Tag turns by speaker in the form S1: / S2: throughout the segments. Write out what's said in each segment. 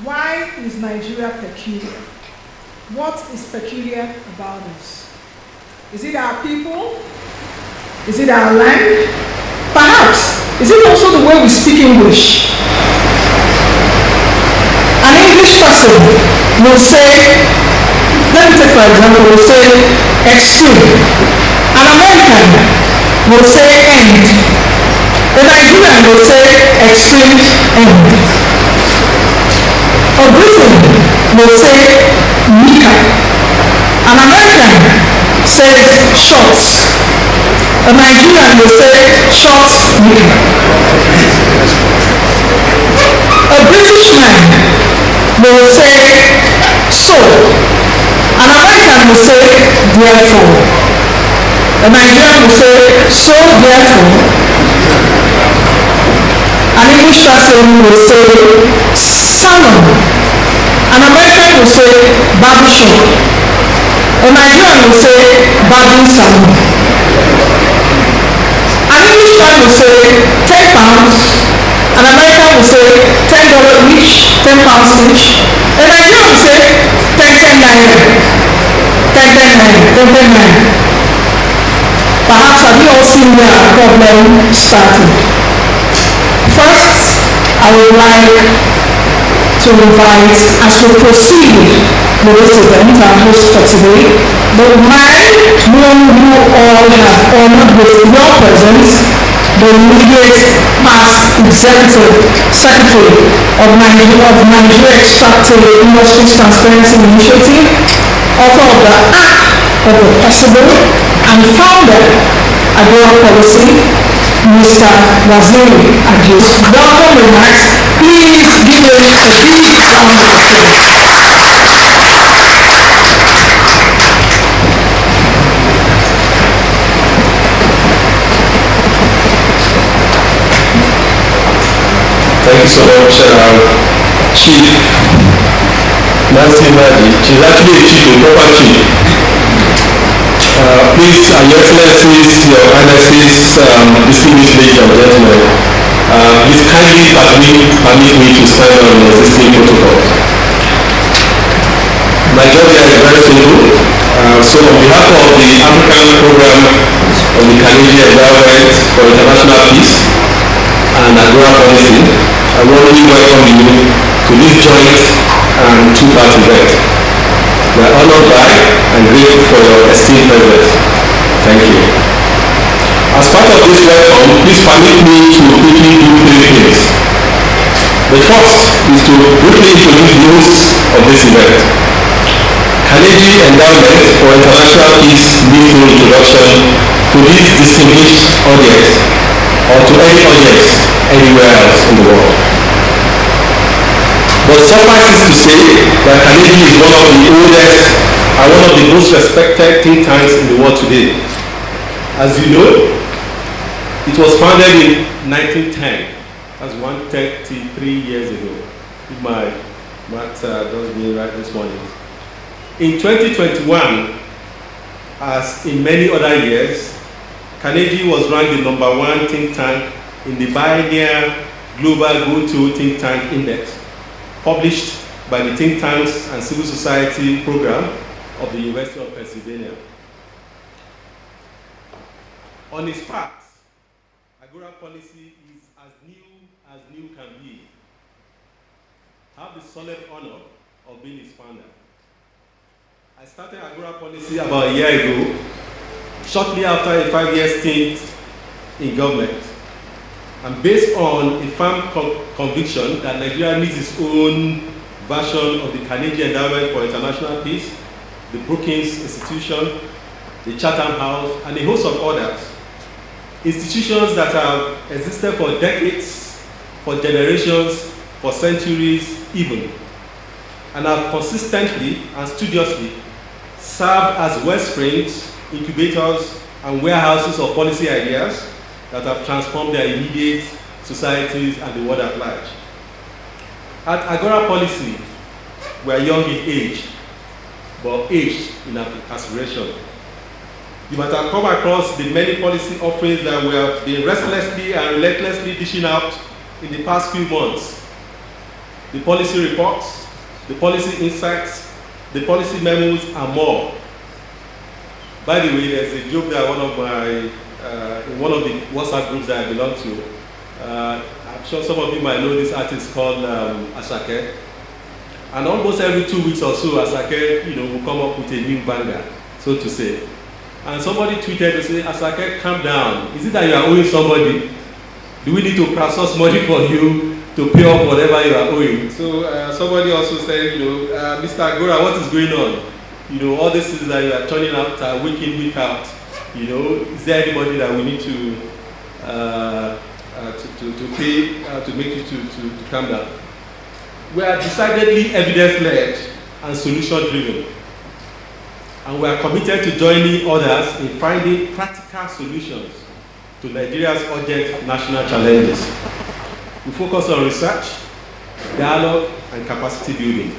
S1: Why is Nigeria peculiar? What is peculiar about us? Is it our people? Is it our land? Perhaps. Is it also the way we speak English? An English person will say, let me take for example, will say extreme. An American will say end. A Nigerian will say extreme end. A Briton will say nika. An American says shorts. A Nigerian will say shorts nika. A British man will say so. An American will say therefore. A Nigerian will say so therefore. An English person will say salon. An American will say barbershop. A Nigerian will say barbing salon. An English man will say £10. An American will say $10 each, £10 each. A Nigerian will say 10 naira. Perhaps have you all seen where our problem started? First, I would like to invite, as we proceed with this event, our host for today, the man whom you all have honored with your presence, the immediate past executive secretary of Nigeria Extractive Industries Transparency Initiative, author of the Act of the Possible, and founder Agora Policy, Mr. Waziri Ajis. Welcome remarks. Please give him a big round of applause.
S2: Thank you so much, Chief Nancy Madi. She's actually a chief, a proper chief. Please, Your Excellencies, Your Highnesses, distinguished ladies and gentlemen, please kindly permit me to stand on the existing protocols. My job here is very simple. So on behalf of the African Program of the Carnegie Endowment for International Peace and Agora Policy, I warmly welcome you to this joint and two-part event. We are honored by and grateful for your esteemed presence. Thank you. As part of this welcome, please permit me to quickly do three things. The first is to briefly introduce the hosts of this event. Carnegie Endowment for International Peace needs no introduction to this distinguished audience or to any audience anywhere else in the world. But suffice it to say that Carnegie is one of the oldest and one of the most respected think tanks in the world today. As you know, it was founded in 1910. That's 133 years ago. If my math does me right this morning. In 2021, as in many other years, Carnegie was ranked the #1 think tank in the Pioneer Global Go-To Think Tank Index, published by the Think Tanks and Civil Society Program of the University of Pennsylvania. On its part, Agora Policy is as new can be. I have the solemn honor of being its founder. I started Agora Policy about a year ago, shortly after a 5-year stint in government. And based on a firm conviction that Nigeria needs its own version of the Carnegie Endowment for International Peace, the Brookings Institution, the Chatham House, and a host of others. Institutions that have existed for decades, for generations, for centuries even, and have consistently and studiously served as wellsprings, incubators, and warehouses of policy ideas that have transformed their immediate societies and the world at large. At Agora Policy, we are young in age, but aged in aspiration. You might have come across the many policy offerings that we have been restlessly and relentlessly dishing out in the past few months. the policy reports, the policy insights, the policy memos, and more. By the way, there's a joke that in one of the WhatsApp groups that I belong to, I'm sure some of you might know this artist called Asake. And almost every 2 weeks or so, Asake, will come up with a new banger, so to say. And somebody tweeted to say, Asake, calm down. Is it that you are owing somebody? Do we need to crowdsource money for you to pay off whatever you are owing? So somebody also said, Mr. Agora, what is going on? All these things that you are turning out, week in, week out. Is there anybody that we need to pay to make you to calm down? We are decidedly evidence-led and solution-driven. And we are committed to joining others in finding practical solutions to Nigeria's urgent national challenges. We focus on research, dialogue, and capacity building.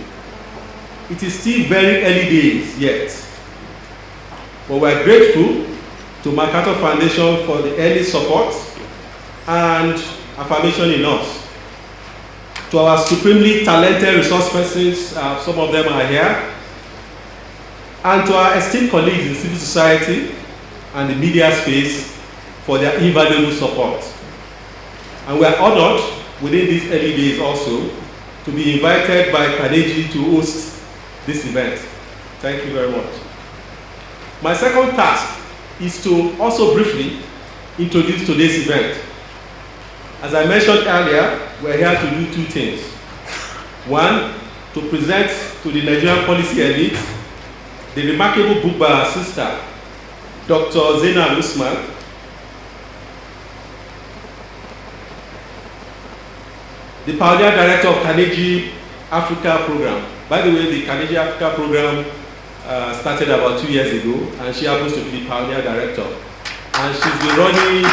S2: It is still very early days yet, but we are grateful to Mercator Foundation for the early support and affirmation in us. To our supremely talented resource persons, some of them are here, and to our esteemed colleagues in civil society and the media space for their invaluable support. And we are honored within these early days also to be invited by Carnegie to host this event. Thank you very much. My second task is to also briefly introduce today's event. As I mentioned earlier, we're here to do two things. One, to present to the Nigerian policy elite the remarkable book by our sister, Dr. Zainab Usman, the pioneer director of Carnegie Africa program. By the way, the Carnegie Africa program started about 2 years ago, and she happens to be the pioneer director. And she's been running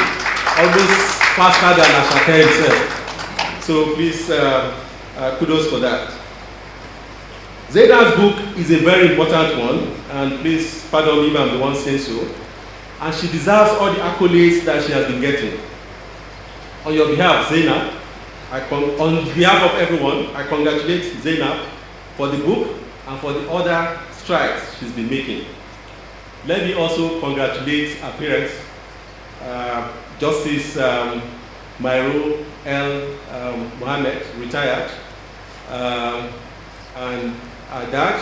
S2: almost faster than Asake himself. So please, kudos for that. Zainab's book is a very important one, and please pardon me if I'm the one saying so. And she deserves all the accolades that she has been getting. On your behalf, Zainab, on behalf of everyone, I congratulate Zainab for the book and for the other strides she's been making. Let me also congratulate her parents, Justice Mairo L. Mohammed, retired, and dad.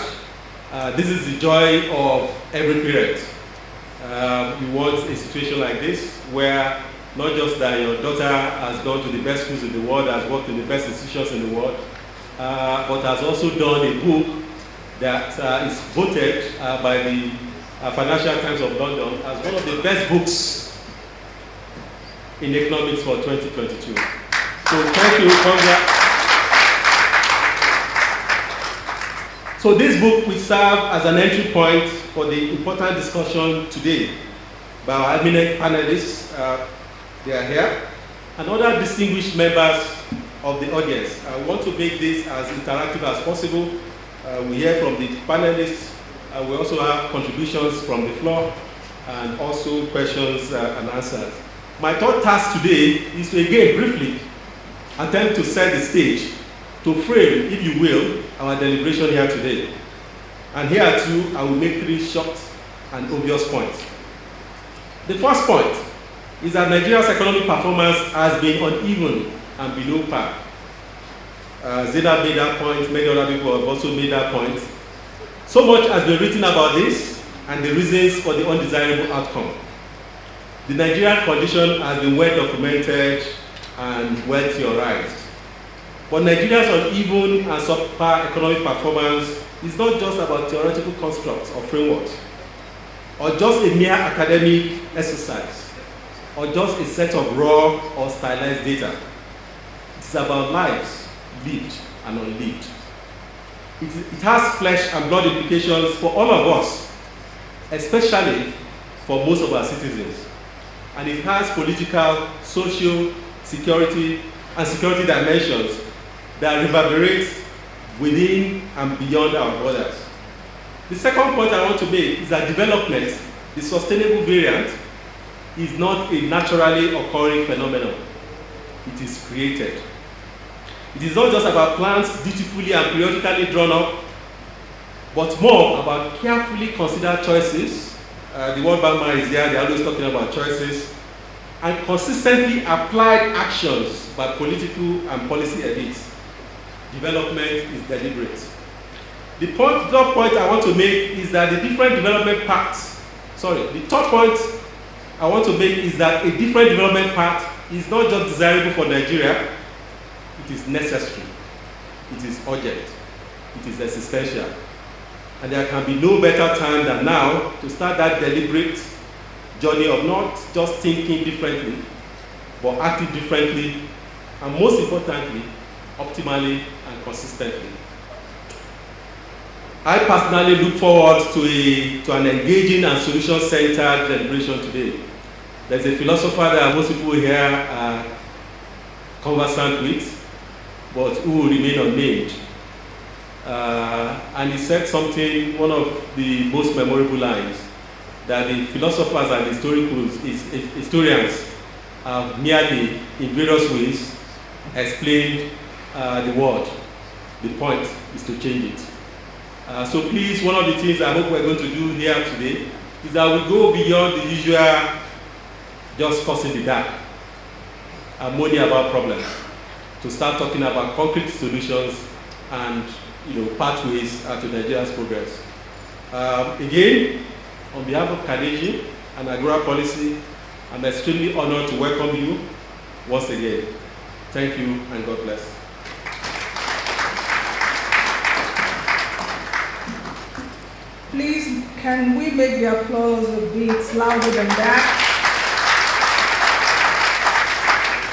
S2: This is the joy of every parent. You want a situation like this where not just that your daughter has gone to the best schools in the world, has worked in the best institutions in the world, but has also done a book that is voted by the Financial Times of London as one of the best books in economics for 2022. So thank you, congrats. So this book will serve as an entry point for the important discussion today by our eminent panelists. They are here, and other distinguished members of the audience. I want to make this as interactive as possible. We hear from the panelists. We also have contributions from the floor and also questions and answers. My third task today is to again briefly attempt to set the stage, to frame, if you will, our deliberation here today. And here too, I will make 3 short and obvious points. The first point is that Nigeria's economic performance has been uneven and below par. Zainab made that point, many other people have also made that point. So much has been written about this and the reasons for the undesirable outcome. The Nigerian condition has been well documented and well theorized. But Nigeria's uneven and subpar economic performance is not just about theoretical constructs or frameworks, or just a mere academic exercise, or just a set of raw or stylized data. It's about lives lived and unlived. It has flesh and blood implications for all of us, especially for most of our citizens. And it has political, social, security, and security dimensions that reverberate within and beyond our borders. The second point I want to make is that development, the sustainable variant, is not a naturally occurring phenomenon. It is created. It is not just about plans dutifully and periodically drawn up, but more about carefully considered choices. The World Bank man is there, they're always talking about choices, and consistently applied actions by political and policy elites. Development is deliberate. The third point I want to make is that the different development paths, the third point I want to make is that a different development path is not just desirable for Nigeria, it is necessary, it is urgent, it is existential. And there can be no better time than now to start that deliberate journey of not just thinking differently, but acting differently, and most importantly, optimally and consistently. I personally look forward to an engaging and solution-centered deliberation today. There's a philosopher that most people here are conversant with, but who will remain unnamed. And he said something, one of the most memorable lines, that the philosophers and historians have merely, in various ways, explained the world. The point is to change it. So please, one of the things I hope we're going to do here today is that we go beyond the usual just causing the dark and moaning about problems to start talking about concrete solutions and pathways to Nigeria's progress. Again, on behalf of Carnegie and Agora Policy, I'm extremely honored to welcome you once again. Thank you and God bless.
S1: Please, can we make the applause a bit louder than that?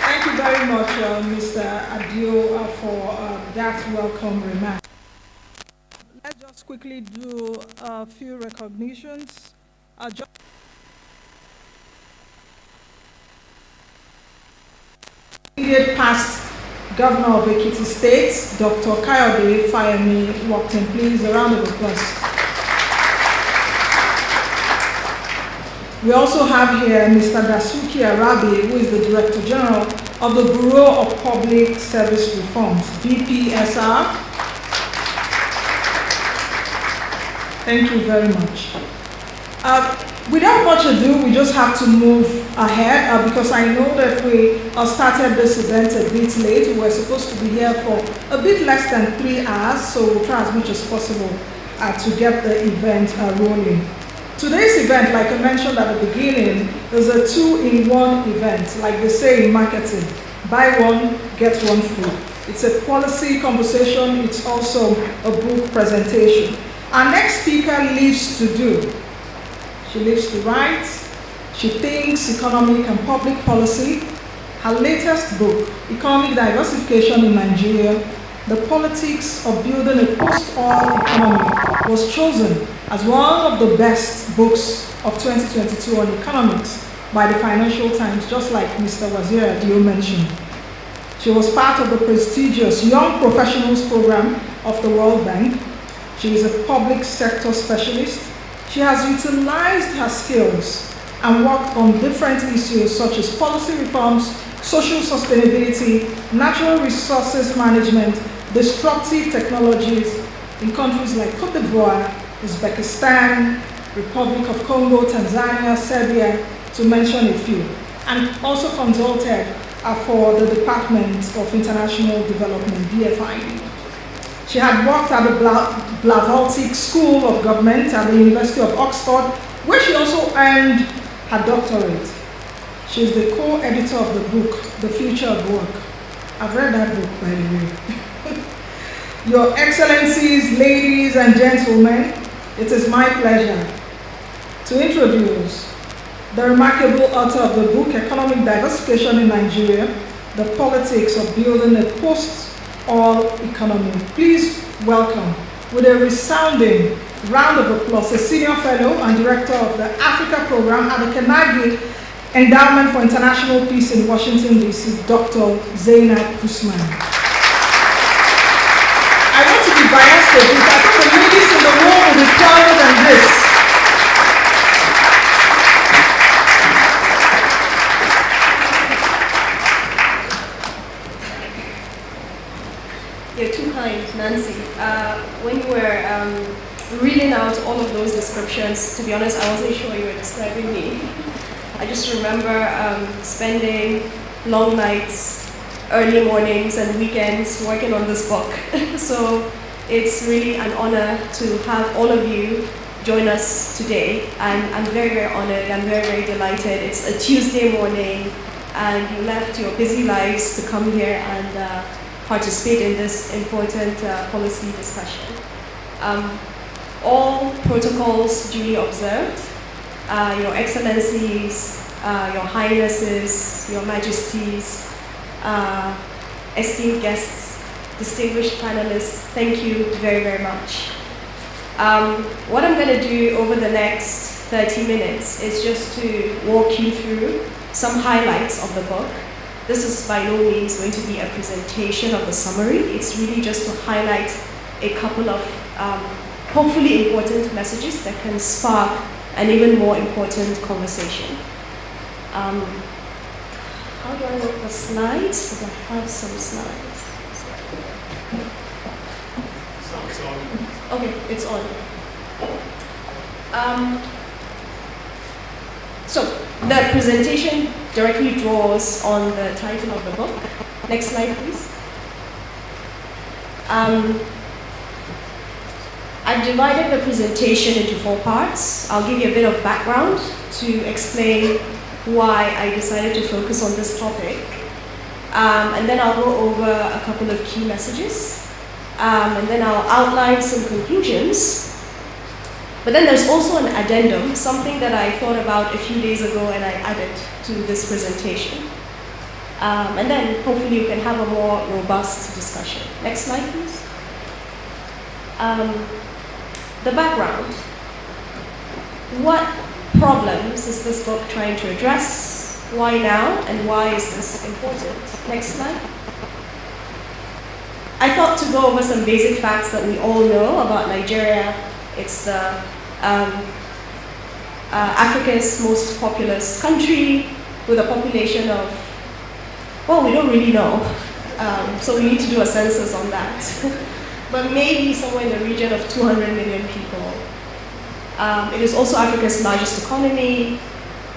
S1: Thank you very much, Mr. Adio, for that welcome remark. Let's just quickly do a few recognitions. Immediate past Governor of Ekiti State, Dr. Kayode Fayemi walked in. Please, a round of applause. We also have here Mr. Dasuki Arabi, who is the Director General of the Bureau of Public Service Reforms, BPSR. Thank you very much. Without much ado, we just have to move ahead because I know that we started this event a bit late. We were supposed to be here for a bit less than 3 hours, so we'll try as much as possible to get the event rolling. Today's event, like I mentioned at the beginning, is a 2-in-1 event, like they say in marketing. Buy one, get one free. It's a policy conversation, it's also a book presentation. Our next speaker lives to do. She lives to write, she thinks economic and public policy. Her latest book, Economic Diversification in Nigeria, The Politics of Building a Post-Oil Economy, was chosen as one of the best books of 2022 on economics by the Financial Times, just like Mr. Waziri Adio mentioned. She was part of the prestigious Young Professionals Program of the World Bank. She is a public sector specialist. She has utilized her skills and worked on different issues such as policy reforms, social sustainability, natural resources management, disruptive technologies in countries like Cote d'Ivoire, Uzbekistan, Republic of Congo, Tanzania, Serbia, to mention a few, and also consulted for the Department of International Development, DFID. She had worked at the Blavatnik School of Government at the University of Oxford, where she also earned her doctorate. She is the co-editor of the book, The Future of Work. I've read that book, by the way. Your Excellencies, ladies and gentlemen, it is my pleasure to introduce the remarkable author of the book, Economic Diversification in Nigeria, The Politics of Building a Post-Oil Economy. Please welcome, with a resounding round of applause, a senior fellow and director of the Africa Program at the Carnegie Endowment for International Peace in Washington, D.C., Dr. Zainab Usman. I want to be biased a bit. I think the ladies in the room will be prouder than this.
S3: reading out all of those descriptions, to be honest, I wasn't sure you were describing me. I just remember spending long nights, early mornings and weekends working on this book. So it's really an honor to have all of you join us today. I'm very, very honored. I'm very, very delighted. It's a Tuesday morning and you left your busy lives to come here and participate in this important policy discussion. All protocols duly observed. Your Excellencies, Your Highnesses, Your Majesties, esteemed guests, distinguished panelists, thank you very, very much. What I'm going to do over the next 30 minutes is just to walk you through some highlights of the book. This is by no means going to be a presentation of the summary. It's really just to highlight a couple of hopefully important messages that can spark an even more important conversation. How do I work the slides? Because I have some slides. Okay, it's on. So, the presentation directly draws on the title of the book. Next slide, please. I've divided the presentation into 4 parts. I'll give you a bit of background to explain why I decided to focus on this topic. And then I'll go over a couple of key messages. And then I'll outline some conclusions. But then there's also an addendum, something that I thought about a few days ago and I added to this presentation. And then hopefully you can have a more robust discussion. Next slide, please. The background. What problems is this book trying to address? Why now? And why is this important? Next slide. I thought to go over some basic facts that we all know about Nigeria. It's the Africa's most populous country with a population of, well, we don't really know. So we need to do a census on that. But maybe somewhere in the region of 200 million people. It is also Africa's largest economy,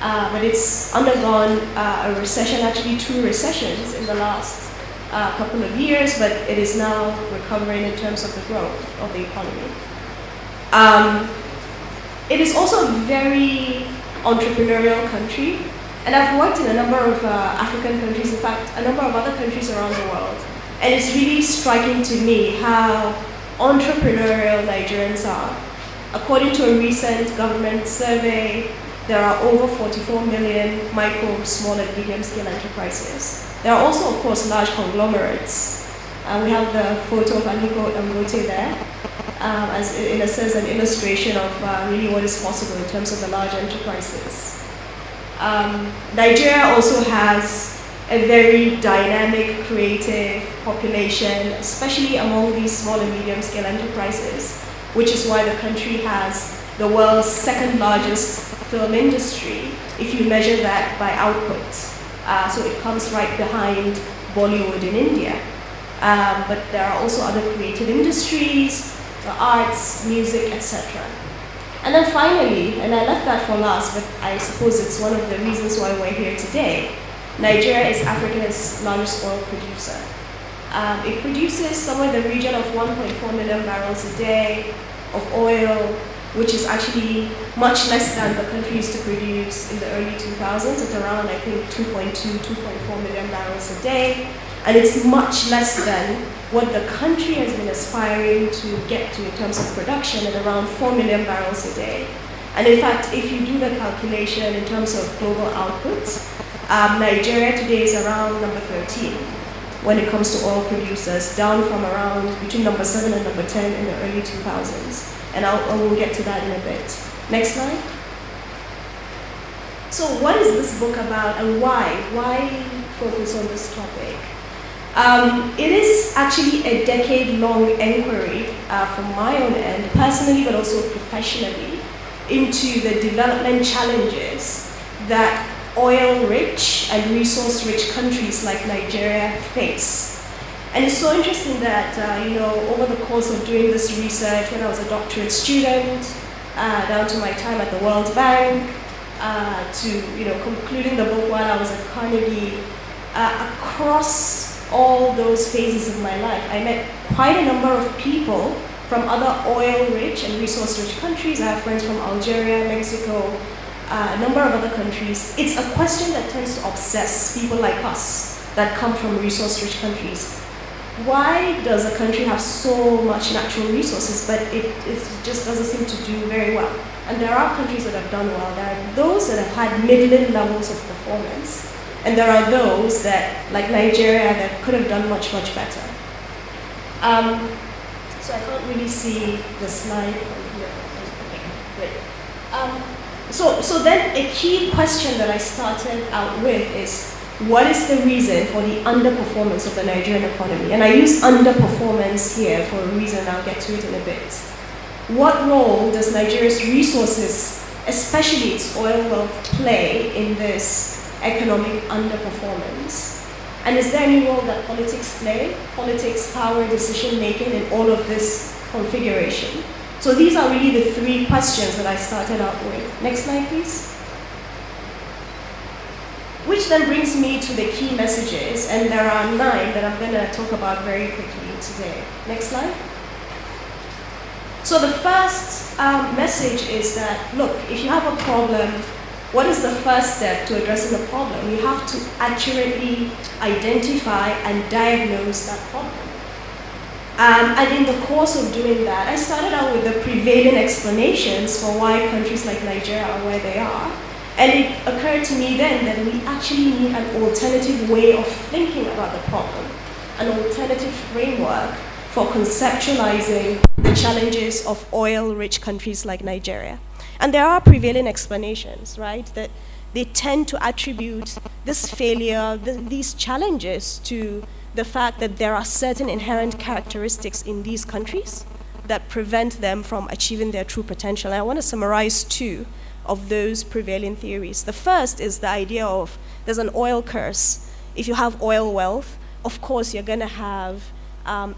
S3: but it's undergone a recession, actually 2 recessions in the last couple of years, but it is now recovering in terms of the growth of the economy. It is also a very entrepreneurial country, and I've worked in a number of African countries, in fact, a number of other countries around the world. And it's really striking to me how entrepreneurial Nigerians are. According to a recent government survey, there are over 44 million micro, small, and medium-scale enterprises. There are also, of course, large conglomerates. We have the photo of Aliko Dangote there, as in a sense an illustration of really what is possible in terms of the large enterprises. Nigeria also has a very dynamic, creative population, especially among these small and medium-scale enterprises, which is why the country has the world's 2nd largest film industry, if you measure that by output. So it comes right behind Bollywood in India. But there are also other creative industries, the arts, music, etc. And then finally, and I left that for last, but I suppose it's one of the reasons why we're here today, Nigeria is Africa's largest oil producer. It produces somewhere in the region of 1.4 million barrels a day of oil, which is actually much less than the country used to produce in the early 2000s at around, I think, 2.4 million barrels a day. And it's much less than what the country has been aspiring to get to in terms of production at around 4 million barrels a day. And in fact, if you do the calculation in terms of global output, Nigeria today is around number 13 when it comes to oil producers, down from around between number 7 and number 10 in the early 2000s. And I will get to that in a bit. Next slide. So what is this book about and why? Why focus on this topic? It is actually a decade-long inquiry from my own end, personally but also professionally, into the development challenges that oil-rich and resource-rich countries like Nigeria face. And it's so interesting that, over the course of doing this research, when I was a doctorate student, down to my time at the World Bank, to, concluding the book while I was at Carnegie, across all those phases of my life, I met quite a number of people from other oil-rich and resource-rich countries. I have friends from Algeria, Mexico, a number of other countries. It's a question that tends to obsess people like us that come from resource-rich countries. Why does a country have so much natural resources, but it just doesn't seem to do very well? And there are countries that have done well. There are those that have had middling levels of performance. And there are those that, like Nigeria, that could have done much, much better. So I can't really see the slide from here. Okay, great. So then a key question that I started out with is, what is the reason for the underperformance of the Nigerian economy? And I use underperformance here for a reason, I'll get to it in a bit. What role does Nigeria's resources, especially its oil wealth, play in this economic underperformance? And is there any role that politics play? Politics, power, decision making in all of this configuration? So these are really the three questions that I started out with. Next slide, please. Which then brings me to the key messages, and there are 9 that I'm going to talk about very quickly today. Next slide. So the first message is that, look, if you have a problem, what is the first step to addressing the problem? You have to accurately identify and diagnose that problem. And in the course of doing that, I started out with the prevailing explanations for why countries like Nigeria are where they are. And it occurred to me then that we actually need an alternative way of thinking about the problem, an alternative framework for conceptualizing the challenges of oil-rich countries like Nigeria. And there are prevailing explanations, right, that they tend to attribute this failure, these challenges to the fact that there are certain inherent characteristics in these countries that prevent them from achieving their true potential. And I want to summarize 2 of those prevailing theories. The first is the idea of there's an oil curse. If you have oil wealth, of course you're going to have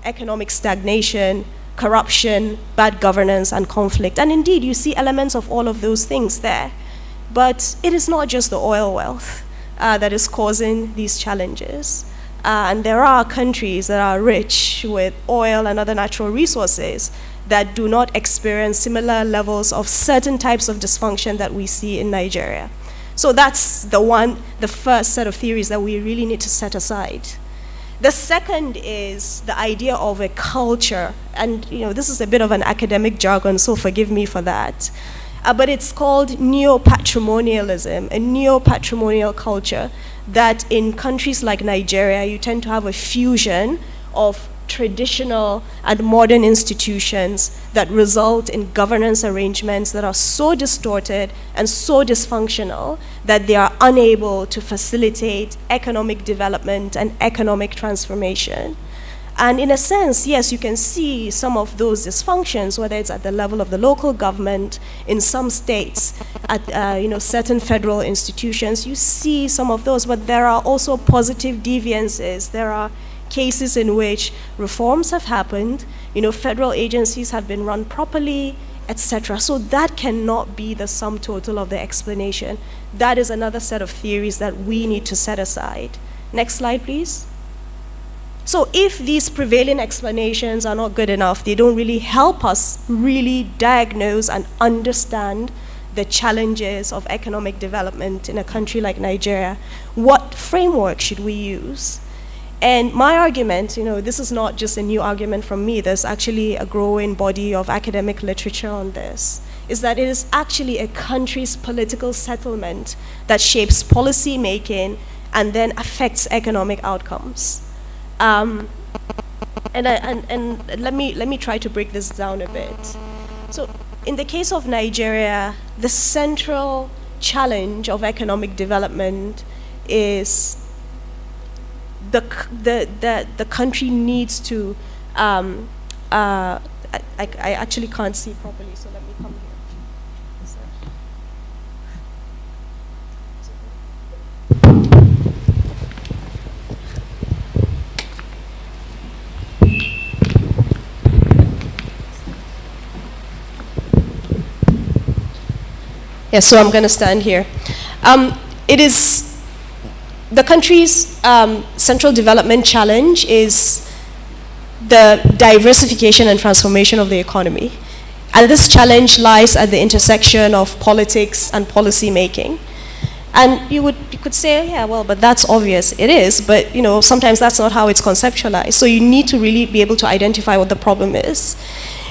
S3: economic stagnation, corruption, bad governance, and conflict. And indeed, you see elements of all of those things there. But it is not just the oil wealth that is causing these challenges. And there are countries that are rich with oil and other natural resources that do not experience similar levels of certain types of dysfunction that we see in Nigeria. So that's the first set of theories that we really need to set aside. The second is the idea of a culture, and this is a bit of an academic jargon, so forgive me for that. But it's called neo-patrimonialism, a neo-patrimonial culture that in countries like Nigeria, you tend to have a fusion of traditional and modern institutions that result in governance arrangements that are so distorted and so dysfunctional that they are unable to facilitate economic development and economic transformation. And in a sense, yes, you can see some of those dysfunctions, whether it's at the level of the local government, in some states, at certain federal institutions, you see some of those, but there are also positive deviances. There are cases in which reforms have happened, federal agencies have been run properly, etc. So that cannot be the sum total of the explanation. That is another set of theories that we need to set aside. Next slide, please. So if these prevailing explanations are not good enough, they don't really help us really diagnose and understand the challenges of economic development in a country like Nigeria, what framework should we use? And my argument, this is not just a new argument from me, there's actually a growing body of academic literature on this, is that it is actually a country's political settlement that shapes policy making and then affects economic outcomes. And let me try to break this down a bit. So in the case of Nigeria, the central challenge of economic development is the country needs to, I actually can't see properly, so let me come here. Yes, so I'm going to stand here. It is the country's central development challenge is the diversification and transformation of the economy. And this challenge lies at the intersection of politics and policy making. And you could say, yeah, well, but that's obvious. It is, but sometimes that's not how it's conceptualized. So you need to really be able to identify what the problem is.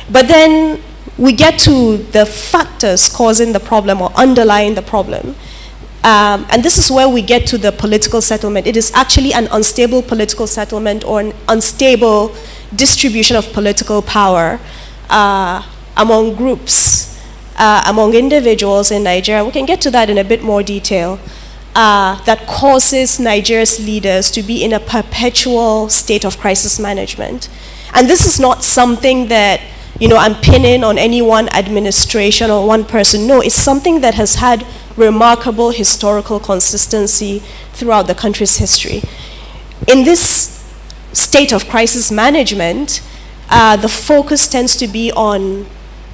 S3: But then we get to the factors causing the problem or underlying the problem. And this is where we get to the political settlement. It is actually an unstable political settlement or an unstable distribution of political power among groups, among individuals in Nigeria. We can get to that in a bit more detail. That causes Nigeria's leaders to be in a perpetual state of crisis management. And this is not something that I'm pinning on any one administration or one person. No, it's something that has had remarkable historical consistency throughout the country's history. In this state of crisis management, the focus tends to be on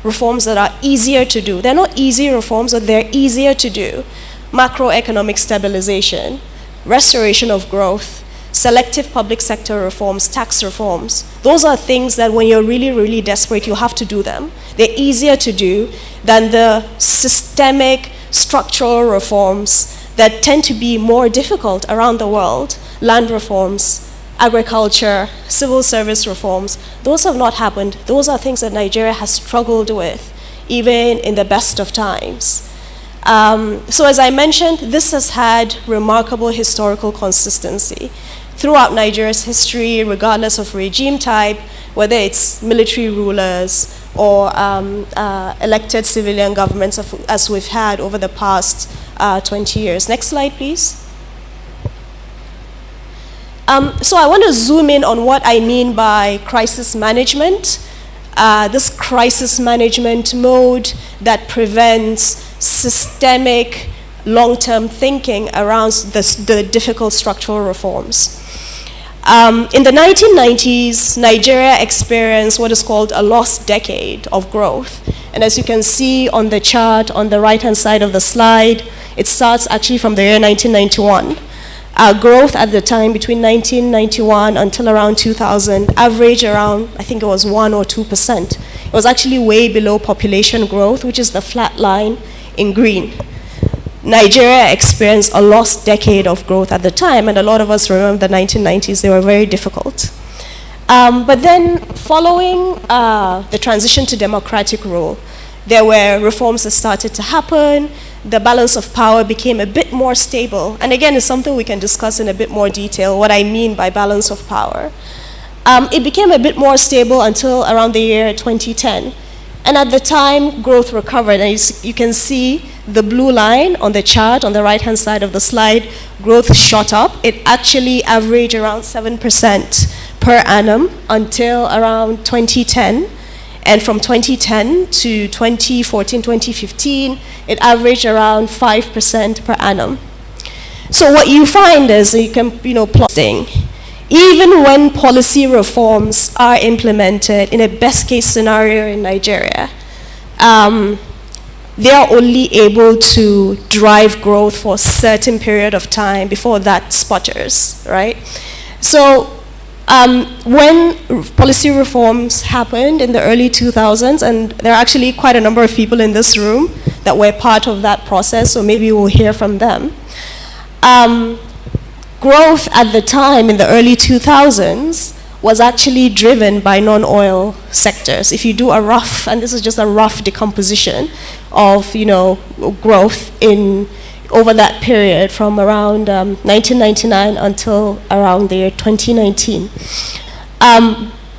S3: reforms that are easier to do. They're not easy reforms, but they're easier to do. Macroeconomic stabilization, restoration of growth, selective public sector reforms, tax reforms. Those are things that when you're really, really desperate, you have to do them. They're easier to do than the systemic structural reforms that tend to be more difficult around the world. Land reforms, agriculture, civil service reforms. Those have not happened. Those are things that Nigeria has struggled with, even in the best of times. So as I mentioned, this has had remarkable historical consistency throughout Nigeria's history, regardless of regime type, whether it's military rulers or elected civilian governments as we've had over the past 20 years. Next slide, please. So I want to zoom in on what I mean by crisis management. This crisis management mode that prevents systemic long-term thinking around the difficult structural reforms. In the 1990s, Nigeria experienced what is called a lost decade of growth. And as you can see on the chart on the right-hand side of the slide, it starts actually from the year 1991. Growth at the time between 1991 until around 2000 averaged around, I think it was 1 or 2%. It was actually way below population growth, which is the flat line in green. Nigeria experienced a lost decade of growth at the time, and a lot of us remember the 1990s. They were very difficult. But then following the transition to democratic rule, there were reforms that started to happen. The balance of power became a bit more stable. And again, it's something we can discuss in a bit more detail, what I mean by balance of power. It became a bit more stable until around the year 2010. And at the time, growth recovered. And you can see the blue line on the chart on the right-hand side of the slide. Growth shot up. It actually averaged around 7% per annum until around 2010. And from 2010 to 2014, 2015, it averaged around 5% per annum. So what you find is you can, plotting. Even when policy reforms are implemented in a best case scenario in Nigeria, they are only able to drive growth for a certain period of time before that sputters, right? So when policy reforms happened in the early 2000s, and there are actually quite a number of people in this room that were part of that process, so maybe we'll hear from them. Growth at the time in the early 2000s was actually driven by non-oil sectors. If you do a rough, and this is just a rough decomposition of growth over that period from around 1999 until around the year 2019.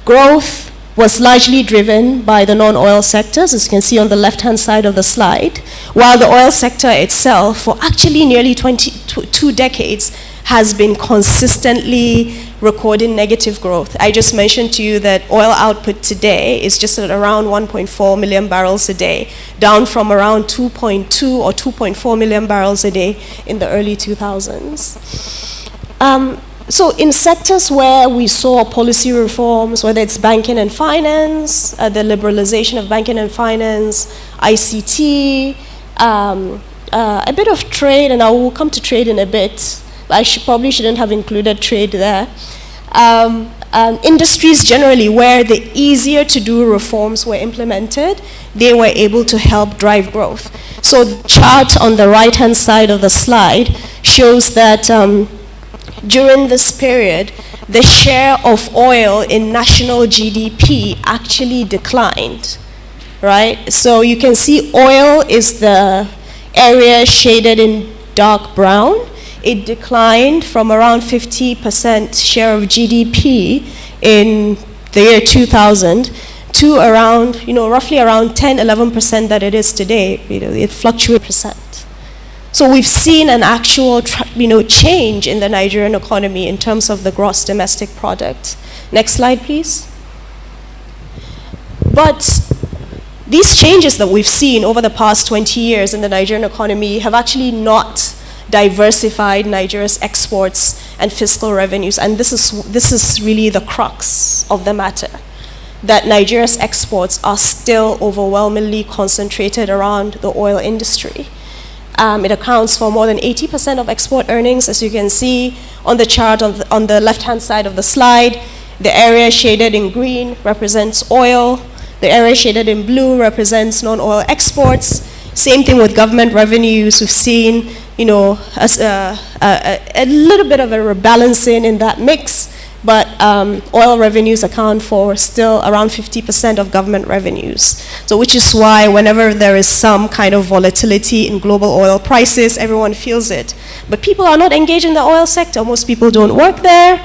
S3: Growth was largely driven by the non-oil sectors, as you can see on the left-hand side of the slide, while the oil sector itself, for actually nearly 2 decades, has been consistently recording negative growth. I just mentioned to you that oil output today is just at around 1.4 million barrels a day, down from around 2.2 or 2.4 million barrels a day in the early 2000s. So in sectors where we saw policy reforms, whether it's banking and finance, the liberalization of banking and finance, ICT, a bit of trade, and I will come to trade in a bit. I probably shouldn't have included trade there. Industries generally, where the easier to do reforms were implemented, they were able to help drive growth. So the chart on the right-hand side of the slide shows that during this period, the share of oil in national GDP actually declined, right? So you can see oil is the area shaded in dark brown. It declined from around 50% share of GDP in the year 2000 to around, roughly around 10-11% that it is today. It fluctuates percent. So we've seen an actual, change in the Nigerian economy in terms of the gross domestic product. Next slide, please. But these changes that we've seen over the past 20 years in the Nigerian economy have actually not diversified Nigeria's exports and fiscal revenues, and this is really the crux of the matter, that Nigeria's exports are still overwhelmingly concentrated around the oil industry. It accounts for more than 80% of export earnings, as you can see on the chart on the left-hand side of the slide. The area shaded in green represents oil. The area shaded in blue represents non-oil exports. Same thing with government revenues. We've seen, as a little bit of a rebalancing in that mix, but oil revenues account for still around 50% of government revenues. So which is why whenever there is some kind of volatility in global oil prices, everyone feels it. But people are not engaged in the oil sector. Most people don't work there,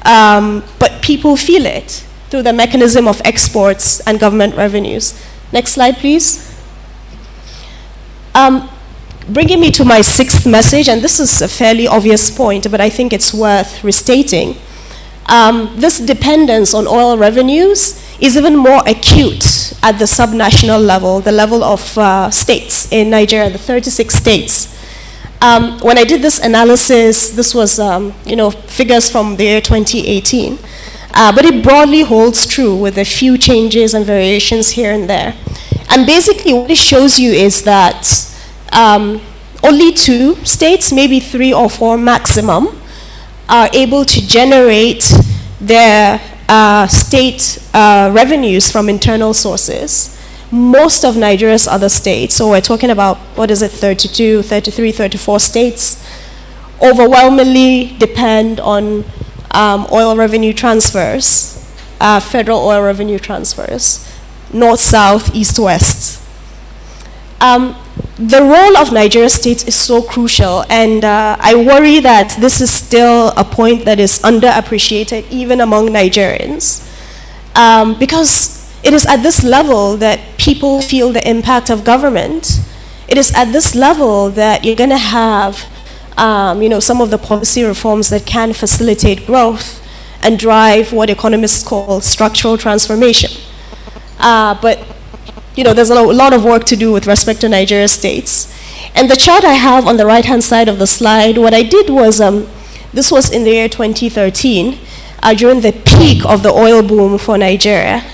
S3: but people feel it through the mechanism of exports and government revenues. Next slide, please. Bringing me to my sixth message, and this is a fairly obvious point, but I think it's worth restating. This dependence on oil revenues is even more acute at the subnational level, the level of states in Nigeria, the 36 states. When I did this analysis, this was figures from the year 2018, but it broadly holds true with a few changes and variations here and there. And basically what it shows you is that only 2 states, maybe 3 or 4 maximum, are able to generate their state revenues from internal sources. Most of Nigeria's other states, so we're talking about, 32, 33, 34 states, overwhelmingly depend on oil revenue transfers, federal oil revenue transfers, north, south, east, west. The role of Nigeria states is so crucial, and I worry that this is still a point that is underappreciated even among Nigerians, because it is at this level that people feel the impact of government. It is at this level that you're going to have some of the policy reforms that can facilitate growth and drive what economists call structural transformation. But there's a lot of work to do with respect to Nigeria states. And the chart I have on the right-hand side of the slide, what I did was, this was in the year 2013, during the peak of the oil boom for Nigeria.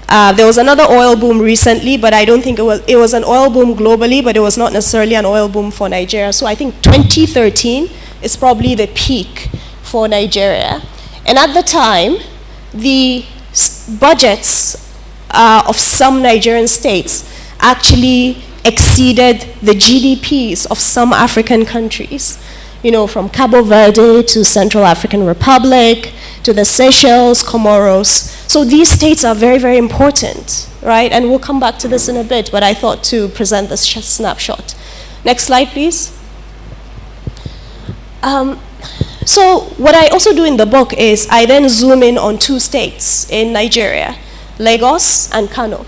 S3: There was another oil boom recently, but I don't think it was an oil boom globally, but it was not necessarily an oil boom for Nigeria. So I think 2013 is probably the peak for Nigeria. And at the time, the budgets of some Nigerian states actually exceeded the GDPs of some African countries, from Cabo Verde to Central African Republic to the Seychelles, Comoros. So these states are very, very important, right? And we'll come back to this in a bit, but I thought to present this snapshot. Next slide, please. So what I also do in the book is I then zoom in on 2 states in Nigeria, Lagos and Kano.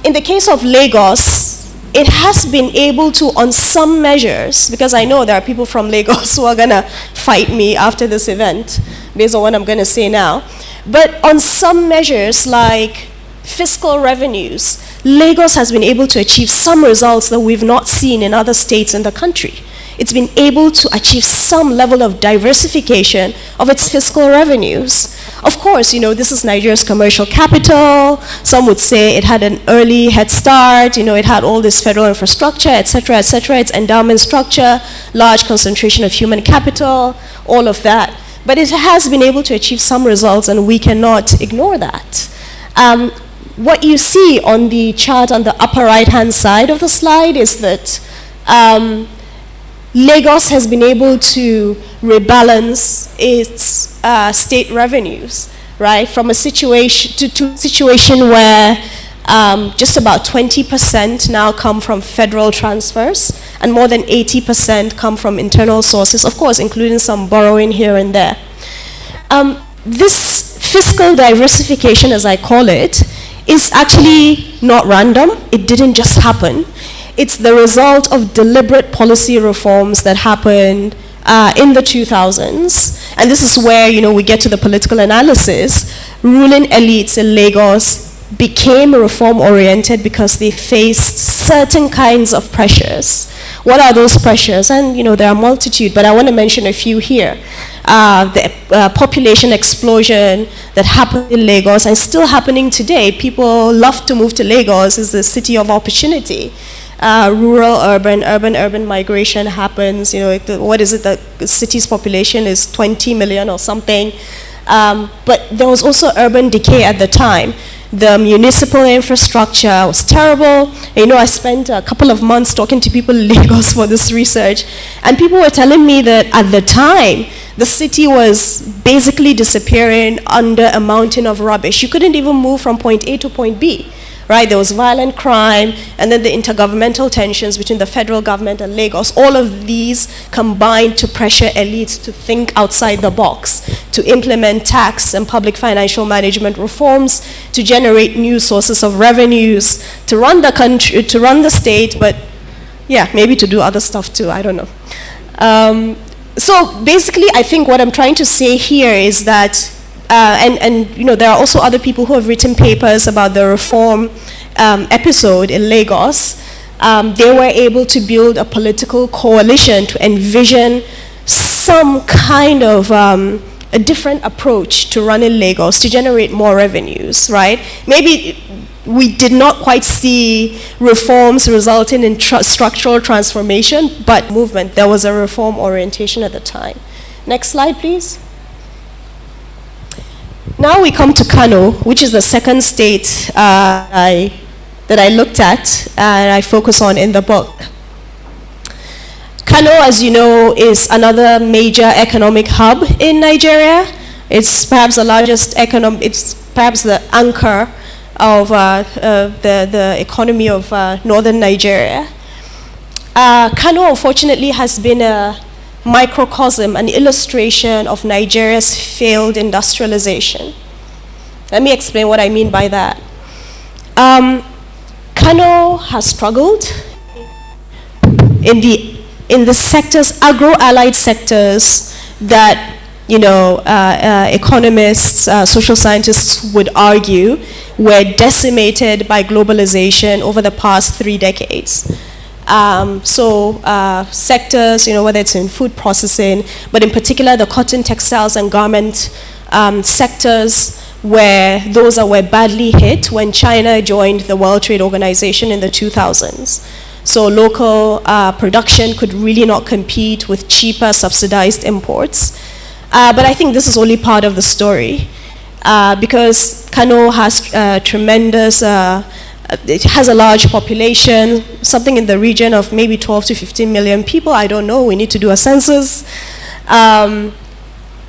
S3: In the case of Lagos, it has been able to, on some measures, because I know there are people from Lagos who are going to fight me after this event, based on what I'm going to say now, but on some measures like fiscal revenues, Lagos has been able to achieve some results that we've not seen in other states in the country. It's been able to achieve some level of diversification of its fiscal revenues. Of course, this is Nigeria's commercial capital. Some would say it had an early head start. It had all this federal infrastructure, etc., its endowment structure, large concentration of human capital, all of that. But it has been able to achieve some results, and we cannot ignore that. What you see on the chart on the upper right-hand side of the slide is that Lagos has been able to rebalance its state revenues, right? From a situation to a situation where just about 20% now come from federal transfers, and more than 80% come from internal sources, of course, including some borrowing here and there. This fiscal diversification, as I call it, is actually not random. It didn't just happen. It's the result of deliberate policy reforms that happened in the 2000s. And this is where, we get to the political analysis. Ruling elites in Lagos became reform-oriented because they faced certain kinds of pressures. What are those pressures? And, there are a multitude, but I want to mention a few here. The population explosion that happened in Lagos and still happening today. People love to move to Lagos. It's the city of opportunity. Rural, urban migration happens. What is it? The city's population is 20 million or something. But there was also urban decay at the time. The municipal infrastructure was terrible. I spent a couple of months talking to people in Lagos for this research, and people were telling me that at the time, the city was basically disappearing under a mountain of rubbish. You couldn't even move from point A to point B. Right, there was violent crime, and then the intergovernmental tensions between the federal government and Lagos. All of these combined to pressure elites to think outside the box, to implement tax and public financial management reforms, to generate new sources of revenues, to run the country, to run the state, but yeah, maybe to do other stuff too, I don't know. So basically, I think what I'm trying to say here is that there are also other people who have written papers about the reform episode in Lagos. They were able to build a political coalition to envision some kind of a different approach to running Lagos to generate more revenues, right? Maybe we did not quite see reforms resulting in structural transformation, but movement, there was a reform orientation at the time. Next slide, please. Now we come to Kano, which is the second state that I looked at and I focus on in the book. Kano, as you know, is another major economic hub in Nigeria. It's perhaps the largest it's perhaps the anchor of the economy of northern Nigeria. Kano, unfortunately, has been a microcosm, an illustration of Nigeria's failed industrialization. Let me explain what I mean by that. Kano has struggled in the sectors, agro-allied sectors that economists, social scientists would argue were decimated by globalization over the past 3 decades. Sectors, whether it's in food processing, but in particular the cotton, textiles, and garment sectors, where those that were badly hit when China joined the World Trade Organization in the 2000s. So local production could really not compete with cheaper subsidized imports. But I think this is only part of the story, because Kano has tremendous it has a large population, something in the region of maybe 12 to 15 million people. I don't know, we need to do a census.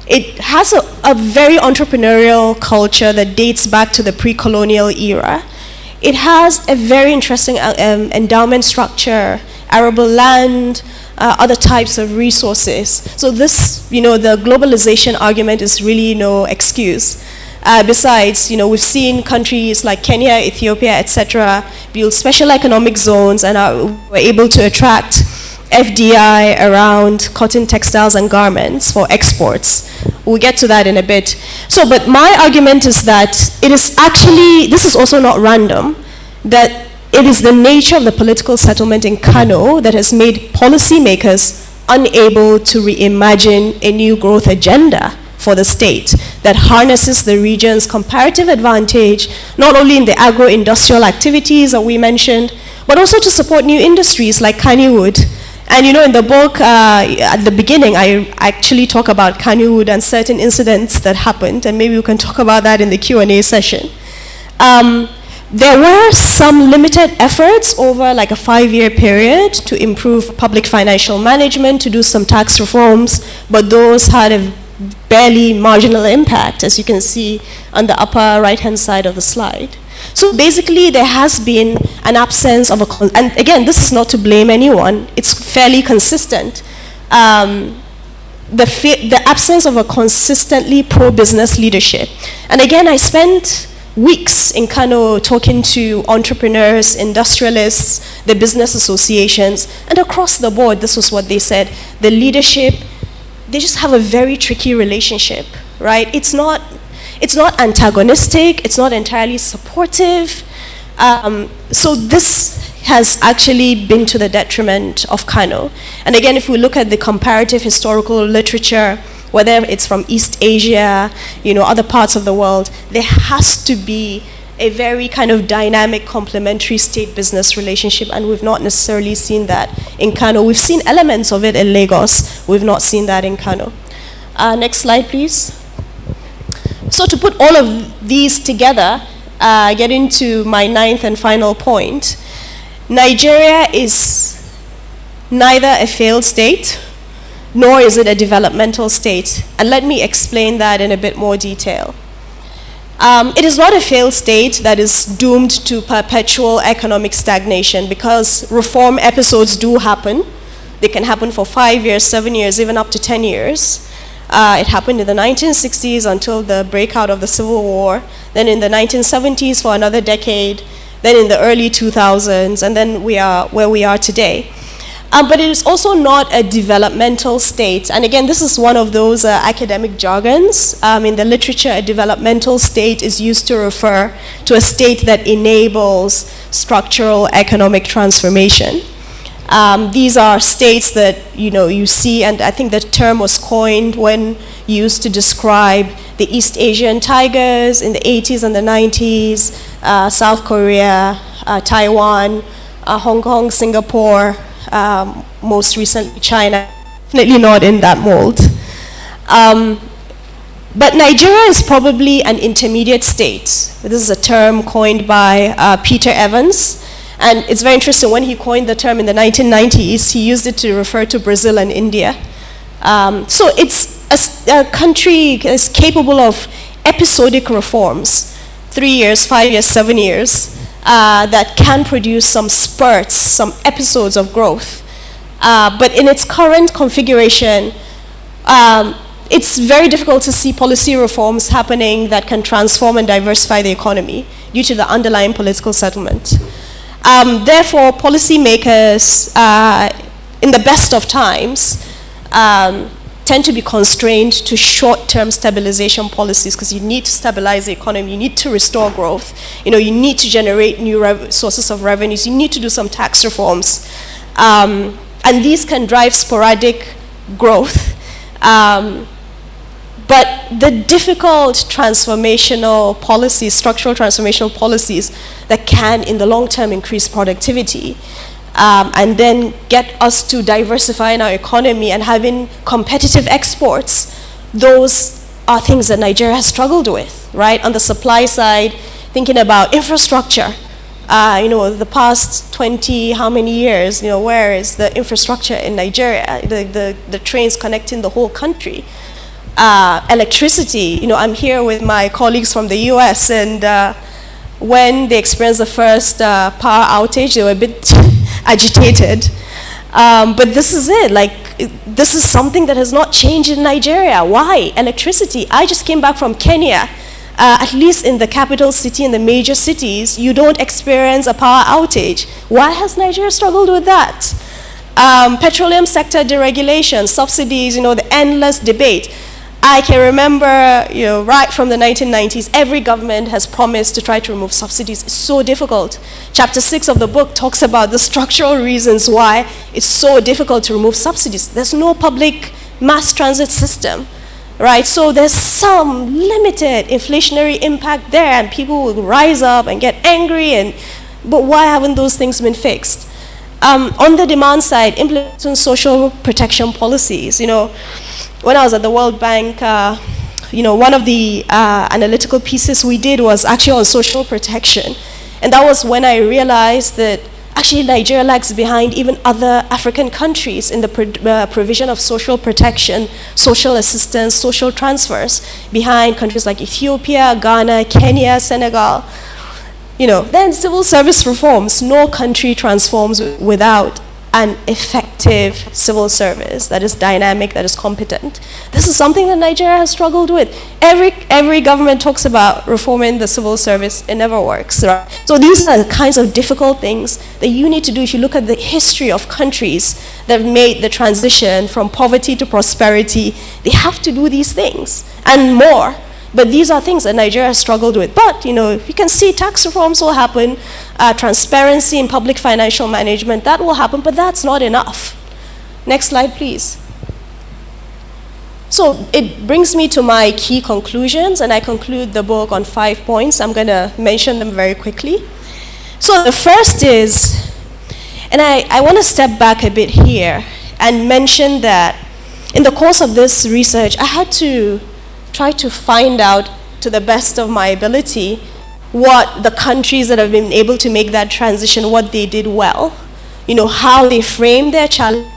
S3: It has a very entrepreneurial culture that dates back to the pre-colonial era. It has a very interesting endowment structure, arable land, other types of resources. So this, the globalization argument is really no excuse. Besides, we've seen countries like Kenya, Ethiopia, etc., build special economic zones and were able to attract FDI around cotton, textiles, and garments for exports. We'll get to that in a bit. So, but my argument is that it is actually, this is also not random, that it is the nature of the political settlement in Kano that has made policymakers unable to reimagine a new growth agenda for the state that harnesses the region's comparative advantage, not only in the agro-industrial activities that we mentioned, but also to support new industries like Kannywood. And in the book, at the beginning, I actually talk about Kannywood and certain incidents that happened, and maybe we can talk about that in the Q&A session. There were some limited efforts over like a 5-year period to improve public financial management, to do some tax reforms, but those had a barely marginal impact, as you can see on the upper right-hand side of the slide. So basically, there has been an absence of and again, this is not to blame anyone, it's fairly consistent. The absence of a consistently pro-business leadership. And again, I spent weeks in Kano talking to entrepreneurs, industrialists, the business associations, and across the board, this was what they said. The leadership, they just have a very tricky relationship, right? It's not antagonistic, it's not entirely supportive. So this has actually been to the detriment of Kano. And again, if we look at the comparative historical literature, whether it's from East Asia, other parts of the world, there has to be a very kind of dynamic complementary state-business relationship, and we've not necessarily seen that in Kano. We've seen elements of it in Lagos, we've not seen that in Kano. Next slide, please. So to put all of these together, get into my 9th and final point, Nigeria is neither a failed state, nor is it a developmental state. And let me explain that in a bit more detail. It is not a failed state that is doomed to perpetual economic stagnation, because reform episodes do happen. They can happen for 5 years, 7 years, even up to 10 years. It happened in the 1960s until the breakout of the Civil War, then in the 1970s for another decade, then in the early 2000s, and then we are where we are today. But it is also not a developmental state. And again, this is one of those academic jargons. In the literature, a developmental state is used to refer to a state that enables structural economic transformation. These are states that you see, and I think the term was coined when used to describe the East Asian tigers in the 80s and the 90s, South Korea, Taiwan, Hong Kong, Singapore, most recently China, definitely not in that mold. But Nigeria is probably an intermediate state. This is a term coined by Peter Evans. And it's very interesting, when he coined the term in the 1990s, he used it to refer to Brazil and India. So it's a country is capable of episodic reforms, 3 years, 5 years, 7 years, that can produce some spurts, some episodes of growth. But in its current configuration, it's very difficult to see policy reforms happening that can transform and diversify the economy due to the underlying political settlement. Therefore, policymakers, in the best of times, tend to be constrained to short-term stabilization policies, because you need to stabilize the economy, you need to restore growth, you need to generate new sources of revenues, you need to do some tax reforms. And these can drive sporadic growth. But the difficult transformational policies, structural transformational policies that can, in the long term, increase productivity, and then get us to diversifying our economy and having competitive exports, those are things that Nigeria has struggled with, right? On the supply side, thinking about infrastructure, the past 20, how many years, where is the infrastructure in Nigeria, the trains connecting the whole country? Electricity, I'm here with my colleagues from the US, and when they experienced the first power outage, they were a bit agitated. But this is it, this is something that has not changed in Nigeria. Why? Electricity. I just came back from Kenya. At least in the capital city, in the major cities, you don't experience a power outage. Why has Nigeria struggled with that? Petroleum sector deregulation, subsidies, the endless debate. I can remember, right from the 1990s, every government has promised to try to remove subsidies. It's so difficult. Chapter 6 of the book talks about the structural reasons why it's so difficult to remove subsidies. There's no public mass transit system, right? So there's some limited inflationary impact there, and people will rise up and get angry, but why haven't those things been fixed? On the demand side, implementing social protection policies. When I was at the World Bank, one of the analytical pieces we did was actually on social protection. And that was when I realized that actually Nigeria lags behind even other African countries in the provision of social protection, social assistance, social transfers, behind countries like Ethiopia, Ghana, Kenya, Senegal. Then civil service reforms. No country transforms without an effective civil service that is dynamic, that is competent. This is something that Nigeria has struggled with. Every government talks about reforming the civil service. It never works, right? So these are the kinds of difficult things that you need to do. If you look at the history of countries that have made the transition from poverty to prosperity, they have to do these things and more. But these are things that Nigeria has struggled with. But, you can see tax reforms will happen, transparency in public financial management, that will happen, but that's not enough. Next slide, please. So it brings me to my key conclusions, and I conclude the book on 5 points. I'm going to mention them very quickly. So the first is, and I want to step back a bit here and mention that in the course of this research, I had to try to find out, to the best of my ability, what the countries that have been able to make that transition, what they did well, how they framed their challenge.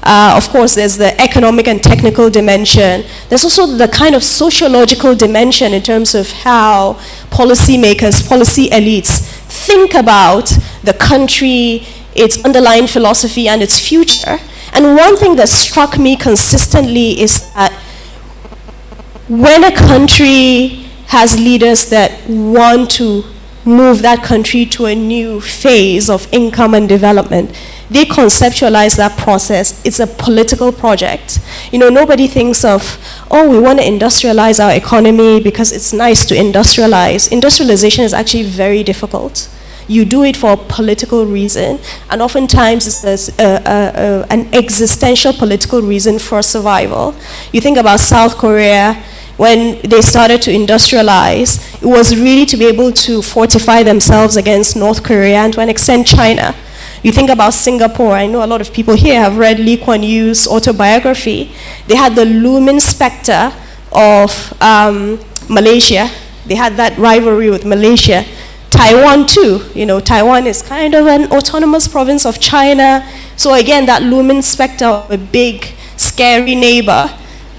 S3: Of course, there's the economic and technical dimension. There's also the kind of sociological dimension in terms of how policymakers, policy elites think about the country, its underlying philosophy, and its future. And one thing that struck me consistently is that when a country has leaders that want to move that country to a new phase of income and development, they conceptualize that process. It's a political project. Nobody thinks of, we want to industrialize our economy because it's nice to industrialize. Industrialization is actually very difficult. You do it for a political reason, and oftentimes it's an existential political reason for survival. You think about South Korea. When they started to industrialize, it was really to be able to fortify themselves against North Korea and to an extent China. You think about Singapore. I know a lot of people here have read Lee Kuan Yew's autobiography. They had the looming specter of Malaysia. They had that rivalry with Malaysia. Taiwan too. Taiwan is kind of an autonomous province of China. So again, that looming specter of a big, scary neighbor.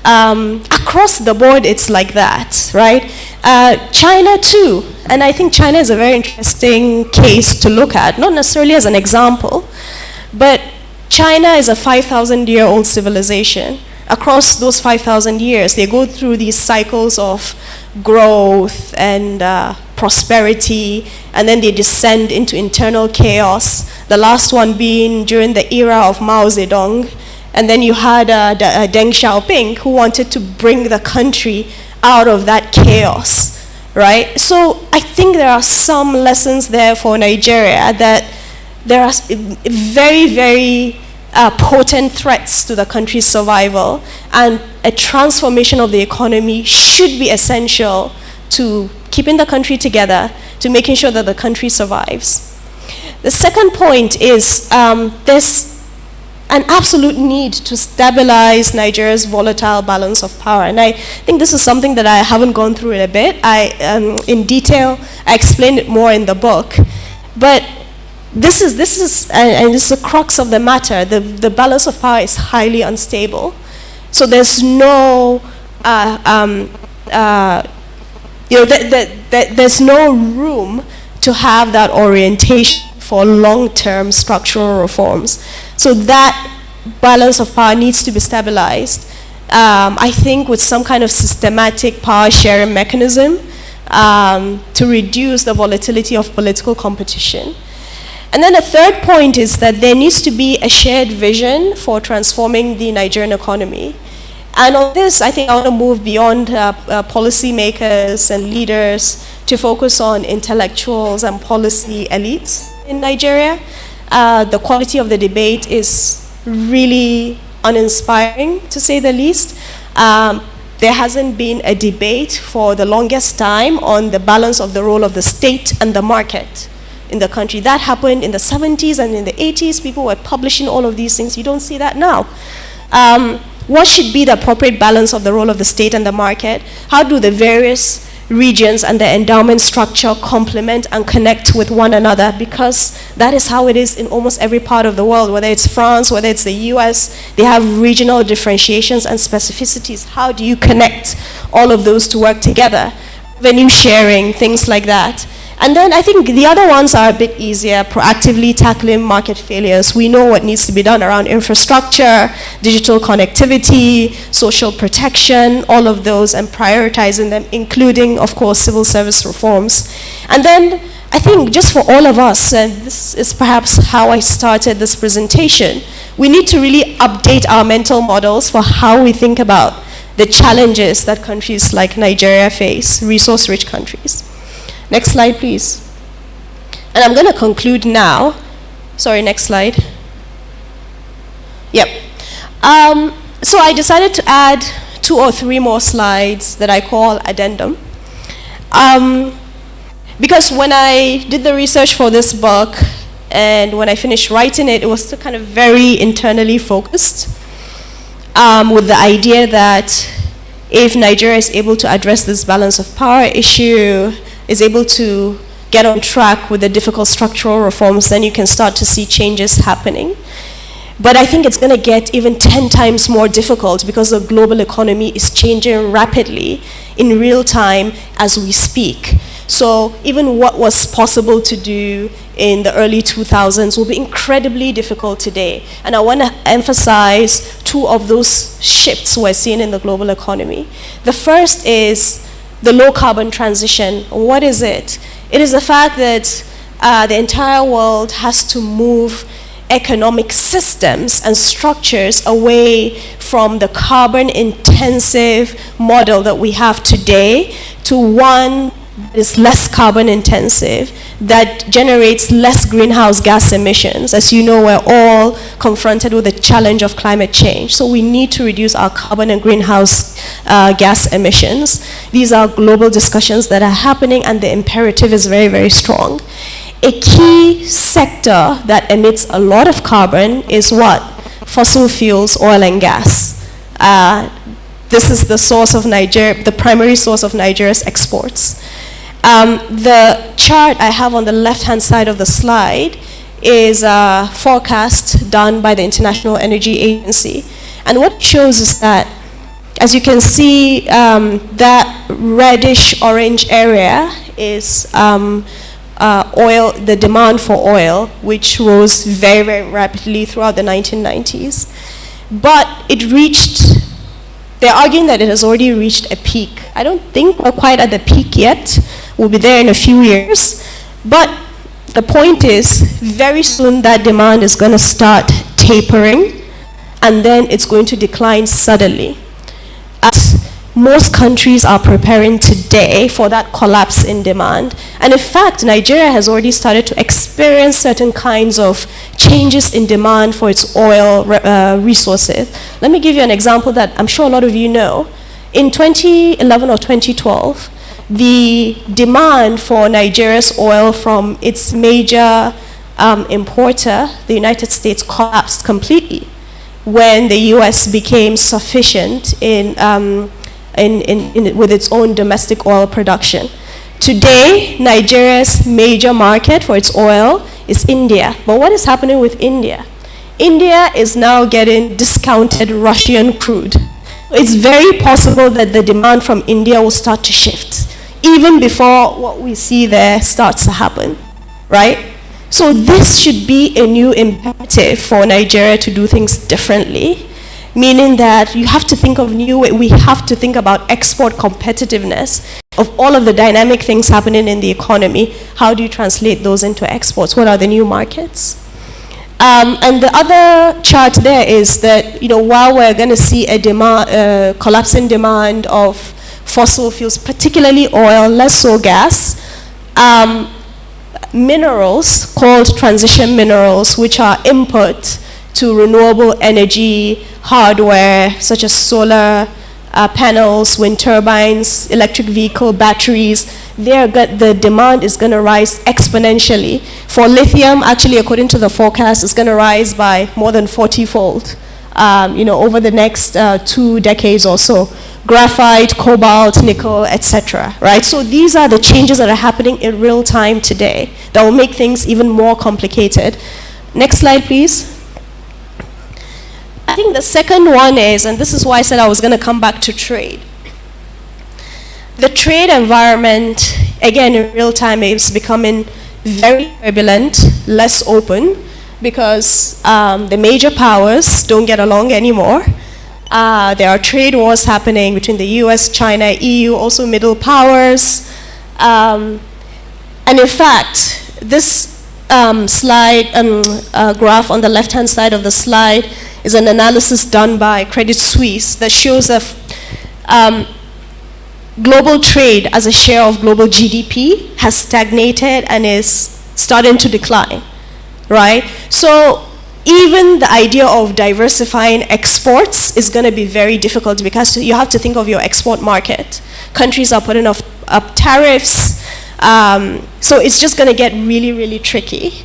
S3: Across the board, it's like that, right? China too, and I think China is a very interesting case to look at, not necessarily as an example, but China is a 5,000-year-old civilization. Across those 5,000 years, they go through these cycles of growth and prosperity, and then they descend into internal chaos, the last one being during the era of Mao Zedong. And then you had Deng Xiaoping, who wanted to bring the country out of that chaos, right? So I think there are some lessons there for Nigeria, that there are very, very potent threats to the country's survival, and a transformation of the economy should be essential to keeping the country together, to making sure that the country survives. The second point is there's an absolute need to stabilize Nigeria's volatile balance of power. And I think this is something that I haven't gone through in a bit. In detail, I explained it more in the book. But this is the crux of the matter. The balance of power is highly unstable. So there's no, there's no room to have that orientation for long-term structural reforms. So that balance of power needs to be stabilized, I think, with some kind of systematic power sharing mechanism to reduce the volatility of political competition. And then the third point is that there needs to be a shared vision for transforming the Nigerian economy. And on this, I think I want to move beyond policymakers and leaders to focus on intellectuals and policy elites in Nigeria. The quality of the debate is really uninspiring, to say the least. There hasn't been a debate for the longest time on the balance of the role of the state and the market in the country. That happened in the 70s and in the 80s. People were publishing all of these things. You don't see that now. What should be the appropriate balance of the role of the state and the market? How do the various regions and the endowment structure complement and connect with one another? Because that is how it is in almost every part of the world, whether it's France, whether it's the US, they have regional differentiations and specificities. How do you connect all of those to work together? Revenue sharing, things like that. And then I think the other ones are a bit easier, proactively tackling market failures. We know what needs to be done around infrastructure, digital connectivity, social protection, all of those, and prioritizing them, including, of course, civil service reforms. And then I think just for all of us, and this is perhaps how I started this presentation, we need to really update our mental models for how we think about the challenges that countries like Nigeria face, resource-rich countries. Next slide, please. And I'm going to conclude now. Sorry, next slide. Yep. So I decided to add 2 or 3 more slides that I call addendum. Because when I did the research for this book, and when I finished writing it, it was still kind of very internally focused, with the idea that if Nigeria is able to address this balance of power issue, is able to get on track with the difficult structural reforms, then you can start to see changes happening. But I think it's going to get even 10 times more difficult because the global economy is changing rapidly in real time as we speak. So even what was possible to do in the early 2000s will be incredibly difficult today. And I want to emphasize 2 of those shifts we're seeing in the global economy. The first is the low carbon transition. What is it? It is the fact that the entire world has to move economic systems and structures away from the carbon intensive model that we have today to one that is less carbon intensive, that generates less greenhouse gas emissions. As you know, we're all confronted with the challenge of climate change. So we need to reduce our carbon and greenhouse gas emissions. These are global discussions that are happening, and the imperative is very, very strong. A key sector that emits a lot of carbon is what? Fossil fuels, oil and gas. This is the source of the primary source of Nigeria's exports. The chart I have on the left-hand side of the slide is a forecast done by the International Energy Agency. And what it shows is that, as you can see, that reddish-orange area is oil, the demand for oil, which rose very, very rapidly throughout the 1990s. But it reached, they're arguing that it has already reached a peak. I don't think we're quite at the peak yet. We'll be there in a few years. But the point is, very soon that demand is going to start tapering, and then it's going to decline suddenly. As most countries are preparing today for that collapse in demand. And in fact, Nigeria has already started to experience certain kinds of changes in demand for its oil resources. Let me give you an example that I'm sure a lot of you know. In 2011 or 2012, the demand for Nigeria's oil from its major importer, the United States, collapsed completely when the US became sufficient with its own domestic oil production. Today, Nigeria's major market for its oil is India. But what is happening with India? India is now getting discounted Russian crude. It's very possible that the demand from India will start to shift, even before what we see there starts to happen, right? So this should be a new imperative for Nigeria to do things differently, meaning that you have to think of new ways. We have to think about export competitiveness of all of the dynamic things happening in the economy. How do you translate those into exports? What are the new markets?
S4: And the other chart there is that, while we're going to see a collapsing demand of fossil fuels, particularly oil, less so gas, minerals called transition minerals, which are input to renewable energy hardware, such as solar panels, wind turbines, electric vehicle batteries, the demand is going to rise exponentially. For lithium, actually, according to the forecast, it's going to rise by more than 40-fold, over the next 2 decades or so. Graphite, cobalt, nickel, etc. Right? So these are the changes that are happening in real time today that will make things even more complicated. Next slide, please. I think the second one is, and this is why I said I was going to come back to trade. The trade environment, again, in real time, is becoming very turbulent, less open, because the major powers don't get along anymore. There are trade wars happening between the US, China, EU, also middle powers. And in fact, this slide, graph on the left-hand side of the slide is an analysis done by Credit Suisse that shows that global trade as a share of global GDP has stagnated and is starting to decline, right? So even the idea of diversifying exports is going to be very difficult because you have to think of your export market. Countries are putting up tariffs, so it's just going to get really, really tricky.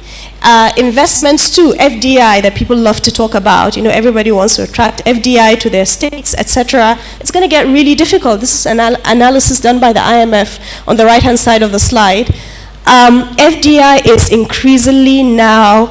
S4: Investments too, FDI that people love to talk about, everybody wants to attract FDI to their states, etc. It's going to get really difficult. This is an analysis done by the IMF on the right-hand side of the slide. FDI is increasingly now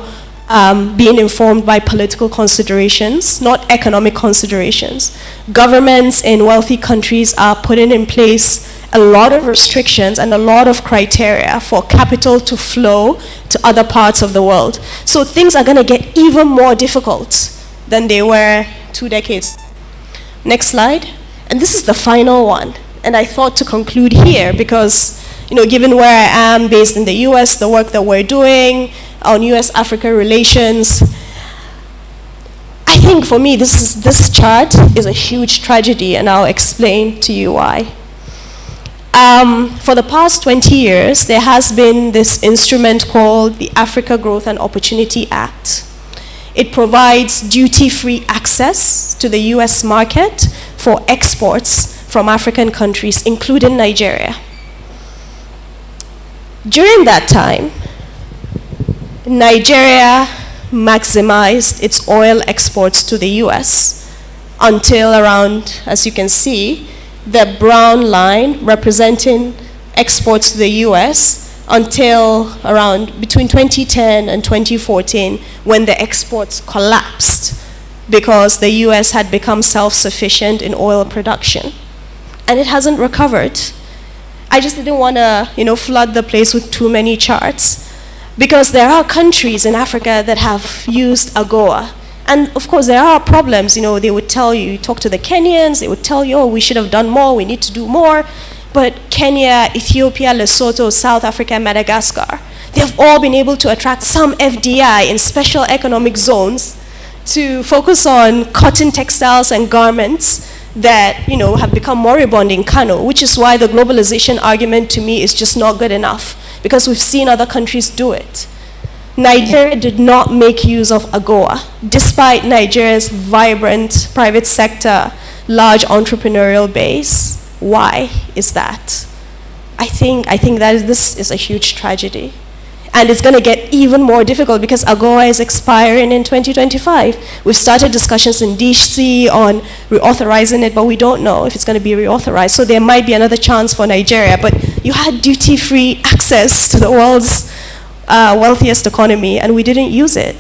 S4: being informed by political considerations, not economic considerations. Governments in wealthy countries are putting in place a lot of restrictions and a lot of criteria for capital to flow to other parts of the world. So things are going to get even more difficult than they were 2 decades. Next slide. And this is the final one. And I thought to conclude here because, given where I am based in the US, the work that we're doing on US-Africa relations, I think for me this chart is a huge tragedy, and I'll explain to you why. For the past 20 years, there has been this instrument called the Africa Growth and Opportunity Act. It provides duty-free access to the US market for exports from African countries, including Nigeria. During that time, Nigeria maximized its oil exports to the US until around, as you can see, the brown line representing exports to the US until around between 2010 and 2014 when the exports collapsed because the US had become self-sufficient in oil production. And it hasn't recovered. I just didn't want to, flood the place with too many charts because there are countries in Africa that have used AGOA. And of course, there are problems. They would tell you, talk to the Kenyans, they would tell you, oh, we should have done more, we need to do more. But Kenya, Ethiopia, Lesotho, South Africa, Madagascar, they've all been able to attract some FDI in special economic zones to focus on cotton textiles and garments that, have become moribund in Kano, which is why the globalization argument to me is just not good enough, because we've seen other countries do it. Nigeria did not make use of AGOA, despite Nigeria's vibrant private sector, large entrepreneurial base. Why is that? I think that this is a huge tragedy. And it's going to get even more difficult because AGOA is expiring in 2025. We've started discussions in DC on reauthorizing it, but we don't know if it's going to be reauthorized. So there might be another chance for Nigeria. But you had duty-free access to the world's wealthiest economy, and we didn't use it.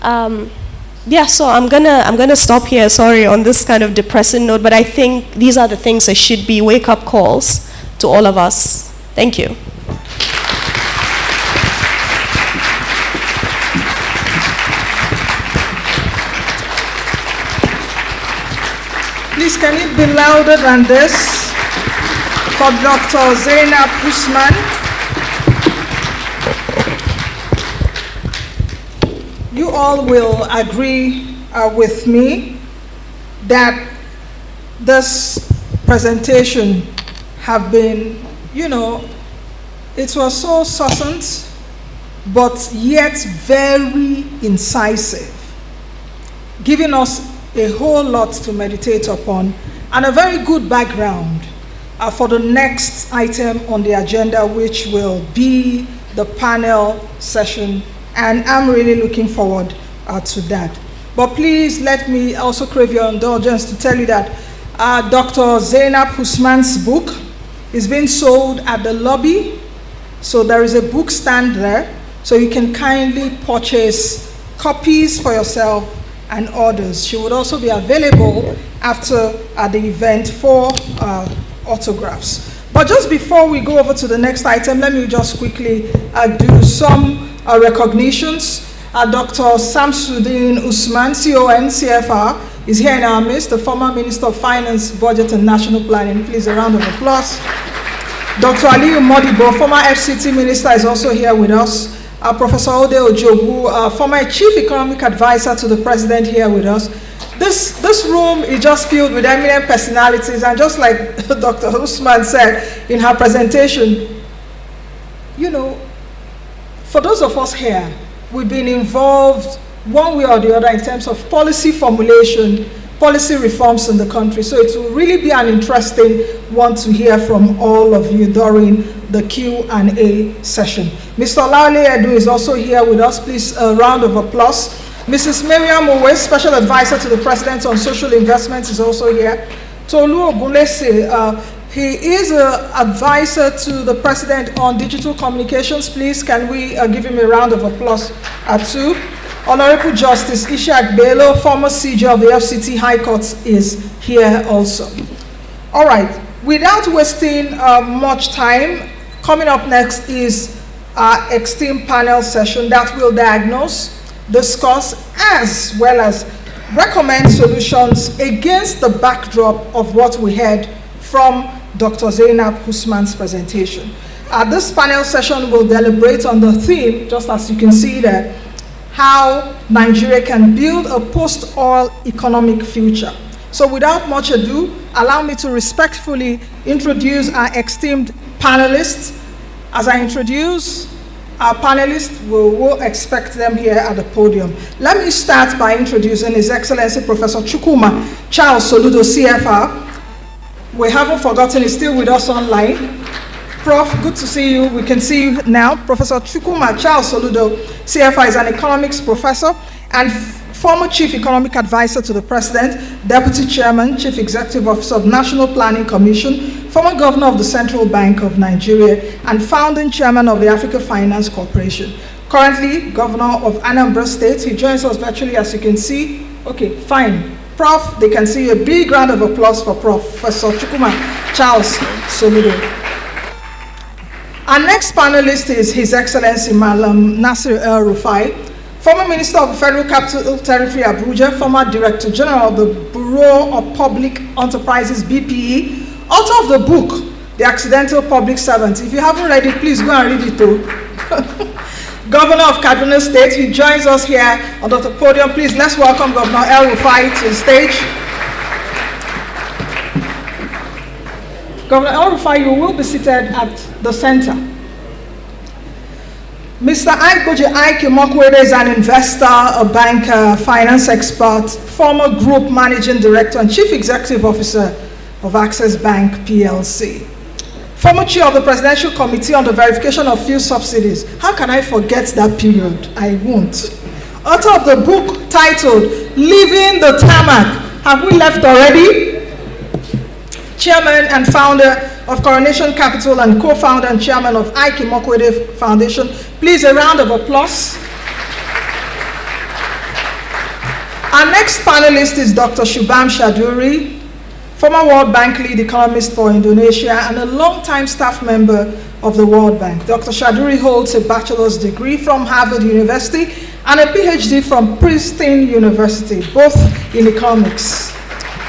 S4: So I'm gonna stop here. Sorry on this kind of depressing note, but I think these are the things that should be wake-up calls to all of us. Thank you.
S1: Please, can it be louder than this for Dr. Zainab Usman? you all will agree with me that this presentation have been, it was so succinct, but yet very incisive, giving us a whole lot to meditate upon and a very good background for the next item on the agenda, which will be the panel session, and I'm really looking forward to that. But please let me also crave your indulgence to tell you that Dr. Zainab Usman's book is being sold at the lobby, so there is a book stand there, so you can kindly purchase copies for yourself and others. She would also be available after the event for autographs. But just before we go over to the next item, let me just quickly do some recognitions. Dr. Samsudeen Usman, CON, CFR, is here in our midst, the former Minister of Finance, Budget and National Planning. Please, a round of applause. Dr. Aliyu Modibo, former FCT Minister, is also here with us. Professor Ode Ojogu, former Chief Economic Advisor to the President, here with us. This room is just filled with eminent personalities, and just like Dr. Usman said in her presentation, for those of us here, we've been involved one way or the other in terms of policy formulation, policy reforms in the country. So it will really be an interesting one to hear from all of you during the Q&A session. Mr. Laule Edu is also here with us. Please, a round of applause. Mrs. Miriam Owe, Special Advisor to the President on Social Investments, is also here. Tolu Ogunlese, he is an advisor to the President on Digital Communications. Please, can we give him a round of applause too? Honorable Justice Ishaq Bello, former CJ of the FCT High Court, is here also. All right, without wasting much time, coming up next is our esteemed panel session that will diagnose, discuss, as well as recommend solutions against the backdrop of what we heard from Dr. Zainab Usman's presentation. This panel session will deliberate on the theme, just as you can see there, how Nigeria can build a post-oil economic future. So without much ado, allow me to respectfully introduce our esteemed panelists. As I introduce our panelists, we will expect them here at the podium. Let me start by introducing His Excellency Professor Chukwuma Charles Soludo, CFR. We haven't forgotten, he's still with us online. Prof, good to see you. We can see you now. Professor Chukwuma Charles Soludo, CFR, is an economics professor and former Chief Economic Advisor to the President, Deputy Chairman, Chief Executive Officer of National Planning Commission, former Governor of the Central Bank of Nigeria, and founding Chairman of the Africa Finance Corporation. Currently, Governor of Anambra State. He joins us virtually, as you can see. Okay, fine. Prof, they can see a big round of applause for Professor Chukwuma Charles Soludo. Our next panelist is His Excellency Malam Nasir El-Rufai, former Minister of the Federal Capital Territory, Abuja, former Director General of the Bureau of Public Enterprises, BPE, author of the book, The Accidental Public Servant. If you haven't read it, please go and read it too. Governor of Kaduna State, he joins us here on the podium. Please, let's welcome Governor El-Rufai to the stage. Governor El-Rufai, you will be seated at the center. Mr. Aikoje Ike Mokwede is an investor, a banker, finance expert, former group managing director and chief executive officer of Access Bank PLC. Former chair of the Presidential Committee on the Verification of Fuel Subsidies. How can I forget that period? I won't. Author of the book titled, Leaving the Tarmac. Have we left already? Chairman and founder of Coronation Capital and co-founder and chairman of Ike Mokwede Foundation. Please, a round of applause. Our next panelist is Dr. Shubham Chowdhury, former World Bank lead economist for Indonesia and a longtime staff member of the World Bank. Dr. Chowdhury holds a bachelor's degree from Harvard University and a PhD from Princeton University, both in economics.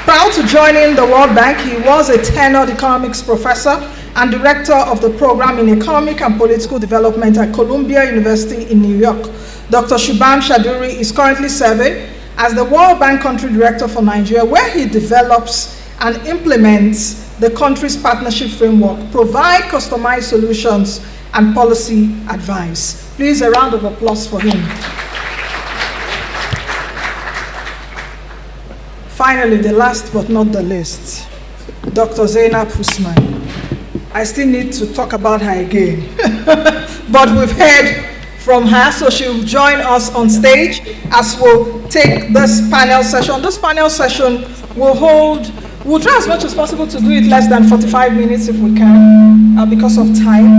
S1: Proud to join in the World Bank, he was a tenured economics professor and director of the program in economic and political development at Columbia University in New York. Dr. Shubham Chowdhury is currently serving as the World Bank Country Director for Nigeria, where he develops and implements the country's partnership framework, provide customized solutions and policy advice. Please, a round of applause for him. Finally, the last but not the least, Dr. Zainab Usman. I still need to talk about her again, but we've heard from her, so she'll join us on stage as we'll take this panel session. This panel session will we'll try as much as possible to do it less than 45 minutes if we can, because of time.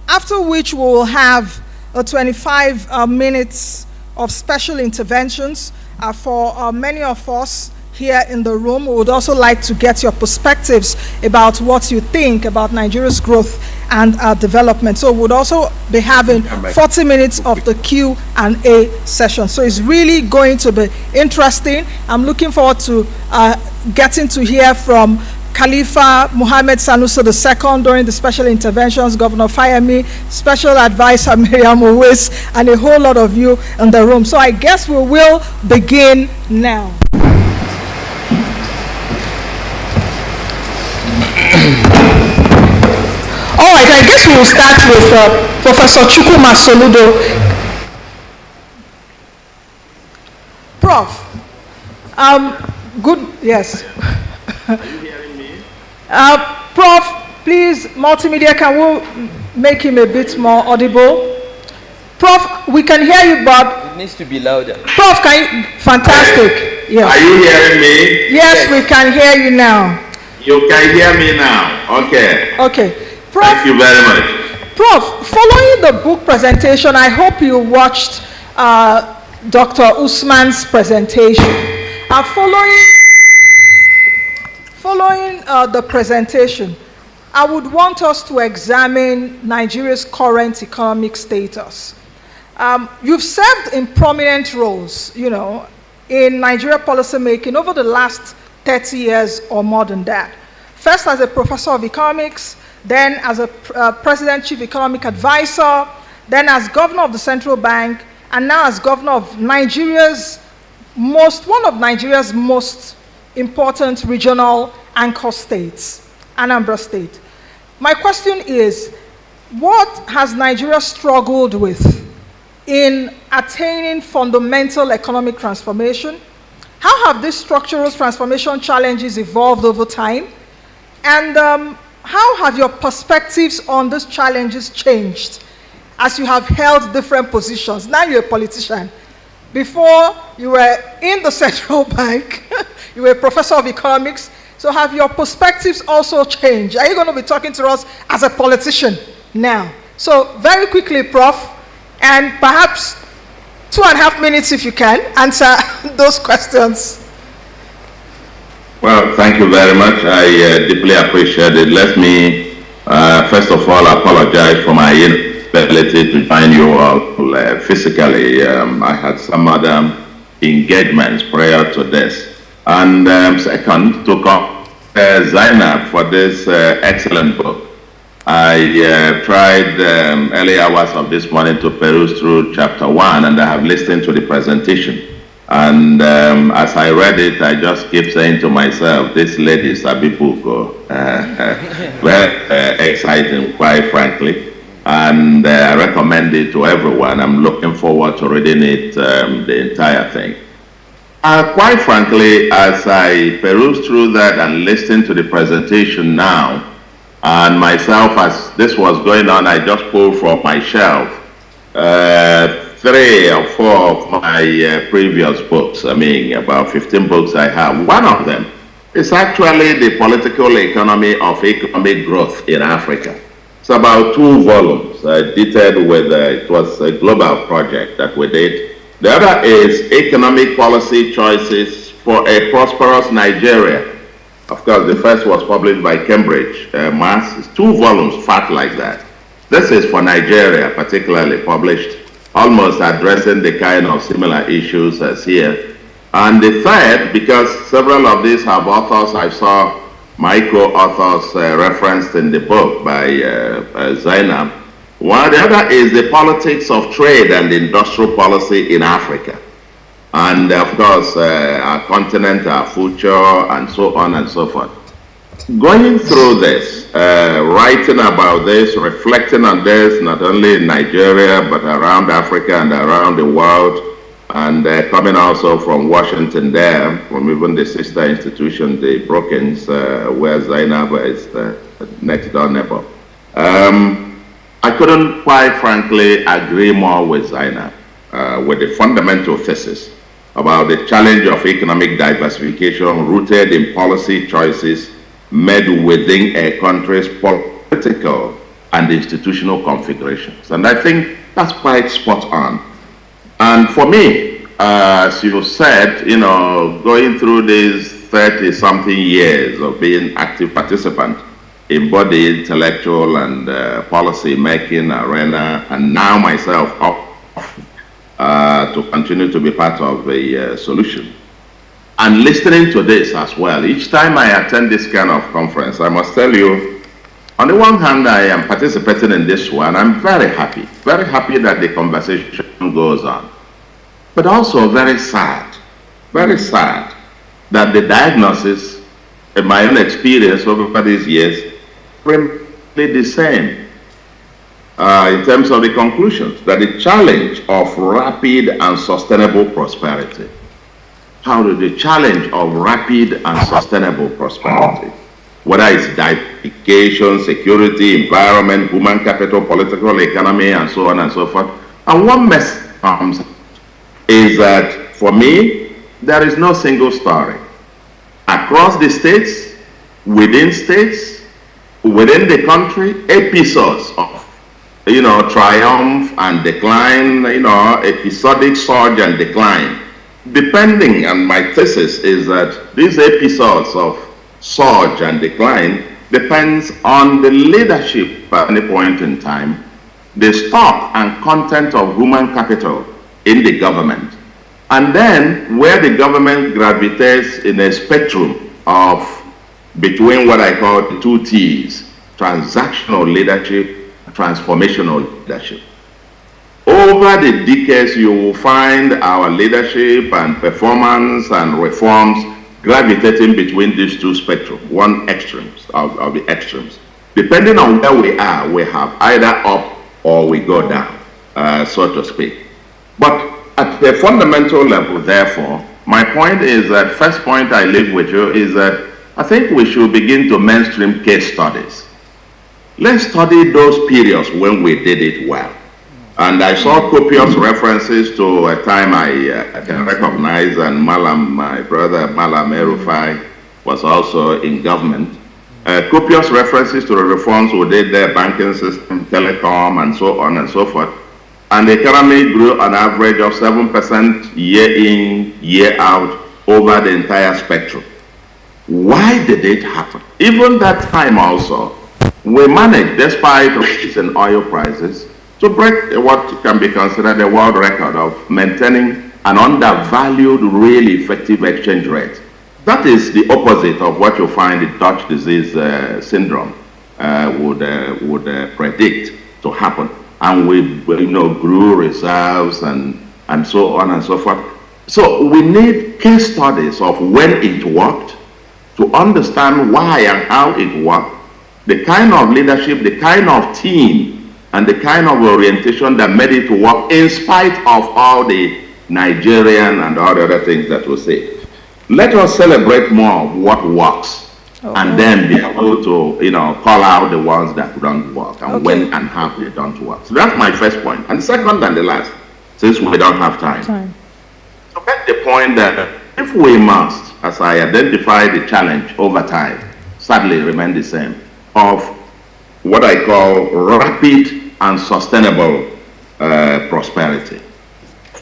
S1: After which we will have 25 minutes of special interventions for many of us here in the room. We would also like to get your perspectives about what you think about Nigeria's growth and development. So we would also be having 40 minutes of the Q&A session. So it's really going to be interesting. I'm looking forward to getting to hear from Khalifa Muhammad Sanusi II during the special interventions, Governor Fayemi, Special Advisor Miriam Owais, and a whole lot of you in the room. So I guess we will begin now. All right, I guess we will start with Professor Chukwuma Soludo. Prof, good, yes.
S5: Are you hearing me?
S1: Prof, please, multimedia, can we make him a bit more audible? Prof, we can hear you, but...
S5: It needs to be louder.
S1: Prof, can you... Fantastic. Yes.
S5: Are you hearing me?
S1: Yes, we can hear you now.
S5: You can hear me now. Okay.
S1: Okay. Prof,
S5: thank you very much. Prof,
S1: following the book presentation, I hope you watched Dr. Usman's presentation. Following the presentation, I would want us to examine Nigeria's current economic status. You've served in prominent roles, you know, in Nigeria policymaking over the last 30 years or more than that. First as a professor of economics, then as a president chief economic advisor, then as governor of the central bank, and now as governor of one of Nigeria's most important regional anchor states, Anambra State. My question is, what has Nigeria struggled with in attaining fundamental economic transformation? How have these structural transformation challenges evolved over time? And how have your perspectives on these challenges changed as you have held different positions? Now you're a politician. Before, you were in the central bank. You were a professor of economics. So have your perspectives also changed? Are you going to be talking to us as a politician now? So very quickly, Prof, and perhaps 2.5 minutes if you can, answer those questions.
S5: well, thank you very much. I deeply appreciate it. Let me, first of all, apologize for my inability to join you all physically. I had some other engagements prior to this. And second, to come Zainab for this excellent book. I tried early hours of this morning to peruse through chapter 1, and I have listened to the presentation. And as I read it, I just keep saying to myself, this lady Sabi book, very exciting, quite frankly. And I recommend it to everyone. I'm looking forward to reading it, the entire thing. Quite frankly, as I perused through that and listened to the presentation now, and myself, as this was going on, I just pulled from my shelf 3 or 4 of my previous books. I mean, about 15 books I have. One of them is actually The Political Economy of Economic Growth in Africa. It's about 2 volumes, dated with, it was a global project that we did. The other is Economic Policy Choices for a Prosperous Nigeria. Of course, the first was published by Cambridge, Mass. It's 2 volumes, fat like that. This is for Nigeria, particularly published, almost addressing the kind of similar issues as here. And the third, because several of these have authors, I saw my co-authors referenced in the book by Zainab, while the other is the politics of trade and industrial policy in Africa. And of course, our continent, our future, and so on and so forth. Going through this, writing about this, reflecting on this, not only in Nigeria, but around Africa and around the world, and coming also from Washington there, from even the sister institution, the Brookings, where Zainab is the next door neighbor. I couldn't quite frankly agree more with Zainab, with the fundamental thesis about the challenge of economic diversification rooted in policy choices made within a country's political and institutional configurations. And I think that's quite spot on. And for me, as you said, you know, going through these 30-something years of being active participant in both the intellectual and policy-making arena, and now myself up to continue to be part of the solution. And listening to this as well, each time I attend this kind of conference, I must tell you, on the one hand, I am participating in this one. I'm very happy that the conversation goes on. But also very sad that the diagnosis, in my own experience over these years, remain the same. In terms of the conclusions, that the challenge of rapid and sustainable prosperity. How do the challenge of rapid and sustainable prosperity, whether it's diversification, security, environment, human capital, political economy, and so on and so forth. And one message comes is that, for me, there is no single story. Across the states, within the country, episodes of triumph and decline, episodic surge and decline. Depending, and my thesis is that these episodes of surge and decline depends on the leadership at any point in time, the stock and content of human capital in the government, and then where the government gravitates in a spectrum of between what I call the two T's, transactional leadership, transformational leadership. Over the decades, you will find our leadership and performance and reforms gravitating between these two spectrums, one extremes of the extremes. Depending on where we are, we have either up or we go down, so to speak. But at the fundamental level, therefore, my point is that, first point I leave with you is that I think we should begin to mainstream case studies. Let's study those periods when we did it well. And I saw copious references to a time I can recognize, and my brother Malam El-Rufai was also in government. Copious references to the reforms we did there, banking system, telecom, and so on and so forth. And the economy grew on average of 7% year in, year out over the entire spectrum. Why did it happen? Even that time also, we managed, despite rise in oil prices, to break what can be considered a world record of maintaining an undervalued, really effective exchange rate. That is the opposite of what you find the Dutch disease syndrome would predict to happen. And we grew reserves and so on and so forth. So we need case studies of when it worked to understand why and how it worked, the kind of leadership, the kind of team, and the kind of orientation that made it work in spite of all the Nigerian and all the other things that we say. Let us celebrate more of what works, and then be able to, call out the ones that don't work and when and how they don't work. So that's my first point. And second and the last, since we don't have time. So make the point that if we must, as I identify the challenge over time, sadly remain the same, of what I call rapid and sustainable prosperity,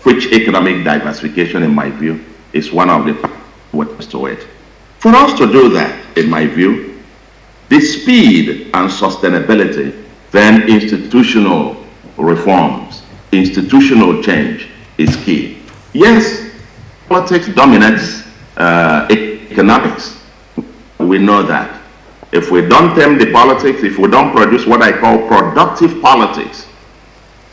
S5: which economic diversification, in my view, is one of the ways to it. For us to do that, in my view, the speed and sustainability, then institutional reforms, institutional change is key. Yes, politics dominates economics. We know that. If we don't tame the politics, if we don't produce what I call productive politics,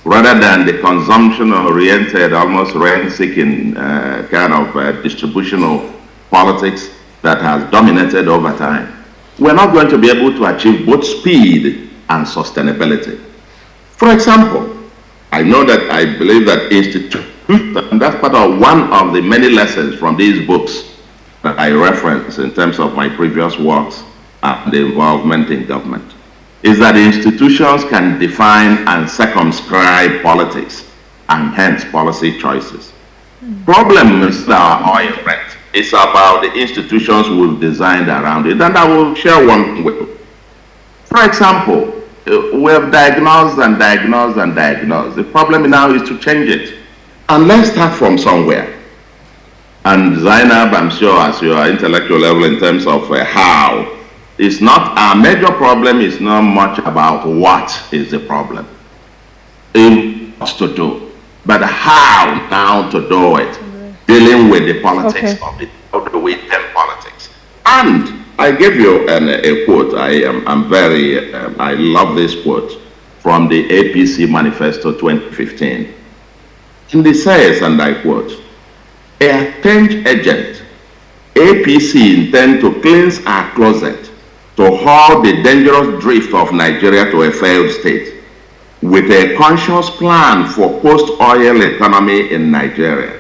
S5: rather than the consumption-oriented, almost rent-seeking kind of distributional politics that has dominated over time, we're not going to be able to achieve both speed and sustainability. For example, I know that I believe that institutions, and that's part of one of the many lessons from these books that I reference in terms of my previous works and the involvement in government, is that institutions can define and circumscribe politics and hence policy choices. Problem is our oil rent. It's about the institutions we've designed around it, and I will share one with you. For example, we have diagnosed and diagnosed and diagnosed. The problem now is to change it. And let's start from somewhere. And Zainab, I'm sure, as your intellectual level in terms of how, it's not, our major problem is not much about what is the problem. It's to do, but how now to do it, dealing with the politics of it, how do we tell politics? And I give you a quote. I love this quote from the APC Manifesto 2015. And it says, and I quote, "A change agent, APC intend to cleanse our closet to halt the dangerous drift of Nigeria to a failed state with a conscious plan for post-oil economy in Nigeria.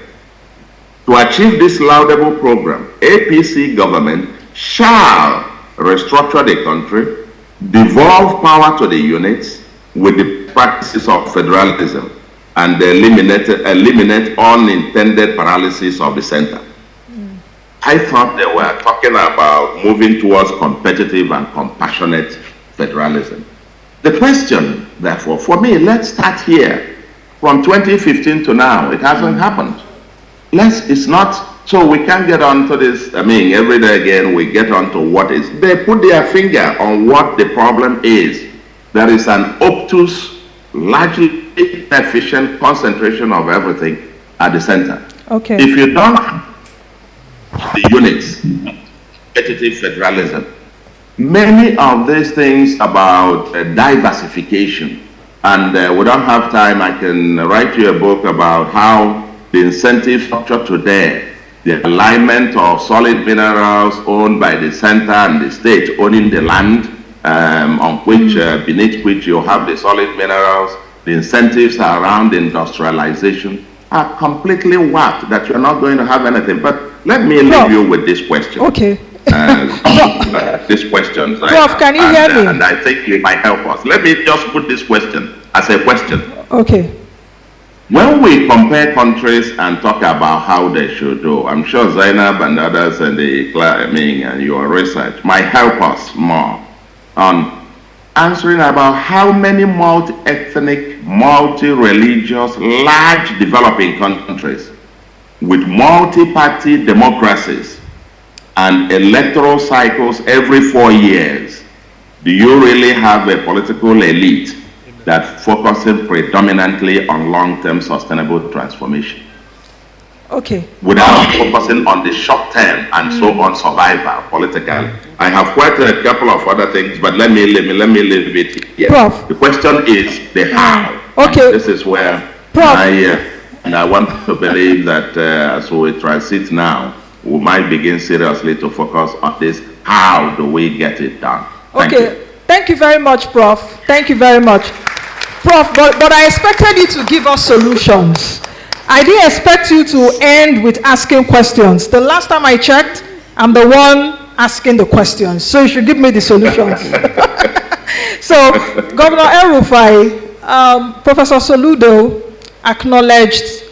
S5: To achieve this laudable program, APC government shall restructure the country, devolve power to the units with the practices of federalism, and eliminate unintended paralysis of the center." I thought they were talking about moving towards competitive and compassionate federalism. The question, therefore, for me, let's start here. From 2015 to now, it hasn't happened. It's not, so we can't get onto this. I mean, every day again, we get onto what is. They put their finger on what the problem is. There is an obtuse, largely inefficient concentration of everything at the center.
S1: Okay.
S5: If you don't have the units, competitive federalism, many of these things about diversification, and we don't have time, I can write you a book about how the incentive structure today, the alignment of solid minerals owned by the center and the state owning the land on which, beneath which you have the solid minerals, the incentives around industrialization are completely whacked, that you're not going to have anything. But let me leave you with this question.
S1: Okay.
S5: This question.
S1: Prof, can you hear me?
S5: And I think it might help us. Let me just put this question as a question.
S1: Okay.
S5: When we compare countries and talk about how they should do, I'm sure Zainab and others in the and your research might help us more on answering about how many multi-ethnic, multi-religious, large developing countries with multi-party democracies and electoral cycles every 4 years, do you really have a political elite that focuses predominantly on long-term sustainable transformation?
S1: Okay.
S5: Without focusing on the short-term and so on survival politically. I have quite a couple of other things, but let me leave it here.
S1: Prof.
S5: The question is the how.
S1: Okay.
S5: This is where
S1: Prof.
S5: and I want to believe that as we transit now, we might begin seriously to focus on this. How do we get it done? Thank you.
S1: Thank you very much, Prof. Thank you very much. Prof, but I expected you to give us solutions. I didn't expect you to end with asking questions. The last time I checked, I'm the one asking the questions. So you should give me the solutions. So, Governor El-Rufai, Professor Soludo acknowledged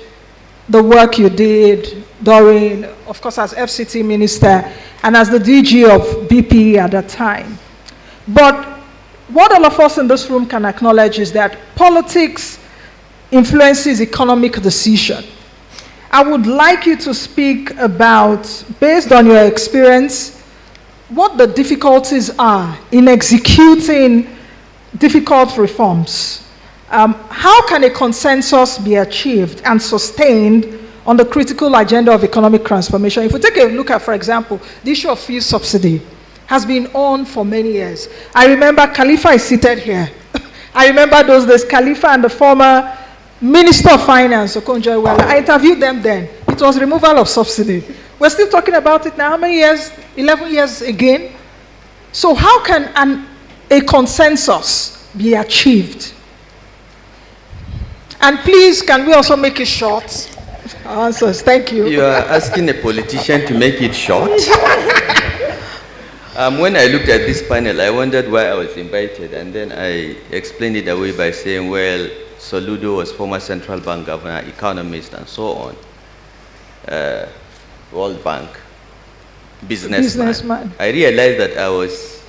S1: the work you did during, of course, as FCT Minister and as the DG of BP at that time. But what all of us in this room can acknowledge is that politics influences economic decision. I would like you to speak about, based on your experience, what the difficulties are in executing difficult reforms. How can a consensus be achieved and sustained on the critical agenda of economic transformation? If we take a look at, for example, the issue of fuel subsidy has been on for many years. I remember Khalifa is seated here. I remember those days, Khalifa and the former Minister of Finance, Okonjo-Iweala. I interviewed them then. It was removal of subsidy. We're still talking about it now. How many years? 11 years again. So how can a consensus be achieved? And please, can we also make it short? Answers. Thank you.
S6: You are asking a politician to make it short? When I looked at this panel, I wondered why I was invited, and then I explained it away by saying, well, Soludo was former central bank governor, economist, and so on. World Bank, businessman. I realized that I was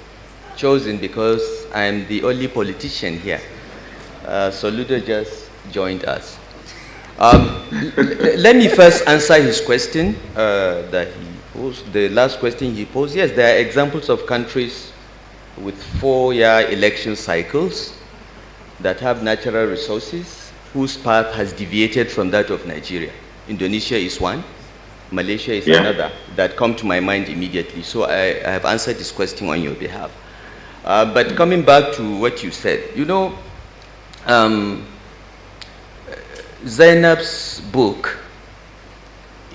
S6: chosen because I'm the only politician here. Soludo just joined us. Let me first answer his question that he posed, the last question he posed. Yes, there are examples of countries with 4-year election cycles that have natural resources whose path has deviated from that of Nigeria. Indonesia is one, Malaysia is another that come to my mind immediately. So I have answered this question on your behalf. But coming back to what you said, you know, Zainab's book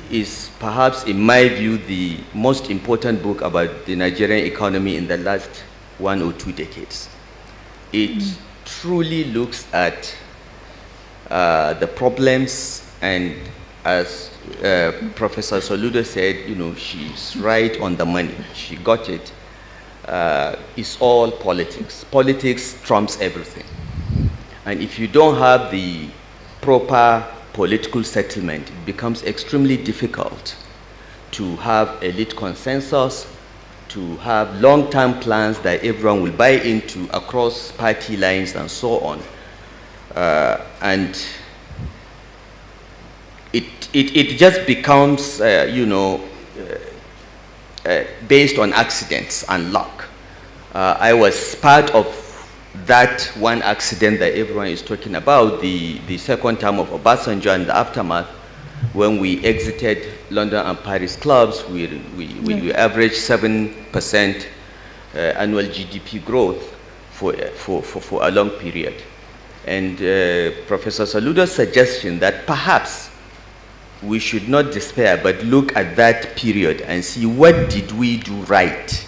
S6: is perhaps, in my view, the most important book about the Nigerian economy in the last 1 or 2 decades. It truly looks at the problems, and as Professor Soludo said, you know, she's right on the money. She got it. It's all politics. Politics trumps everything. And if you don't have the proper political settlement, it becomes extremely difficult to have elite consensus, to have long-term plans that everyone will buy into across party lines and so on. And it just becomes, you know, based on accidents and luck. I was part of that one accident that everyone is talking about, the second term of Obasanjo and the aftermath, when we exited London and Paris clubs, we averaged 7% annual GDP growth for a long period. And Professor Soludo's suggestion that perhaps we should not despair, but look at that period and see what did we do right.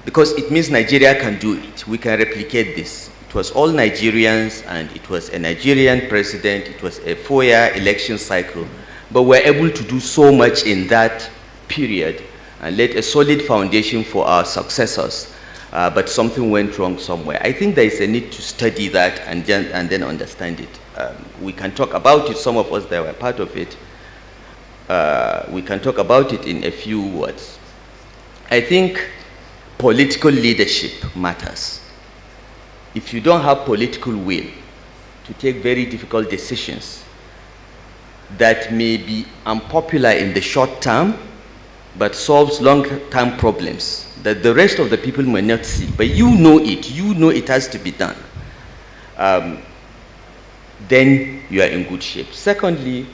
S6: Because it means Nigeria can do it. We can replicate this. It was all Nigerians, and it was a Nigerian president. It was a 4-year election cycle. But we're able to do so much in that period and laid a solid foundation for our successors. But something went wrong somewhere. I think there is a need to study that and then understand it. We can talk about it, some of us that were part of it. We can talk about it in a few words. I think political leadership matters. If you don't have political will to take very difficult decisions that may be unpopular in the short term, but solves long-term problems that the rest of the people may not see, but you know it has to be done, then you are in good shape. Secondly,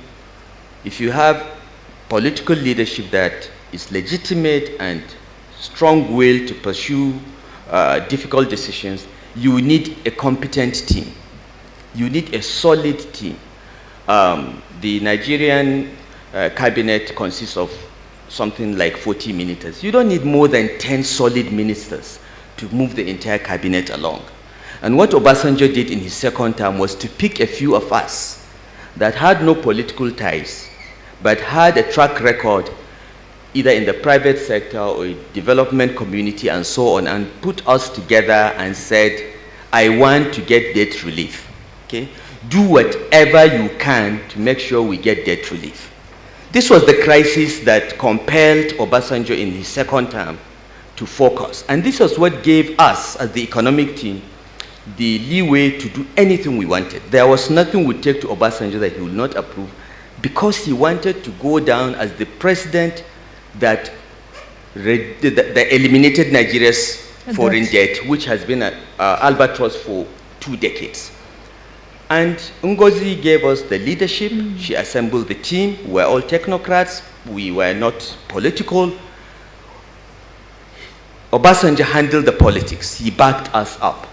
S6: if you have political leadership that is legitimate and strong will to pursue difficult decisions, you need a competent team. You need a solid team. The Nigerian cabinet consists of something like 40 ministers. You don't need more than 10 solid ministers to move the entire cabinet along. And what Obasanjo did in his second term was to pick a few of us that had no political ties, but had a track record either in the private sector or development community and so on, and put us together and said, I want to get debt relief. Okay? Do whatever you can to make sure we get debt relief. This was the crisis that compelled Obasanjo in his second term to focus. And this was what gave us, as the economic team, the leeway to do anything we wanted. There was nothing we take to Obasanjo that he would not approve, because he wanted to go down as the president that eliminated Nigeria's foreign debt, which has been an albatross for 2 decades. And Ngozi gave us the leadership. She assembled the team. We were all technocrats. We were not political. Obasanjo handled the politics. He backed us up.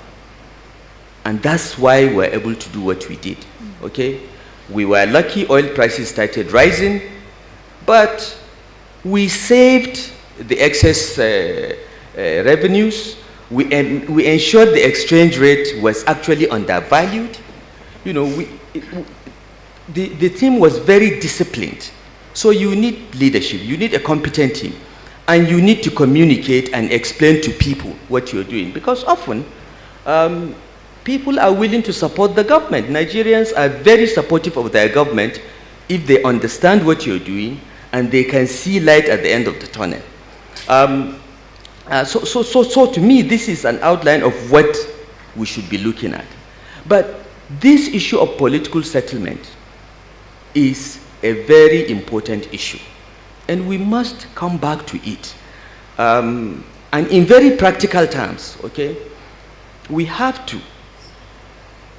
S6: And that's why we're able to do what we did, okay? We were lucky oil prices started rising, but we saved the excess revenues. We ensured the exchange rate was actually undervalued. You know, the team was very disciplined. So you need leadership, you need a competent team, and you need to communicate and explain to people what you're doing. Because often, people are willing to support the government. Nigerians are very supportive of their government if they understand what you're doing and they can see light at the end of the tunnel. So to me, this is an outline of what we should be looking at. But this issue of political settlement is a very important issue, and we must come back to it. And in very practical terms, okay, we have to,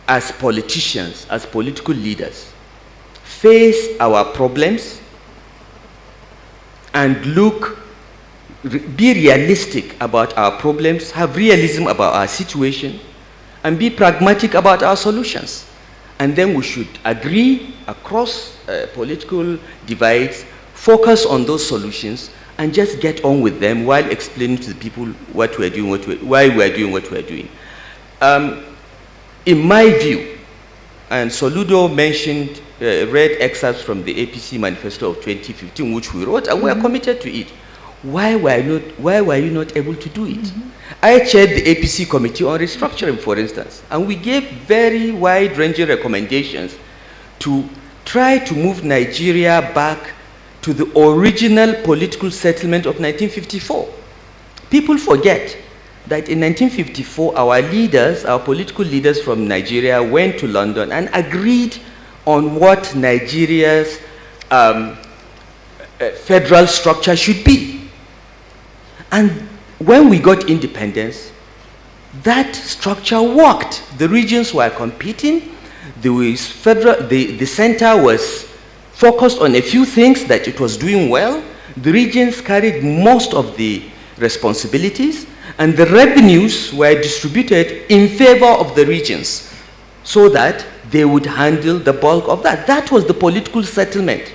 S6: as politicians, as political leaders, face our problems and be realistic about our problems, have realism about our situation, and be pragmatic about our solutions. And then we should agree across political divides, focus on those solutions, and just get on with them while explaining to the people what we're doing, why we're doing what we're doing. In my view, and Soludo mentioned, read excerpts from the APC manifesto of 2015, which we wrote, and we are committed to it. Why were you not able to do it? I chaired the APC committee on restructuring, for instance, and we gave very wide-ranging recommendations to try to move Nigeria back to the original political settlement of 1954. People forget that in 1954, our leaders, our political leaders from Nigeria went to London and agreed on what Nigeria's federal structure should be. And when we got independence, that structure worked. The regions were competing. The center was focused on a few things that it was doing well. The regions carried most of the responsibilities, and the revenues were distributed in favor of the regions so that they would handle the bulk of that. That was the political settlement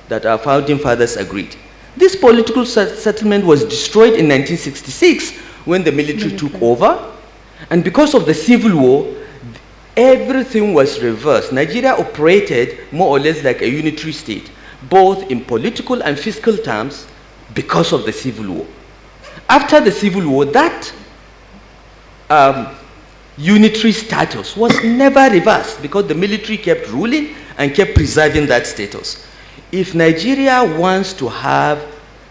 S6: that our founding fathers agreed. This political settlement was destroyed in 1966 when the military took over, and because of the civil war, everything was reversed. Nigeria operated more or less like a unitary state, both in political and fiscal terms, because of the civil war. After the civil war, that unitary status was never reversed because the military kept ruling and kept preserving that status. If Nigeria wants to have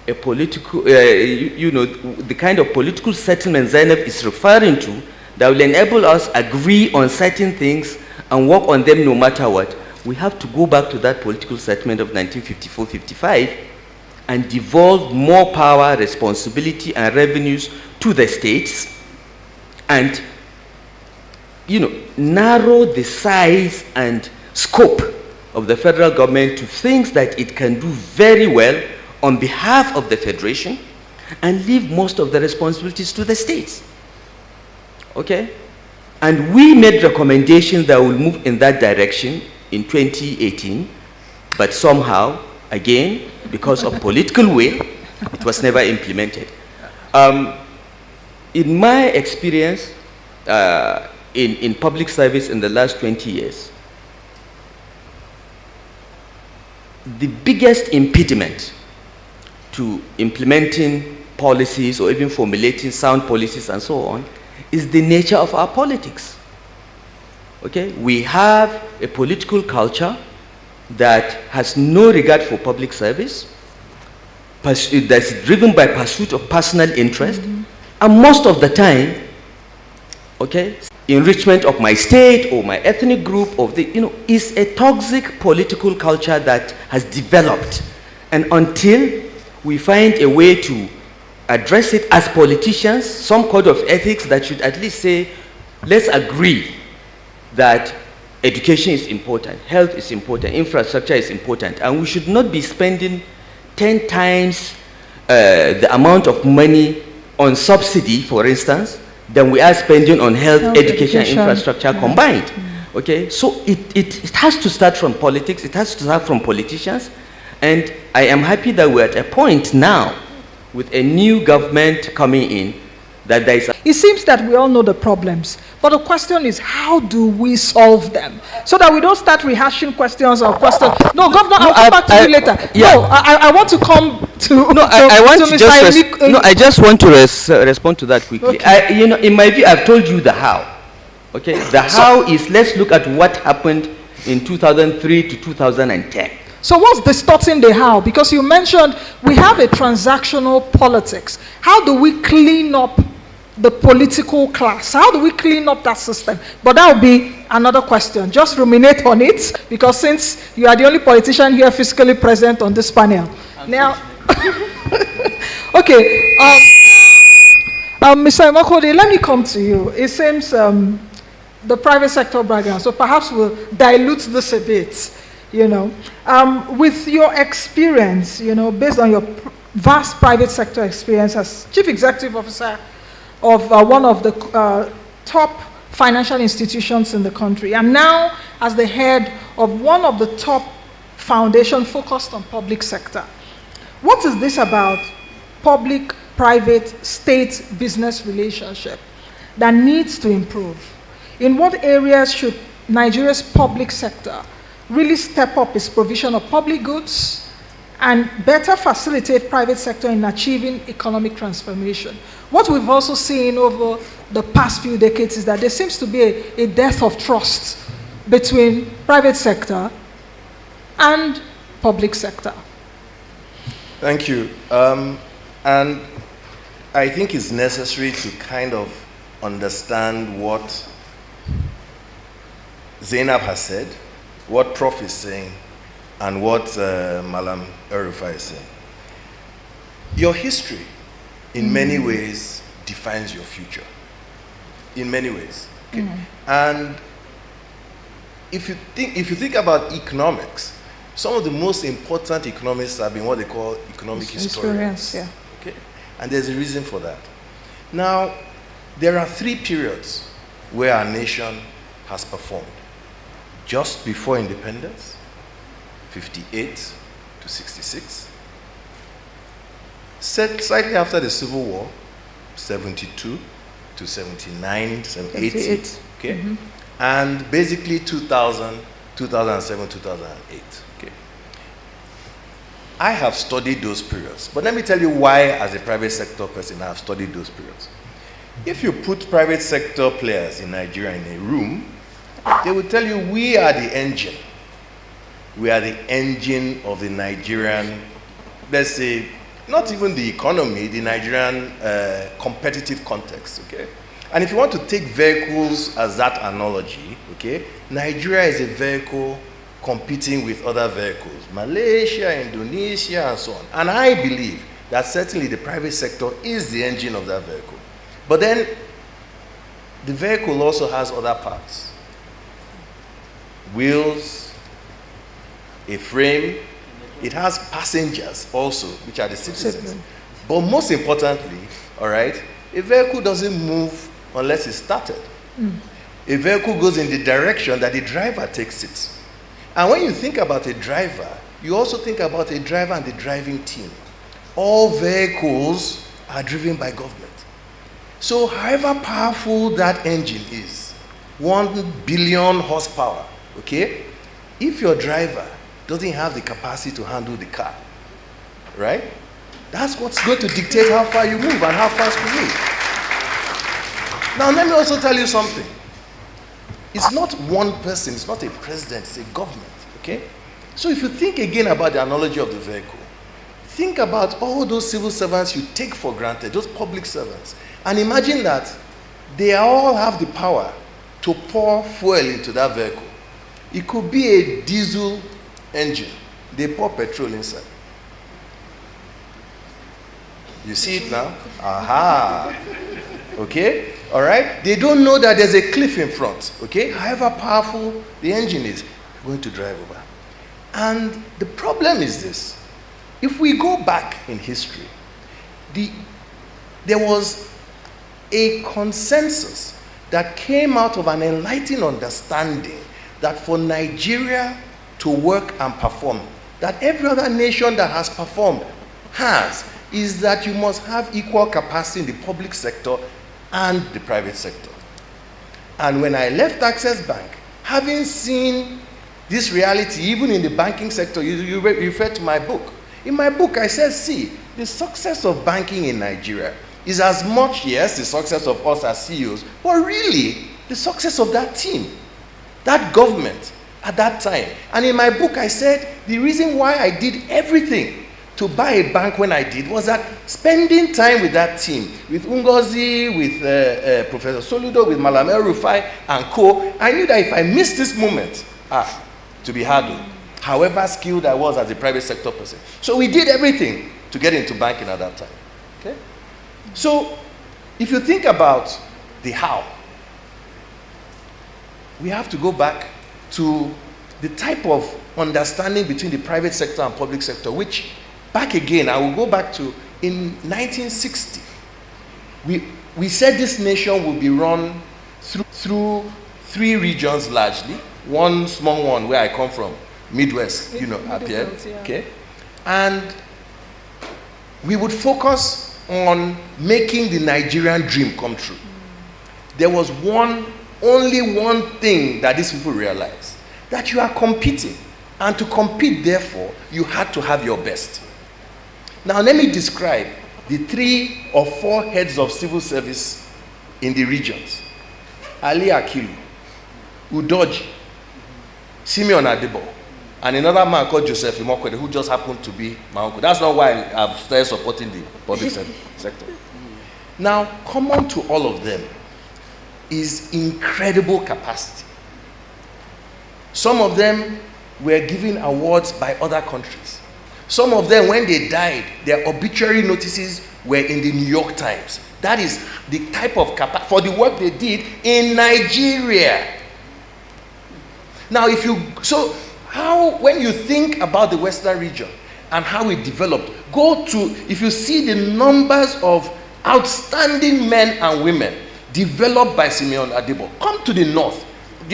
S6: a political, the kind of political settlement Zainab is referring to, that will enable us agree on certain things and work on them no matter what, we have to go back to that political settlement of 1954-55 and devolve more power, responsibility, and revenues to the states, and narrow the size and scope of the federal government to things that it can do very well on behalf of the federation, and leave most of the responsibilities to the states. Okay? And we made recommendations that will move in that direction in 2018, but somehow, again, because of political will, it was never implemented. In my experience in public service in the last 20 years, the biggest impediment to implementing policies or even formulating sound policies and so on is the nature of our politics. Okay? We have a political culture that has no regard for public service, that's driven by pursuit of personal interest, and most of the time, okay, enrichment of my state or my ethnic group is a toxic political culture that has developed. And until we find a way to address it as politicians, some code of ethics that should at least say, let's agree that education is important, health is important, infrastructure is important, and we should not be spending 10 times the amount of money on subsidy, for instance, than we are spending on health,
S1: Health,
S6: education, and
S1: education.
S6: infrastructure combined. Okay, so it has to start from politics, it has to start from politicians, and I am happy that we're at a point now with a new government coming in that there is
S1: It seems that we all know the problems, but the question is, how do we solve them? So that we don't start rehashing questions or questions. No, Governor, I'll come back to you later.
S6: yeah.
S1: No, I want to come to
S6: I want to
S1: Mr.
S6: just
S1: Emik-
S6: I just want to respond to that quickly.
S1: Okay.
S6: In my view, I've told you the how. Okay, the how is, let's look at what happened in 2003 to 2010.
S1: So what's distorting the how? Because you mentioned we have a transactional politics. How do we clean up the political class? How do we clean up that system? But that will be another question. Just ruminate on it, because since you are the only politician here physically present on this panel. Now, okay, Mr. Imokode, let me come to you. It seems the private sector background, so perhaps we'll dilute this a bit. With your experience, based on your vast private sector experience as chief executive officer of one of the top financial institutions in the country, and now as the head of one of the top foundations focused on public sector. What is this about public, private, state business relationship that needs to improve? In what areas should Nigeria's public sector really step up its provision of public goods and better facilitate private sector in achieving economic transformation? What we've also seen over the past few decades is that there seems to be a dearth of trust between private sector and public sector.
S7: Thank you. And I think it's necessary to kind of understand what Zainab has said, what Prof is saying, and what Malam El-Rufai is saying. Your history, in many ways, defines your future. In many ways. Okay? And if you think about economics, some of the most important economists have been what they call economic historians.
S1: Yeah.
S7: Okay? And there's a reason for that. Now, there are 3 periods where our nation has performed. Just before independence, 58 to 66. Slightly after the Civil War, 72 to 79, 78. Okay? And basically 2000, 2007, 2008. Okay? I have studied those periods. But let me tell you why, as a private sector person, I have studied those periods. If you put private sector players in Nigeria in a room, they will tell you, we are the engine. We are the engine of the Nigerian, let's say, not even the economy, the Nigerian competitive context, okay? And if you want to take vehicles as that analogy, okay, Nigeria is a vehicle competing with other vehicles, Malaysia, Indonesia, and so on. And I believe that certainly the private sector is the engine of that vehicle. But then, the vehicle also has other parts. Wheels, a frame, it has passengers also, which are the citizens. But most importantly, all right, a vehicle doesn't move unless it's started. A vehicle goes in the direction that the driver takes it. And when you think about a driver, you also think about a driver and the driving team. All vehicles are driven by government. So however powerful that engine is, 1 billion horsepower, okay? If your driver doesn't have the capacity to handle the car, right? That's what's going to dictate how far you move and how fast you move. Now, let me also tell you something. It's not one person, it's not a president, it's a government, okay? So if you think again about the analogy of the vehicle, think about all those civil servants you take for granted, those public servants, and imagine that they all have the power to pour fuel into that vehicle. It could be a diesel engine. They pour petrol inside. You see it now? Aha. Okay? All right? They don't know that there's a cliff in front. Okay? However powerful the engine is, going to drive over. And the problem is this. If we go back in history, there was a consensus that came out of an enlightened understanding that for Nigeria to work and perform, that every other nation that has performed has, is that you must have equal capacity in the public sector and the private sector. And when I left Access Bank, having seen this reality, even in the banking sector, you refer to my book. In my book, I said, see, the success of banking in Nigeria is as much, yes, the success of us as CEOs, but really the success of that team, that government at that time. And in my book, I said, the reason why I did everything to buy a bank when I did was that spending time with that team, with Ngozi, with Professor Soludo, with Malam El-Rufai and co, I knew that if I missed this moment, to be handled, however skilled I was as a private sector person. So we did everything to get into banking at that time. Okay? So if you think about the how, we have to go back to the type of understanding between the private sector and public sector, which back again, I will go back to in 1960. We said this nation will be run through 3 regions largely. One small one where I come from, Midwest, appeared. Okay? And we would focus on making the Nigerian dream come true. There was only one thing that these people realized, that you are competing. And to compete, therefore, you had to have your best. Now, let me describe the 3 or 4 heads of civil service in the regions. Ali Akilu, Udoji, Simeon Adebo, and another man called Joseph Imokwede, who just happened to be my uncle. That's not why I've started supporting the public sector. Now, common to all of them is incredible capacity. Some of them were given awards by other countries. Some of them, when they died, their obituary notices were in the New York Times. That is the type of capacity for the work they did in Nigeria. Now, when you think about the Western region and how it developed, if you see the numbers of outstanding men and women developed by Simeon Adebo, come to the north.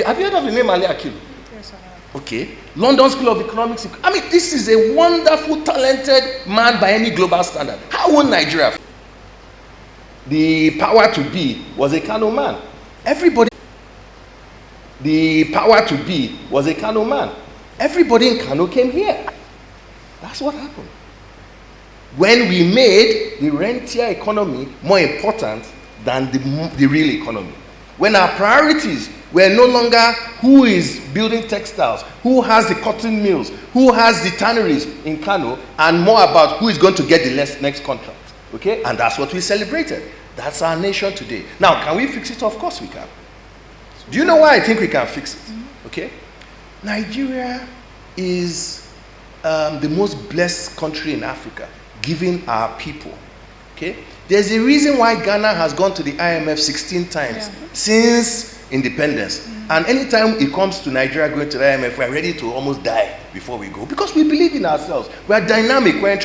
S7: Have you heard of the name Ali Akilu?
S1: Yes, I have.
S7: Okay. London School of Economics. I mean, this is a wonderful, talented man by any global standard. How will Nigeria? The power to be was a Kano man. The power to be was a Kano man. Everybody in Kano came here. That's what happened. When we made the rentier economy more important than the real economy. When our priorities were no longer who is building textiles, who has the cotton mills, who has the tanneries in Kano, and more about who is going to get the next contract. Okay? And that's what we celebrated. That's our nation today. Now, can we fix it? Of course we can. Do you know why I think we can fix it? Okay? Nigeria is the most blessed country in Africa, given our people. Okay? There's a reason why Ghana has gone to the IMF 16 times since independence. And anytime it comes to Nigeria going to the IMF, we're ready to almost die before we go, because we believe in ourselves. We're dynamic, we're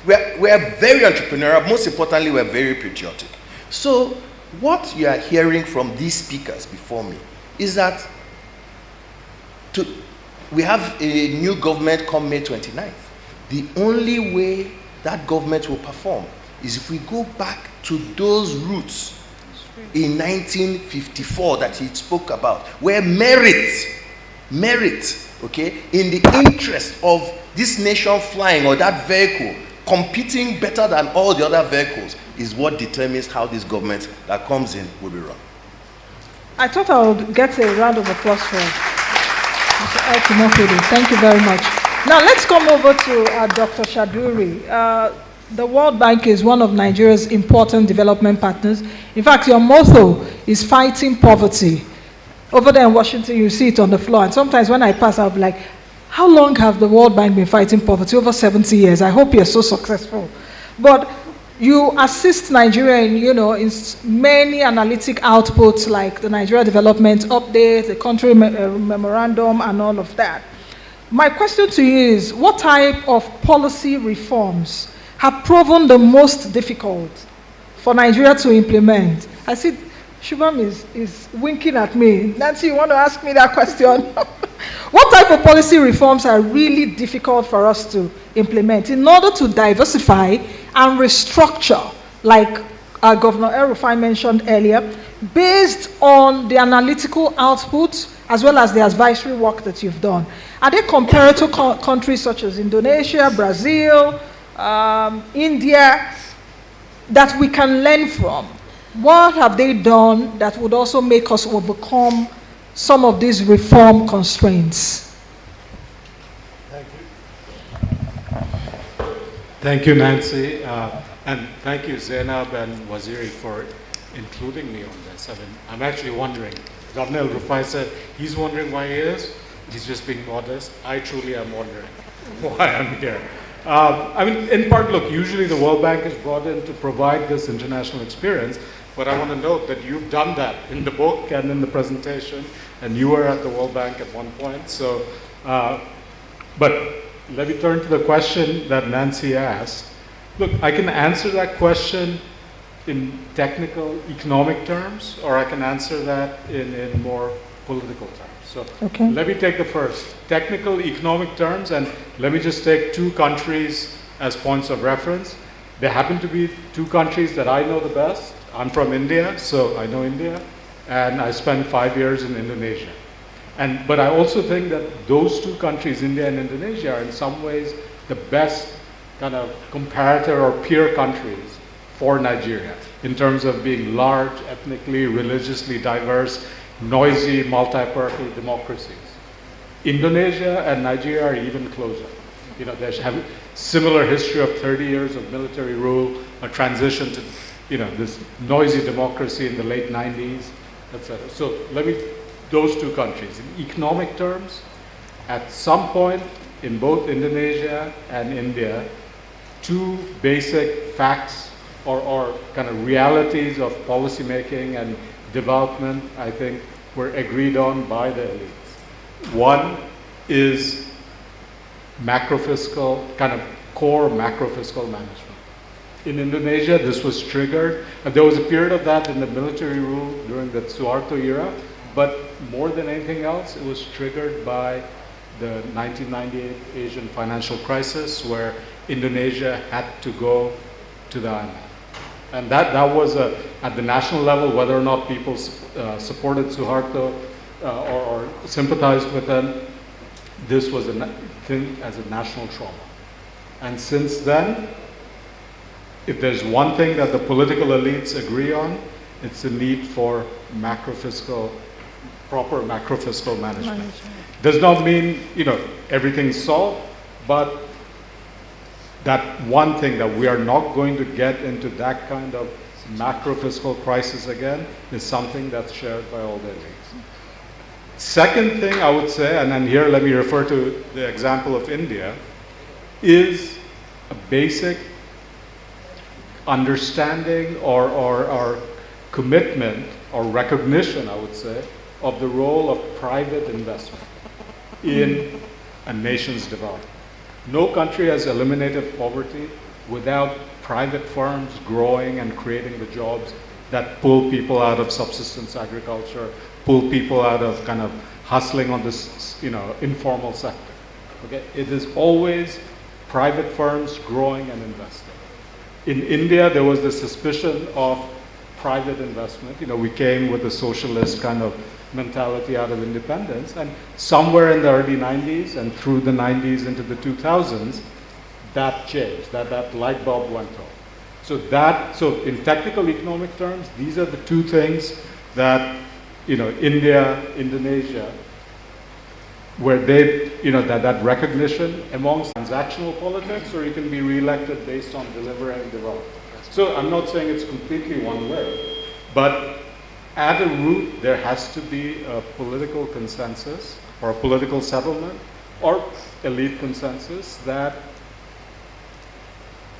S7: very entrepreneurial, most importantly, we're very patriotic. So what you are hearing from these speakers before me is that we have a new government come May 29th. The only way that government will perform is if we go back to those roots in 1954 that he spoke about, where merit, okay, in the interest of this nation flying or that vehicle competing better than all the other vehicles is what determines how this government that comes in will be run.
S1: I thought I would get a round of applause for Mr. El-Timokwede. Thank you very much. Now let's come over to Dr. Shaduri. The World Bank is one of Nigeria's important development partners. In fact, your motto is fighting poverty. Over there in Washington, you see it on the floor. And sometimes when I pass, I'll be like, how long have the World Bank been fighting poverty? Over 70 years. I hope you're so successful. But you assist Nigeria in many analytic outputs like the Nigeria Development Update, the Country Memorandum, and all of that. My question to you is, what type of policy reforms have proven the most difficult for Nigeria to implement? I see Shubham is winking at me. Nancy, you want to ask me that question? What type of policy reforms are really difficult for us to implement in order to diversify and restructure, like Governor El-Rufai mentioned earlier, based on the analytical output as well as the advisory work that you've done? Are they comparative countries such as Indonesia, Brazil, India, that we can learn from? What have they done that would also make us overcome some of these reform constraints?
S8: Thank you. Thank you, Nancy. And thank you, Zainab and Waziri, for including me on this. I mean, I'm actually wondering. Governor El-Rufai said he's wondering why he is. He's just being modest. I truly am wondering why I'm here. I mean, in part, look, usually the World Bank is brought in to provide this international experience, but I want to note that you've done that in the book and in the presentation, and you were at the World Bank at one point. So, but let me turn to the question that Nancy asked. Look, I can answer that question in technical economic terms, or I can answer that in more political terms. So
S1: Okay.
S8: let me take the first, technical economic terms, and let me just take two countries as points of reference. They happen to be two countries that I know the best. I'm from India, so I know India, and I spent 5 years in Indonesia. But I also think that those two countries, India and Indonesia, are in some ways the best kind of comparator or peer countries for Nigeria in terms of being large, ethnically, religiously diverse, noisy, multi-party democracies. Indonesia and Nigeria are even closer. You know, they have a similar history of 30 years of military rule, a transition to, you know, this noisy democracy in the late 90s, etc. So those two countries. In economic terms, at some point in both Indonesia and India, two basic facts or kind of realities of policymaking and development, I think, were agreed on by the elites. One is macrofiscal, kind of core macrofiscal management. In Indonesia, this was triggered, and there was a period of that in the military rule during the Suharto era, but more than anything else, it was triggered by the 1998 Asian financial crisis, where Indonesia had to go to the IMF. And that was at the national level, whether or not people supported Suharto or sympathized with him, this was a thing as a national trauma. And since then, if there's one thing that the political elites agree on, it's the need for proper macrofiscal management. Does not mean, you know, everything's solved, but that one thing that we are not going to get into that kind of macro-fiscal crisis again is something that's shared by all the elites. Second thing I would say, and then here let me refer to the example of India, is a basic understanding or commitment or recognition, I would say, of the role of private investment in a nation's development. No country has eliminated poverty without private firms growing and creating the jobs that pull people out of subsistence agriculture, pull people out of kind of hustling on this, you know, informal sector. Okay, it is always private firms growing and investing. In India, there was the suspicion of private investment. You know, we came with a socialist kind of mentality out of independence, and somewhere in the early 90s and through the 90s into the 2000s, that changed, that light bulb went off. So in technical economic terms, these are the two things that, you know, India, Indonesia, where they, you know, that recognition amongst transactional politics, or you can be reelected based on delivering development. So I'm not saying it's completely one way, but at a root, there has to be a political consensus or a political settlement or elite consensus that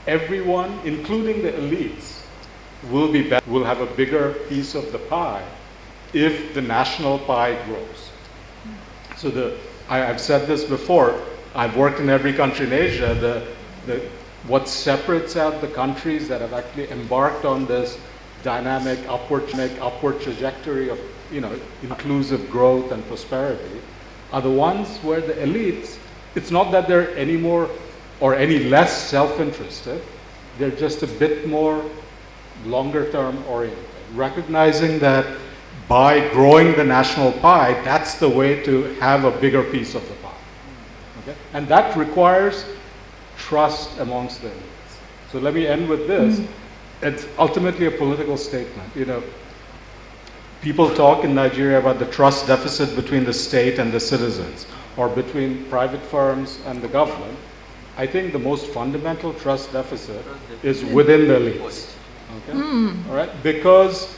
S8: everyone, including the elites, will have a bigger piece of the pie if the national pie grows. So I've said this before, I've worked in every country in Asia, what separates out the countries that have actually embarked on this dynamic, upward trajectory of, inclusive growth and prosperity are the ones where the elites, it's not that they're any more or any less self-interested, they're just a bit more longer-term oriented, recognizing that by growing the national pie, that's the way to have a bigger piece of the pie. Okay? And that requires trust amongst the elites. So let me end with this. It's ultimately a political statement. People talk in Nigeria about the trust deficit between the state and the citizens, or between private firms and the government. I think the most fundamental trust deficit is within the elites. Okay? All right? Because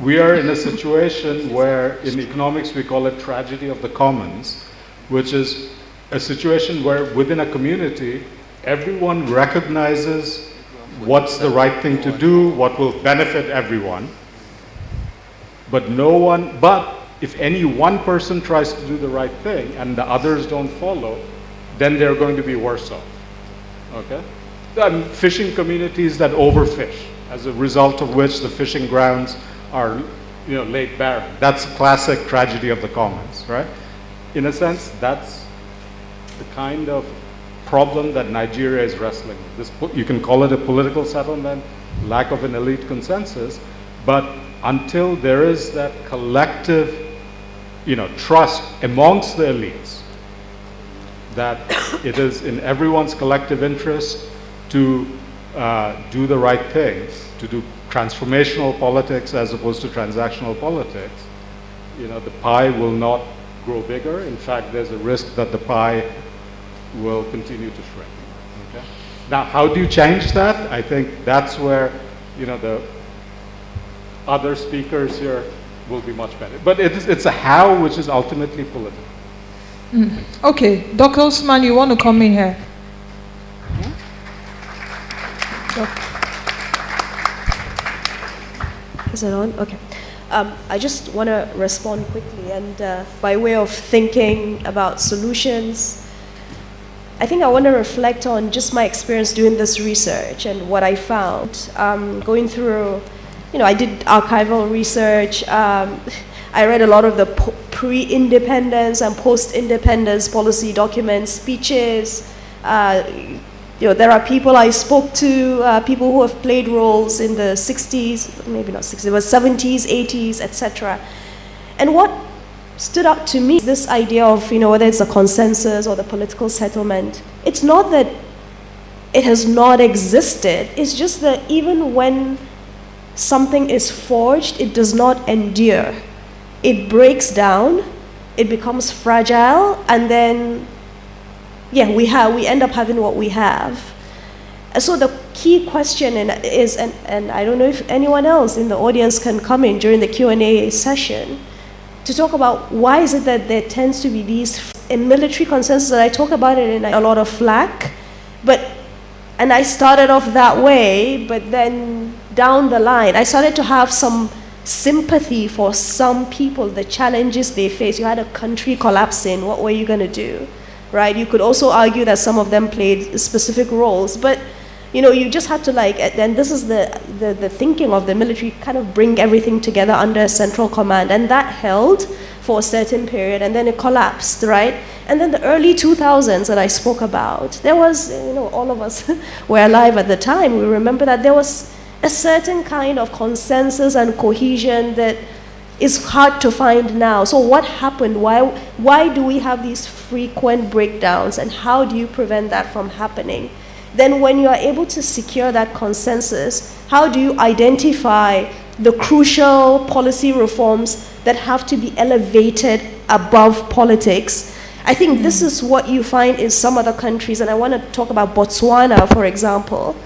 S8: we are in a situation where in economics we call it tragedy of the commons, which is a situation where within a community everyone recognizes what's the right thing to do, what will benefit everyone, but if any one person tries to do the right thing and the others don't follow, then they're going to be worse off. Okay? Fishing communities that overfish, as a result of which the fishing grounds are laid barren. That's a classic tragedy of the commons, right? In a sense, that's the kind of problem that Nigeria is wrestling with. You can call it a political settlement, lack of an elite consensus, but until there is that collective trust amongst the elites that it is in everyone's collective interest to do the right thing, to do transformational politics as opposed to transactional politics, the pie will not grow bigger. In fact, there's a risk that the pie will continue to shrink. Okay? Now, how do you change that? I think that's where, the other speakers here will be much better. But it's a how which is ultimately political.
S1: Okay, Dr. Usman, you want to come in here?
S4: Is it on? Okay. I just want to respond quickly, and by way of thinking about solutions, I think I want to reflect on just my experience doing this research and what I found. Going through, I did archival research. I read a lot of the pre-independence and post-independence policy documents, speeches. There are people I spoke to, people who have played roles in the 60s, maybe not 60s, but 70s, 80s, etc. And what stood out to me is this idea of, whether it's a consensus or the political settlement. It's not that it has not existed. It's just that even when something is forged, it does not endure. It breaks down, it becomes fragile, and then we end up having what we have. So the key question is, and I don't know if anyone else in the audience can come in during the Q&A session to talk about why is it that there tends to be these in military consensus, and I talk about it in a lot of flack, and I started off that way, but then down the line, I started to have some sympathy for some people, the challenges they face. You had a country collapsing, what were you going to do? Right? You could also argue that some of them played specific roles, but you just had to and this is the thinking of the military, kind of bring everything together under a central command, and that held for a certain period, and then it collapsed, right? And then the early 2000s that I spoke about, there was, all of us were alive at the time, we remember that there was a certain kind of consensus and cohesion that is hard to find now. So what happened? Why do we have these frequent breakdowns, and how do you prevent that from happening? Then when you are able to secure that consensus, how do you identify the crucial policy reforms that have to be elevated above politics? I think this is what you find in some other countries, and I want to talk about Botswana, for example,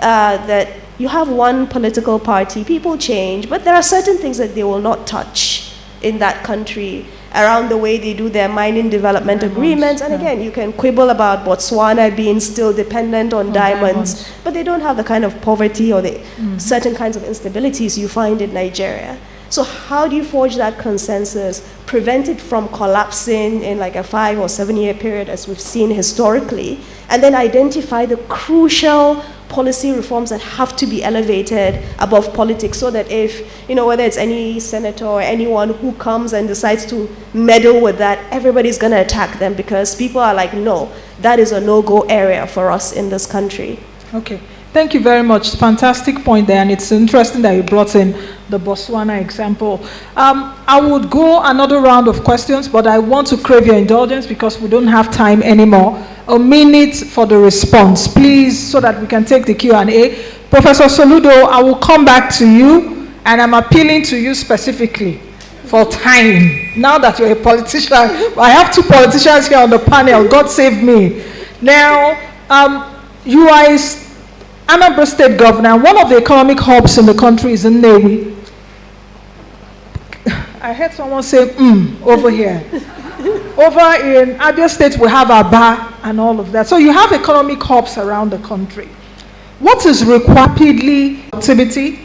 S4: that you have one political party, people change, but there are certain things that they will not touch in that country around the way they do their mining development agreements. And again, you can quibble about Botswana being still dependent on diamonds, but they don't have the kind of poverty or the certain kinds of instabilities you find in Nigeria. So how do you forge that consensus, prevent it from collapsing in like a 5 or 7 year period as we've seen historically, and then identify the crucial policy reforms that have to be elevated above politics, so that if, whether it's any senator or anyone who comes and decides to meddle with that, everybody's going to attack them, because people are like, no, that is a no-go area for us in this country.
S1: Okay. Thank you very much. Fantastic point there, and it's interesting that you brought in the Botswana example. I would go another round of questions, but I want to crave your indulgence because we don't have time anymore. A minute for the response, please, so that we can take the Q&A. Professor Soludo, I will come back to you, and I'm appealing to you specifically for time. Now that you're a politician, I have 2 politicians here on the panel. God save me. Now, you are Anambra State Governor. One of the economic hubs in the country is in Nnewi. I heard someone say, over here. Over in Abia State, we have Aba and all of that. So you have economic hubs around the country. What is rapidly activity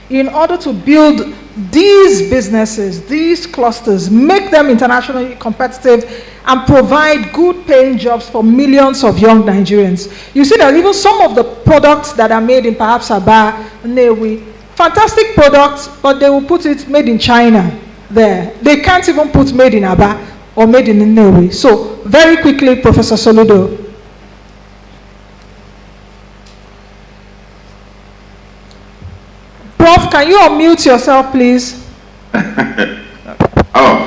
S1: in order to build these businesses, these clusters, make them internationally competitive, and provide good paying jobs for millions of young Nigerians? You see that even some of the products that are made in perhaps Aba, Nnewi, fantastic products, but they will put it made in China there. They can't even put made in Aba or made in Nnewi. So very quickly, Professor Soludo. Prof, can you unmute yourself, please?
S5: Oh.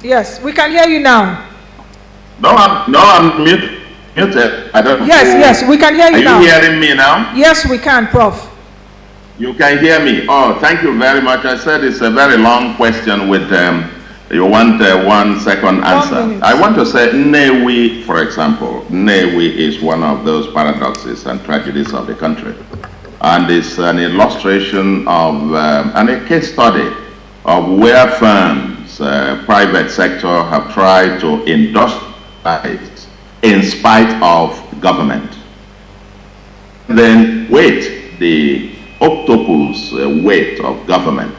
S1: Yes, we can hear you now.
S5: No, I'm muted. I don't know.
S1: Yes, we can hear you now.
S5: Are you hearing me now?
S1: Yes, we can, Prof.
S5: You can hear me. Oh, thank you very much. I said it's a very long question with, you want a 1 second answer. I want to say Nnewi, for example. Nnewi is one of those paradoxes and tragedies of the country. And it's an illustration of, and a case study of where firms, private sector, have tried to industrialize in spite of government. Then the octopus weight of government,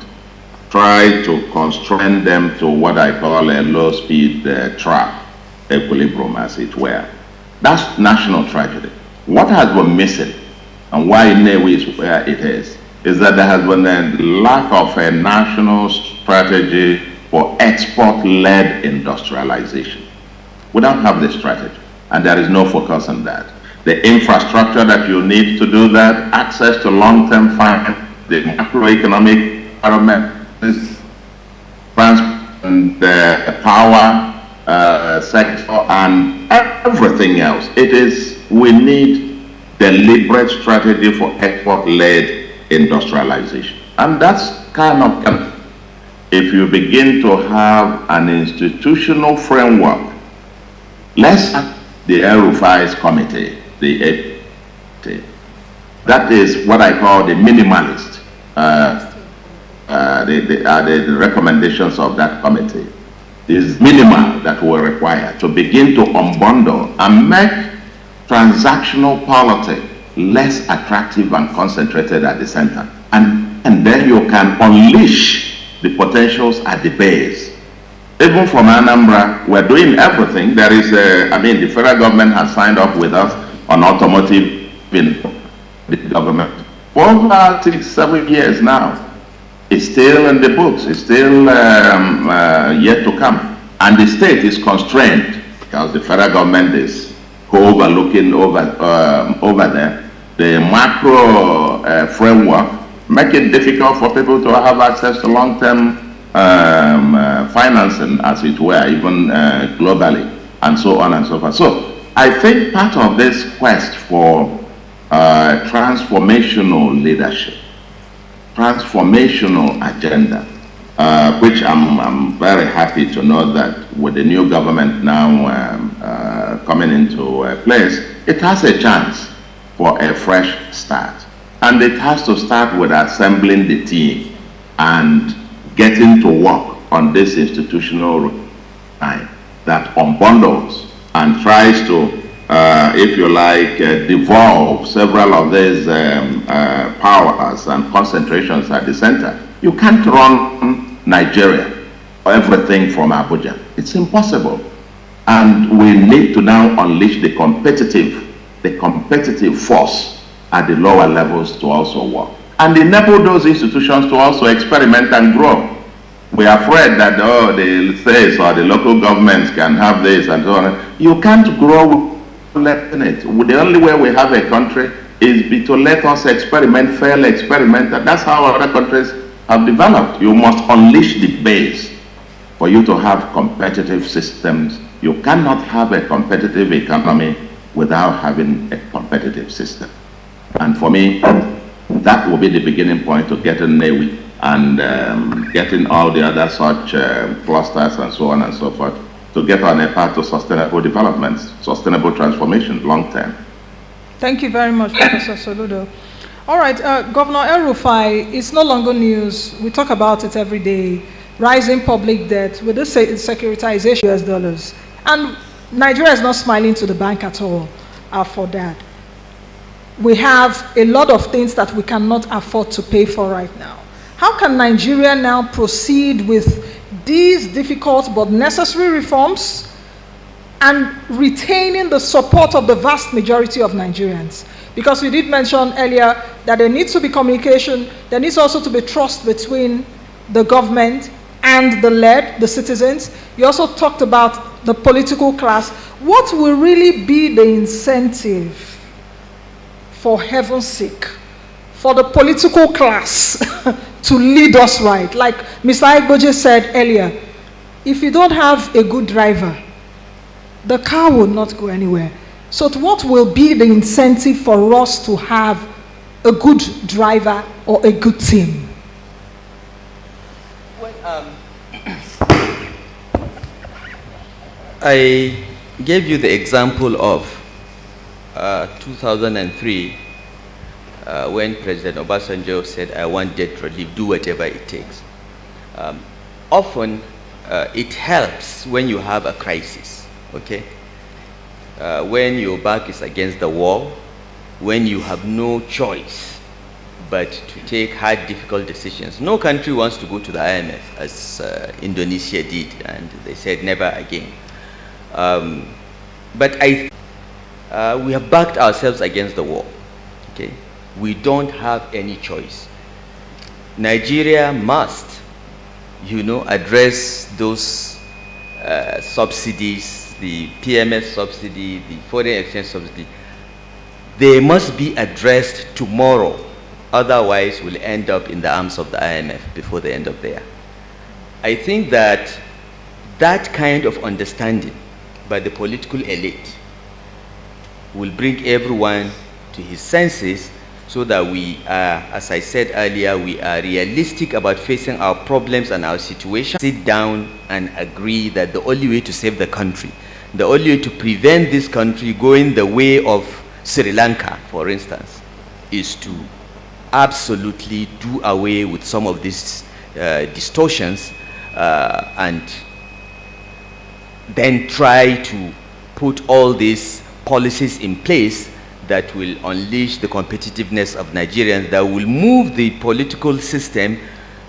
S5: try to constrain them to what I call a low-speed trap equilibrium, as it were. That's national tragedy. What has been missing, and why Nnewi is where it is that there has been a lack of a national strategy for export-led industrialization. We don't have the strategy, and there is no focus on that. The infrastructure that you need to do that, access to long-term finance, the macroeconomic environment, transport and the power sector, and everything else. We need deliberate strategy for export-led industrialization. And that's kind of, if you begin to have an institutional framework, let's have the El-Rufai's committee, the APT. That is what I call the minimalist, the recommendations of that committee. Is minimal that will require to begin to unbundle and make transactional politics less attractive and concentrated at the center. And then you can unleash the potentials at the base. Even from Anambra, we're doing everything. There is the federal government has signed up with us on automotive in the government for over 6-7 years now. It's still in the books. It's still yet to come. And the state is constrained because the federal government is overlooking over there. The macro framework make it difficult for people to have access to long-term financing, as it were, even globally, and so on and so forth. So I think part of this quest for transformational leadership, transformational agenda, which I'm very happy to know that with the new government now coming into place, it has a chance for a fresh start. And it has to start with assembling the team and getting to work on this institutional time that unbundles and tries to, if you like, devolve several of these powers and concentrations at the center. You can't run Nigeria, everything from Abuja. It's impossible. And we need to now unleash the competitive force at the lower levels to also work. And enable those institutions to also experiment and grow. We are afraid that, oh, the states or the local governments can have this and so on. You can't grow letting it. The only way we have a country is to let us experiment, fail, experiment. And that's how other countries have developed. You must unleash the base for you to have competitive systems. You cannot have a competitive economy without having a competitive system. And for me, that will be the beginning point to getting NEWI and getting all the other such clusters and so on and so forth to get on a path to sustainable development, sustainable transformation, long term.
S1: Thank you very much, Professor Soludo. All right, Governor El-Rufai, it's no longer news. We talk about it every day. Rising public debt with the securitization of US dollars. And Nigeria is not smiling to the bank at all for that. We have a lot of things that we cannot afford to pay for right now. How can Nigeria now proceed with these difficult but necessary reforms and retaining the support of the vast majority of Nigerians? Because we did mention earlier that there needs to be communication, there needs also to be trust between the government and the citizens. You also talked about the political class. What will really be the incentive, for heaven's sake, for the political class to lead us right? Like Mr. Aigboje said earlier, if you don't have a good driver, the car will not go anywhere. So what will be the incentive for us to have a good driver or a good team?
S6: I gave you the example of 2003 when President Obasanjo said, I want debt relief, do whatever it takes. Often it helps when you have a crisis, okay? When your back is against the wall, when you have no choice but to take hard, difficult decisions. No country wants to go to the IMF, as Indonesia did, and they said never again. But we have backed ourselves against the wall, okay? We don't have any choice. Nigeria must, address those subsidies, the PMS subsidy, the foreign exchange subsidy. They must be addressed tomorrow. Otherwise, we'll end up in the arms of the IMF before the end of the year. I think that that kind of understanding by the political elite will bring everyone to his senses so that we are, as I said earlier, we are realistic about facing our problems and our situation. Sit down and agree that the only way to save the country, the only way to prevent this country going the way of Sri Lanka, for instance, is to absolutely do away with some of these distortions and then try to put all these policies in place that will unleash the competitiveness of Nigerians, that will move the political system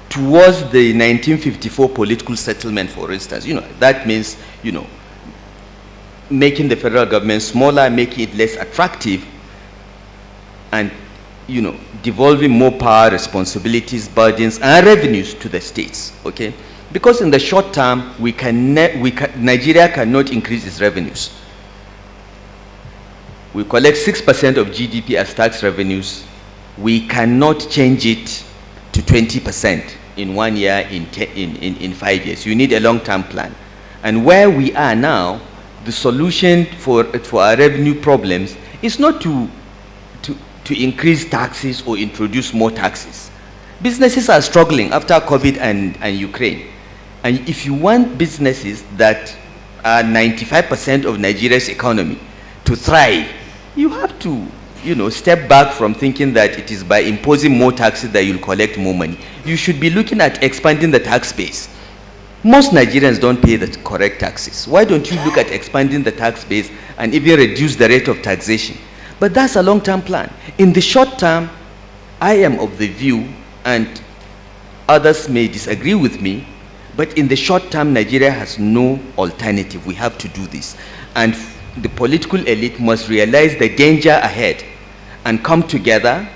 S6: towards the 1954 political settlement, for instance. That means, making the federal government smaller, making it less attractive, and, devolving more power, responsibilities, burdens, and revenues to the states, okay? Because in the short term, Nigeria cannot increase its revenues. We collect 6% of GDP as tax revenues. We cannot change it to 20% in 1 year, in 5 years. You need a long-term plan. And where we are now, the solution for our revenue problems is not to increase taxes or introduce more taxes. Businesses are struggling after COVID and Ukraine. And if you want businesses that are 95% of Nigeria's economy to thrive, you have to, step back from thinking that it is by imposing more taxes that you'll collect more money. You should be looking at expanding the tax base. Most Nigerians don't pay the correct taxes. Why don't you look at expanding the tax base and even reduce the rate of taxation? But that's a long-term plan. In the short term, I am of the view, and Others may disagree with me, but in the short term, Nigeria has no alternative. We have to do this. And the political elite must realize the danger ahead and come together,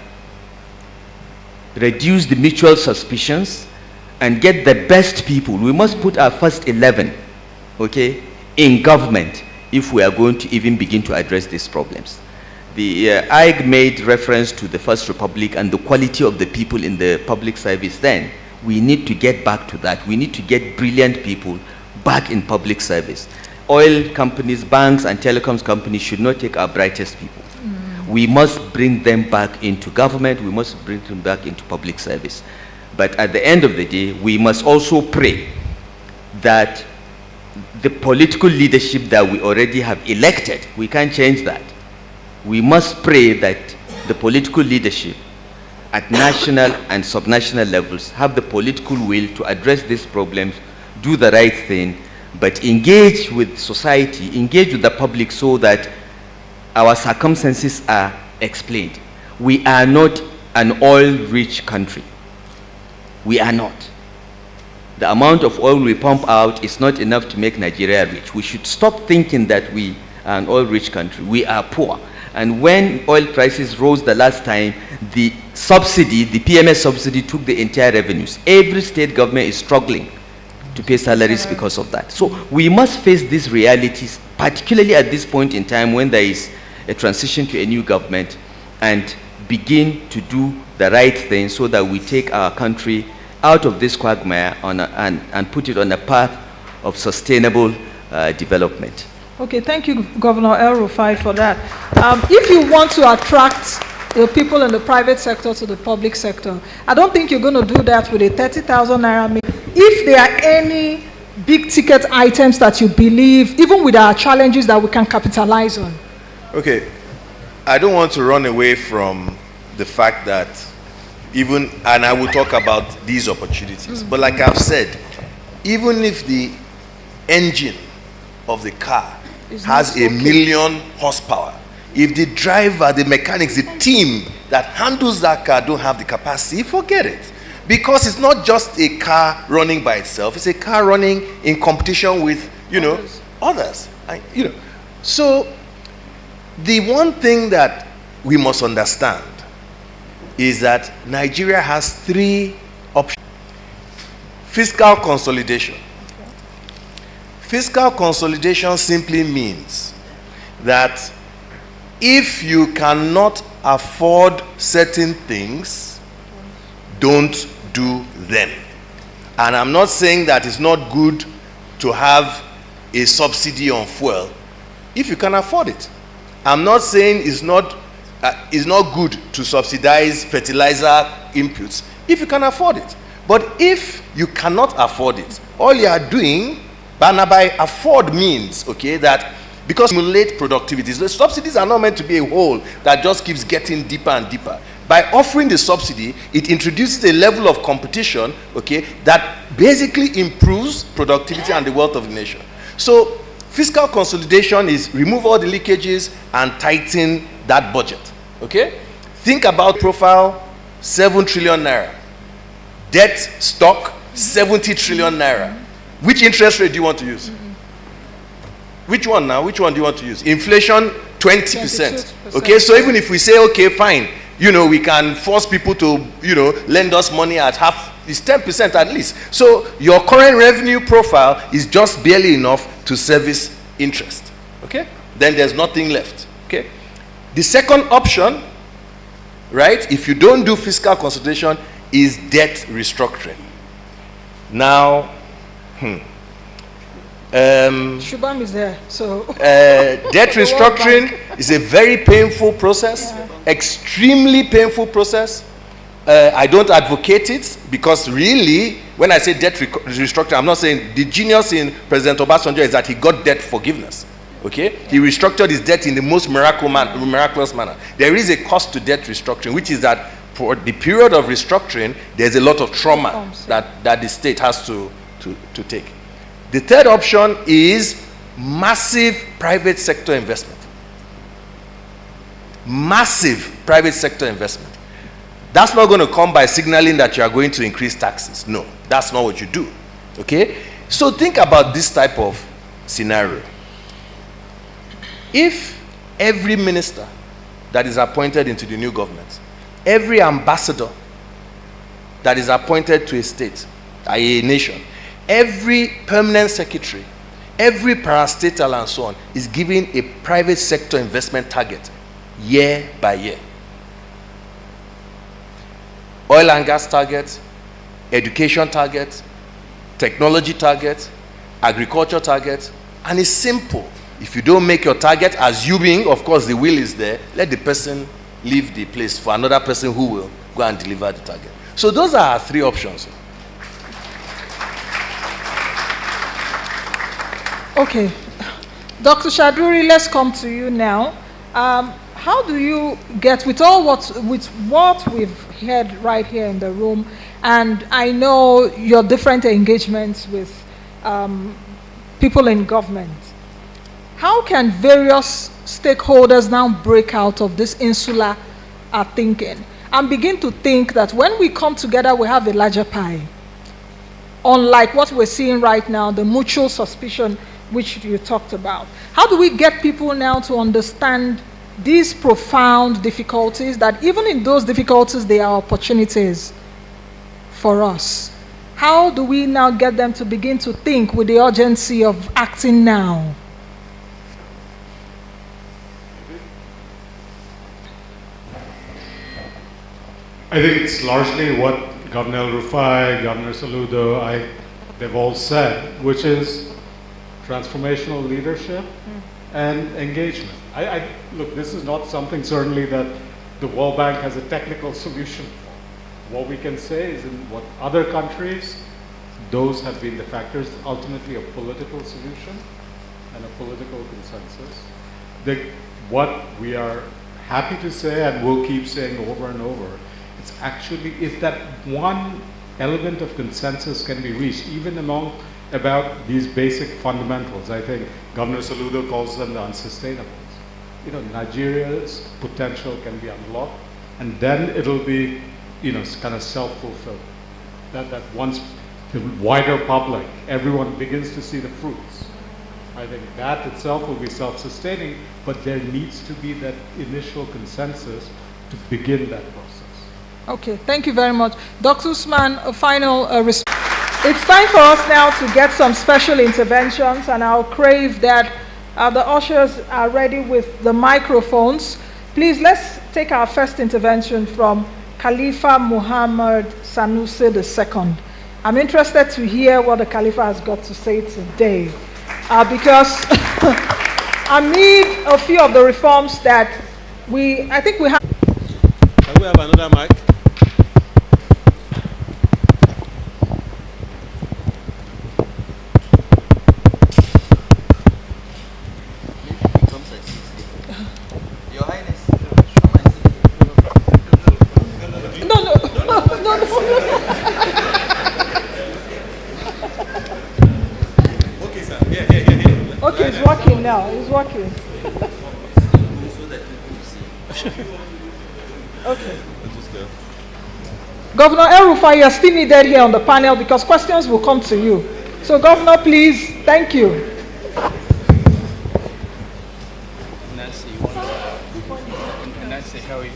S6: reduce the mutual suspicions, and get the best people. We must put our first 11, okay, in government if we are going to even begin to address these problems. The Ike made reference to the First Republic and the quality of the people in the public service then. We need to get back to that. We need to get brilliant people back in public service. Oil companies, banks, and telecoms companies should not take our brightest people. We must bring them back into government. We must bring them back into public service. But at the end of the day, we must also pray that the political leadership that we already have elected, we can't change that. We must pray that the political leadership at national and subnational levels have the political will to address these problems, do the right thing, but engage with society, engage with the public so that our circumstances are explained. We are not an oil-rich country. We are not. The amount of oil we pump out is not enough to make Nigeria rich. We should stop thinking that we are an oil-rich country. We are poor. And when oil prices rose the last time, the subsidy, the PMS subsidy, took the entire revenues. Every state government is struggling to pay salaries because of that. So we must face these realities, particularly at this point in time when there is a transition to a new government, and begin to do the right thing so that we take our country out of this quagmire and put it on a path of sustainable development.
S1: Okay, thank you, Governor El-Rufai, for that. If you want to attract the people in the private sector to the public sector, I don't think you're going to do that with a 30,000 naira. If there are any big ticket items that you believe, even with our challenges, that we can capitalize on.
S7: Okay, I don't want to run away from the fact that even, and I will talk about these opportunities, but like I've said, even if the engine of the car has a million horsepower, if the driver, the mechanics, the team that handles that car don't have the capacity, forget it. Because it's not just a car running by itself, it's a car running in competition with, others. So the one thing that we must understand is that Nigeria has 3 options. Fiscal consolidation. Fiscal consolidation simply means that if you cannot afford certain things, don't do them. And I'm not saying that it's not good to have a subsidy on fuel if you can afford it. I'm not saying it's not good to subsidize fertilizer inputs if you can afford it. But if you cannot afford it, all you are doing, by afford means, okay, that because stimulate productivity. The subsidies are not meant to be a hole that just keeps getting deeper and deeper. By offering the subsidy, it introduces a level of competition, okay, that basically improves productivity and the wealth of the nation. So fiscal consolidation is remove all the leakages and tighten that budget, okay? Think about profile, 7 trillion naira. Debt stock, 70 trillion naira. Which interest rate do you want to use? Which one now? Which one do you want to use? Inflation, 20%. Okay, so even if we say, okay, fine, we can force people to, lend us money at half, it's 10% at least. So your current revenue profile is just barely enough to service interest. Okay? Then there's nothing left. Okay? The second option, right, if you don't do fiscal consolidation, is debt restructuring. Now,
S1: Shubham is there, so
S7: debt restructuring is a very painful process, extremely painful process. I don't advocate it because really, when I say debt restructuring, I'm not saying the genius in President Obasanjo is that he got debt forgiveness. Okay, he restructured his debt in the most miraculous manner. There is a cost to debt restructuring, which is that for the period of restructuring, there's a lot of trauma that the state has to take. The third option is massive private sector investment. Massive private sector investment. That's not going to come by signaling that you are going to increase taxes. No, that's not what you do. Okay? So think about this type of scenario. If every minister that is appointed into the new government, every ambassador that is appointed to a state, a nation, every permanent secretary, every parastatal and so on is given a private sector investment target year by year. Oil and gas target, education target, technology target, agriculture target, and it's simple. If you don't make your target, assuming, of course, the will is there, let the person leave the place for another person who will go and deliver the target. So those are our three options.
S1: Okay. Dr. Shaduri, let's come to you now. How do you get, with what we've heard right here in the room, and I know your different engagements with people in government, how can various stakeholders now break out of this insular thinking and begin to think that when we come together, we have a larger pie? Unlike what we're seeing right now, the mutual suspicion which you talked about. How do we get people now to understand these profound difficulties, that even in those difficulties, there are opportunities for us? How do we now get them to begin to think with the urgency of acting now?
S8: I think it's largely what Governor El Rufai, Governor Saludo, they've all said, which is transformational leadership and engagement. Look, this is not something certainly that the World Bank has a technical solution for. What we can say is in what other countries, those have been the factors, ultimately a political solution and a political consensus. What we are happy to say and will keep saying over and over, it's actually, if that one element of consensus can be reached, even about these basic fundamentals. I think Governor Saludo calls them the unsustainables. Nigeria's potential can be unlocked, and then it'll be, kind of self-fulfilled. That once the wider public, everyone begins to see the fruits, I think that itself will be self-sustaining, but there needs to be that initial consensus to begin that process.
S1: Okay, thank you very much. Dr. Usman, a final response. It's time for us now to get some special interventions, and I'll crave that the ushers are ready with the microphones. Please, let's take our first intervention from Khalifa Muhammad Sanusi II. I'm interested to hear what the Khalifa has got to say today, because amid a few of the reforms that I think we have.
S2: Can we have another mic?
S1: Okay, it's working now. It's working. Okay. Governor El Rufai, you are still needed here on the panel because questions will come to you. So, Governor, please, thank you.
S9: Nancy, Nancy, how are you?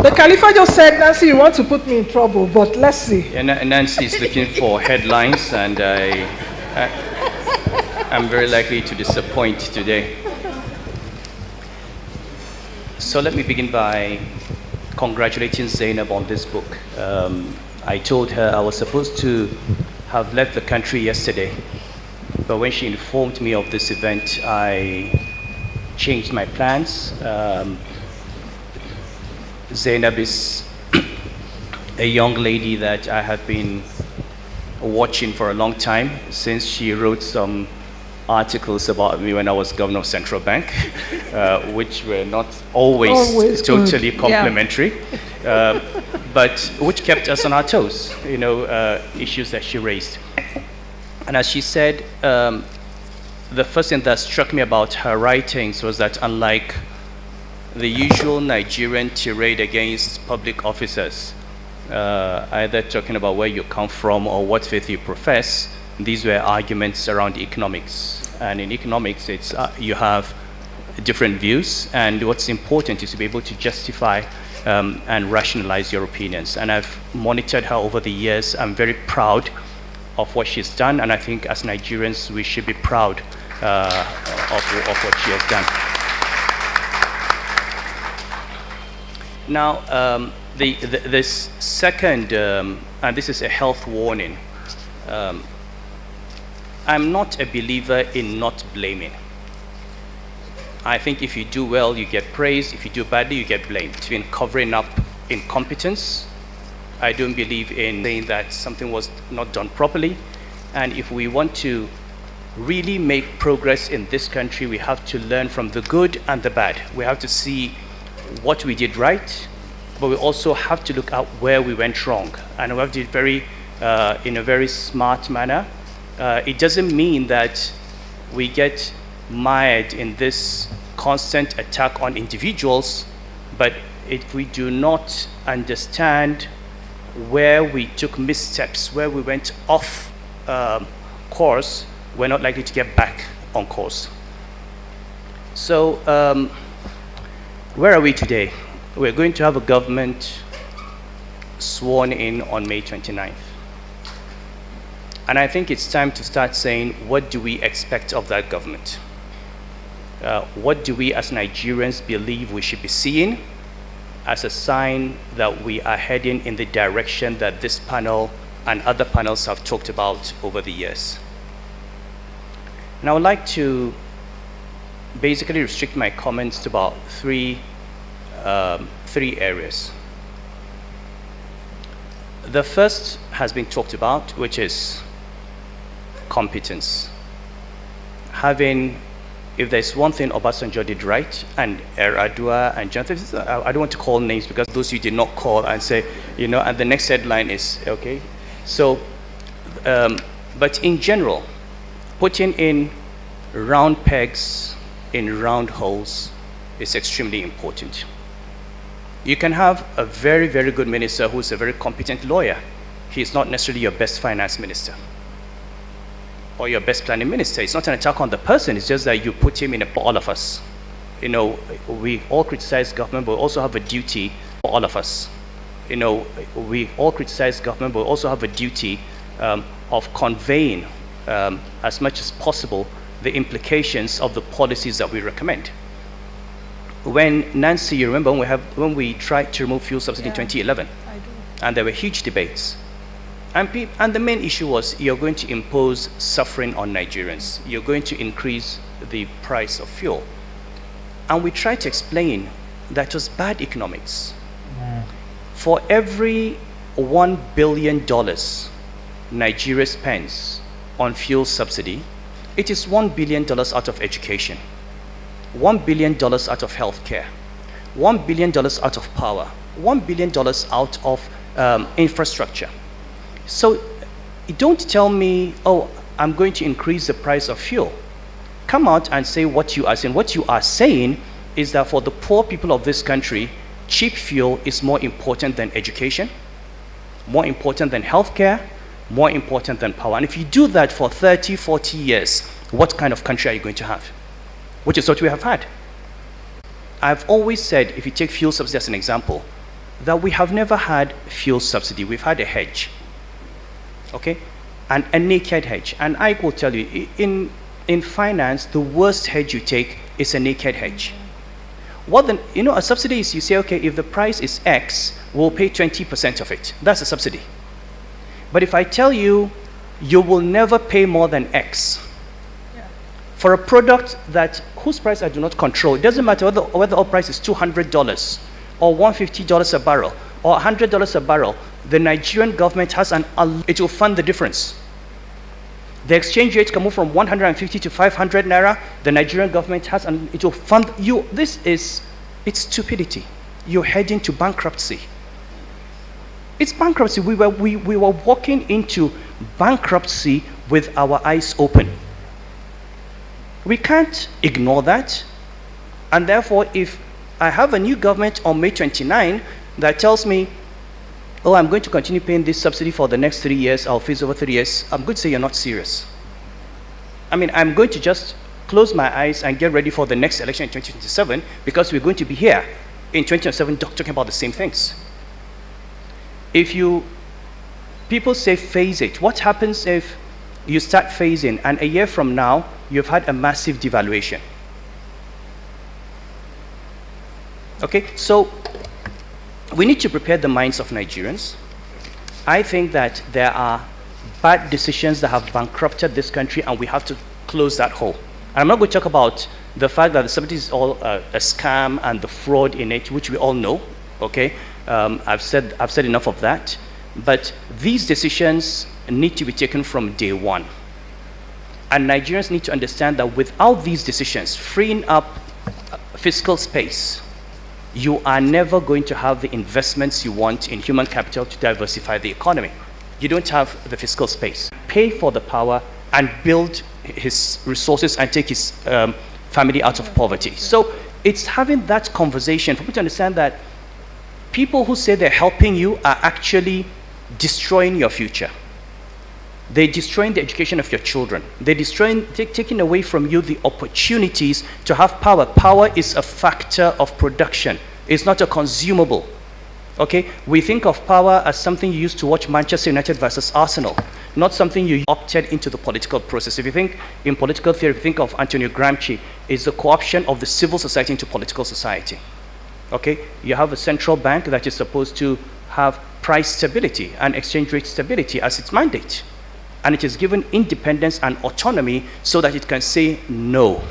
S1: The Khalifa just said, Nancy, you want to put me in trouble, but let's see.
S9: Yeah, Nancy is looking for headlines, and I'm very likely to disappoint today. So let me begin by congratulating Zainab on this book. I told her I was supposed to have left the country yesterday, but when she informed me of this event, I changed my plans. Zainab is a young lady that I have been watching for a long time, since she wrote some articles about me when I was governor of Central Bank, which were not always totally complimentary, but which kept us on our toes, issues that she raised. And as she said, the first thing that struck me about her writings was that unlike the usual Nigerian tirade against public officers, either talking about where you come from or what faith you profess, these were arguments around economics. And in economics, it's, you have different views, and what's important is to be able to justify and rationalize your opinions. And I've monitored her over the years. I'm very proud of what she's done, and I think as Nigerians, we should be proud of what she has done. Now, this second, and this is a health warning, I'm not a believer in not blaming. I think if you do well, you get praised. If you do badly, you get blamed. In covering up incompetence, I don't believe in saying that something was not done properly. And if we want to really make progress in this country, we have to learn from the good and the bad. We have to see what we did right, but we also have to look at where we went wrong. And we have to do it in a very smart manner. It doesn't mean that we get mired in this constant attack on individuals, but if we do not understand where we took missteps, where we went off course, we're not likely to get back on course. So where are we today? We're going to have a government sworn in on May 29th. And I think it's time to start saying, what do we expect of that government? What do we as Nigerians believe we should be seeing as a sign that we are heading in the direction that this panel and other panels have talked about over the years? And I would like to basically restrict my comments to about three areas. The first has been talked about, which is competence. If there's one thing Obasanjo did right, and Yar'Adua and Jonathan, I don't want to call names because those you did not call and say, you know, and the next headline is, okay. So, but in general, putting in round pegs in round holes is extremely important. You can have a very, very good minister who's a very competent lawyer. He's not necessarily your best finance minister or your best planning minister. It's not an attack on the person, it's just that you put him in a, for all of us. You know, we all criticize government, but we also have a duty for all of us. You know, we all criticize government, but we also have a duty of conveying as much as possible the implications of the policies that we recommend. When Nancy, you remember when we tried to remove fuel subsidy in 2011, and there were huge debates. And the main issue was, you're going to impose suffering on Nigerians. You're going to increase the price of fuel. And we tried to explain that it was bad economics. For every $1 billion Nigeria spends on fuel subsidy, it is $1 billion out of education, $1 billion out of healthcare, $1 billion out of power, $1 billion out of infrastructure. So don't tell me, oh, I'm going to increase the price of fuel. Come out and say what you are saying. What you are saying is that for the poor people of this country, cheap fuel is more important than education, more important than healthcare, more important than power. And if you do that for 30, 40 years, what kind of country are you going to have? Which is what we have had. I've always said, if you take fuel subsidy as an example, that we have never had fuel subsidy. We've had a hedge. Okay, and a naked hedge. And I will tell you, in finance, the worst hedge you take is a naked hedge. A subsidy is, you say, okay, if the price is X, we'll pay 20% of it. That's a subsidy. But if I tell you, you will never pay more than X for a product whose price I do not control, it doesn't matter whether oil price is $200 or $150 a barrel or $100 a barrel, the Nigerian government has it will fund the difference. The exchange rate can move from 150 to 500 naira. The Nigerian government has, and it will fund you. It's stupidity. You're heading to bankruptcy. It's bankruptcy. We were walking into bankruptcy with our eyes open. We can't ignore that. And therefore, if I have a new government on May 29 that tells me, oh, I'm going to continue paying this subsidy for the next 3 years, I'll phase over 3 years, I'm going to say you're not serious. I mean, I'm going to just close my eyes and get ready for the next election in 2027 because we're going to be here in 2027 talking about the same things. If people say phase it, what happens if you start phasing and a year from now, you've had a massive devaluation? Okay, so we need to prepare the minds of Nigerians. I think that there are bad decisions that have bankrupted this country and we have to close that hole. And I'm not going to talk about the fact that the subsidy is all a scam and the fraud in it, which we all know, okay? I've said enough of that. But these decisions need to be taken from day one. And Nigerians need to understand that without these decisions, freeing up fiscal space, you are never going to have the investments you want in human capital to diversify the economy. You don't have the fiscal space. Pay for the power and build his resources and take his family out of poverty. So it's having that conversation for people to understand that people who say they're helping you are actually destroying your future. They're destroying the education of your children. They're destroying, taking away from you the opportunities to have power. Power is a factor of production. It's not a consumable. Okay? We think of power as something you used to watch Manchester United versus Arsenal, not something you opted into the political process. If you think in political theory, if you think of Antonio Gramsci, it's the co-option of the civil society into political society. Okay? You have a central bank that is supposed to have price stability and exchange rate stability as its mandate. And it is given independence and autonomy so that it can say no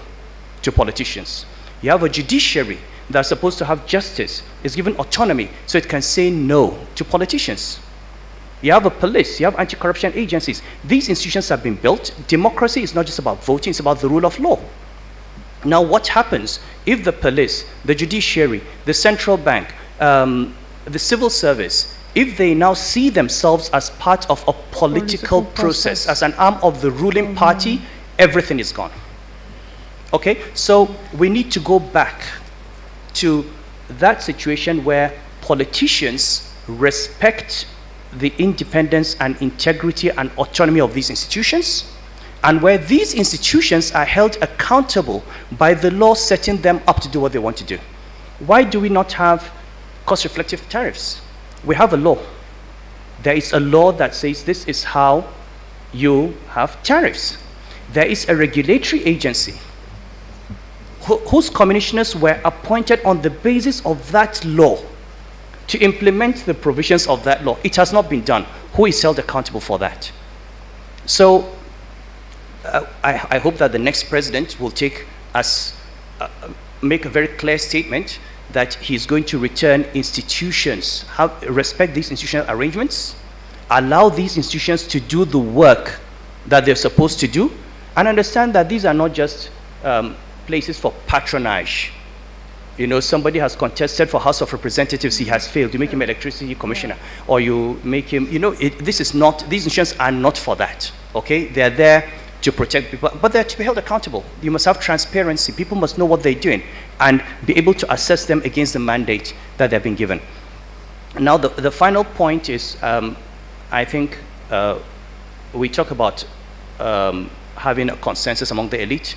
S9: to politicians. You have a judiciary that's supposed to have justice, is given autonomy so it can say no to politicians. You have a police, you have anti-corruption agencies. These institutions have been built. Democracy is not just about voting, it's about the rule of law. Now what happens if the police, the judiciary, the central bank, the civil service, if they now see themselves as part of a political process, as an arm of the ruling party, everything is gone. Okay, so we need to go back to that situation where politicians respect the independence and integrity and autonomy of these institutions, and where these institutions are held accountable by the law setting them up to do what they want to do. Why do we not have cost-reflective tariffs? We have a law. There is a law that says this is how you have tariffs. There is a regulatory agency whose commissioners were appointed on the basis of that law to implement the provisions of that law. It has not been done. Who is held accountable for that? So I hope that the next president will make a very clear statement that he's going to return institutions, respect these institutional arrangements, allow these institutions to do the work that they're supposed to do, and understand that these are not just places for patronage. You know, somebody has contested for House of Representatives, he has failed. You make him electricity commissioner, or you make him, you know, these institutions are not for that, okay? They're there to protect people, but they're to be held accountable. You must have transparency. People must know what they're doing and be able to assess them against the mandate that they've been given. Now, the final point is, I think we talk about having a consensus among the elite.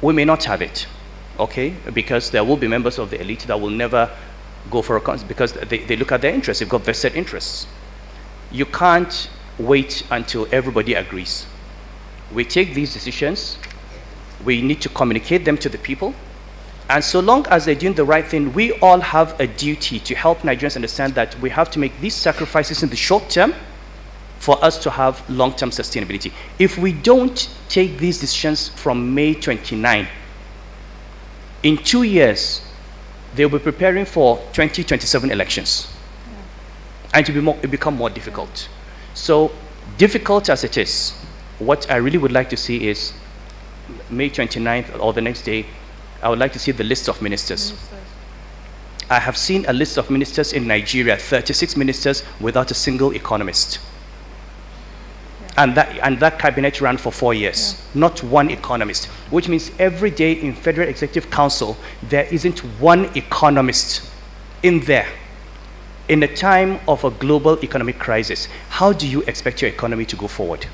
S9: We may not have it, okay? Because there will be members of the elite that will never go for a consensus because they look at their interests. They've got vested interests. You can't wait until everybody agrees. We take these decisions, we need to communicate them to the people, and so long as they're doing the right thing, we all have a duty to help Nigerians understand that we have to make these sacrifices in the short term for us to have long-term sustainability. If we don't take these decisions from May 29, in 2 years, they'll be preparing for 2027 elections. And it will become more difficult. So, difficult as it is, what I really would like to see is May 29th or the next day, I would like to see the list of ministers. I have seen a list of ministers in Nigeria, 36 ministers without a single economist. And that cabinet ran for 4 years. Not one economist. Which means every day in Federal Executive Council, there isn't one economist in there. In a time of a global economic crisis, how do you expect your economy to go forward?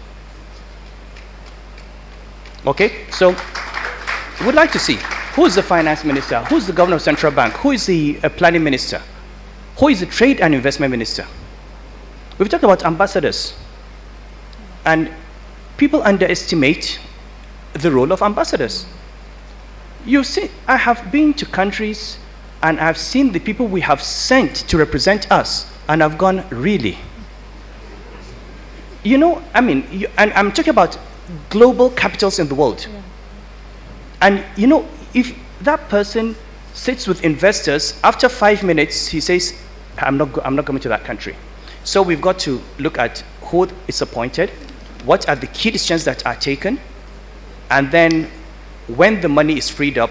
S9: Okay, so we'd like to see who is the finance minister, who is the governor of central bank, who is the planning minister, who is the trade and investment minister. We've talked about ambassadors, and people underestimate the role of ambassadors. You see, I have been to countries and I've seen the people we have sent to represent us, and I've gone, really? You know, I mean, and I'm talking about global capitals in the world. Yeah. And you know, if that person sits with investors, after 5 minutes, he says, I'm not coming to that country. So we've got to look at who is appointed, what are the key decisions that are taken, and then when the money is freed up,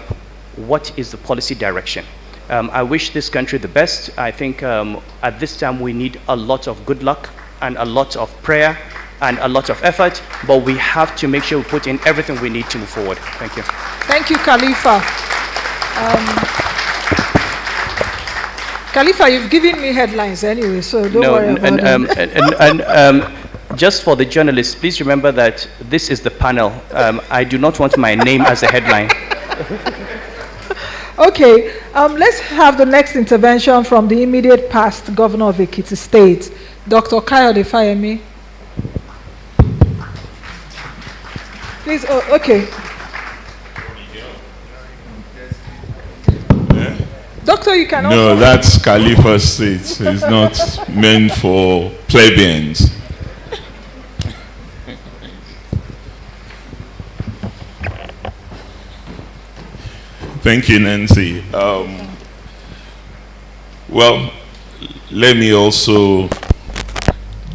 S9: what is the policy direction? I wish this country the best. I think at this time we need a lot of good luck and a lot of prayer and a lot of effort, but we have to make sure we put in everything we need to move forward. Thank you.
S1: Thank you, Khalifa. Khalifa, you've given me headlines anyway, so don't worry about it.
S9: Just for the journalists, please remember that this is the panel. I do not want my name as a headline.
S1: Okay, let's have the next intervention from the immediate past Governor of Ekiti State, Dr. Kayode Fayemi. Please, okay. Doctor, you can also...
S10: No, that's Khalifa State. It's not meant for plebeians. Thank you, Nancy. Well, let me also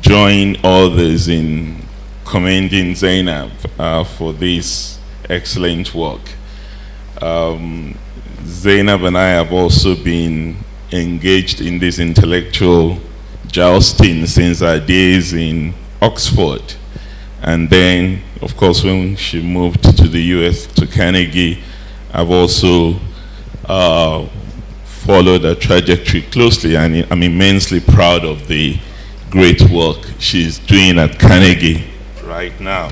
S10: join others in commending Zainab for this excellent work. Zainab and I have also been engaged in this intellectual jousting since our days in Oxford. And then, of course, when she moved to the US, to Carnegie, I've also followed her trajectory closely, and I'm immensely proud of the great work she's doing at Carnegie right now.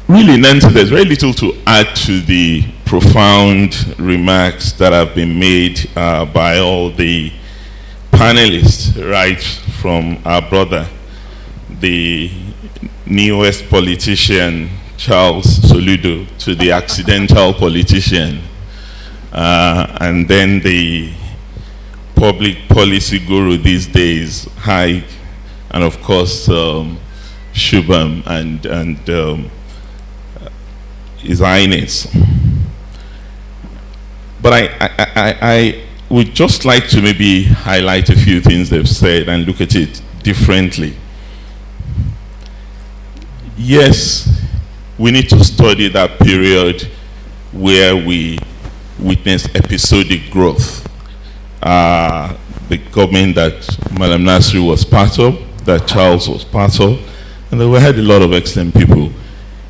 S10: Really, Nancy, there's very little to add to the profound remarks that have been made by all the panelists, right from our brother, the newest politician, Charles Soludo, to the accidental politician, and then the public policy guru these days, Haig, and of course Shubham and His Highness. But I would just like to maybe highlight a few things they've said and look at it differently. Yes, we need to study that period where we witnessed episodic growth. The government that Malam Nasri was part of, that Charles was part of, and we had a lot of excellent people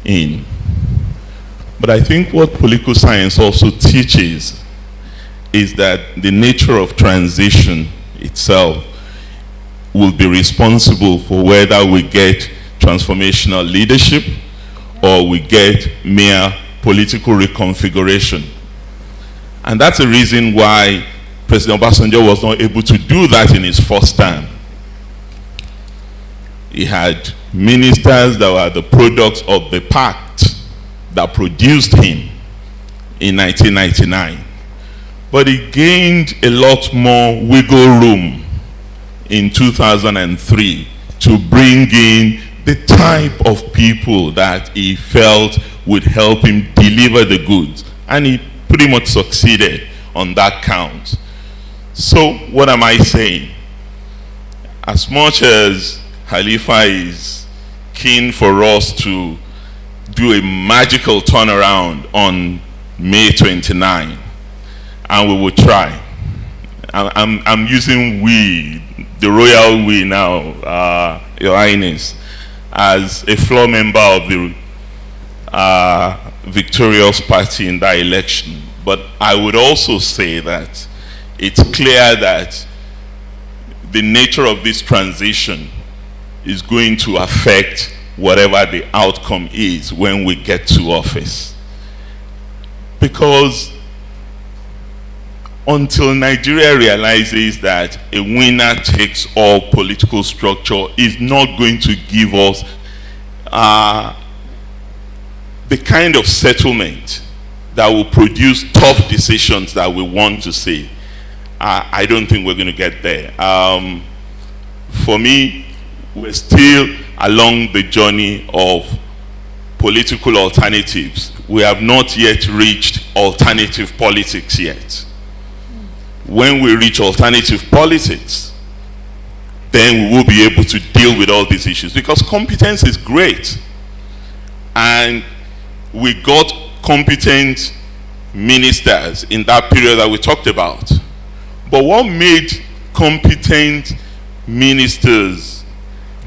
S10: in. But I think what political science also teaches is that the nature of transition itself will be responsible for whether we get transformational leadership or we get mere political reconfiguration. And that's the reason why President Obasanjo was not able to do that in his first term. He had ministers that were the products of the pact that produced him in 1999. But he gained a lot more wiggle room in 2003 to bring in the type of people that he felt would help him deliver the goods. And he pretty much succeeded on that count. So what am I saying? As much as Khalifa is keen for us to do a magical turnaround on May 29, and we will try. I'm using we, the royal we now, Your Highness, as a floor member of the victorious party in that election. But I would also say that it's clear that the nature of this transition is going to affect whatever the outcome is when we get to office. Because until Nigeria realizes that a winner takes all political structure is not going to give us the kind of settlement that will produce tough decisions that we want to see, I don't think we're going to get there. For me, we're still along the journey of political alternatives. We have not yet reached alternative politics yet. When we reach alternative politics, then we will be able to deal with all these issues, because competence is great. And we got competent ministers in that period that we talked about. But what made competent ministers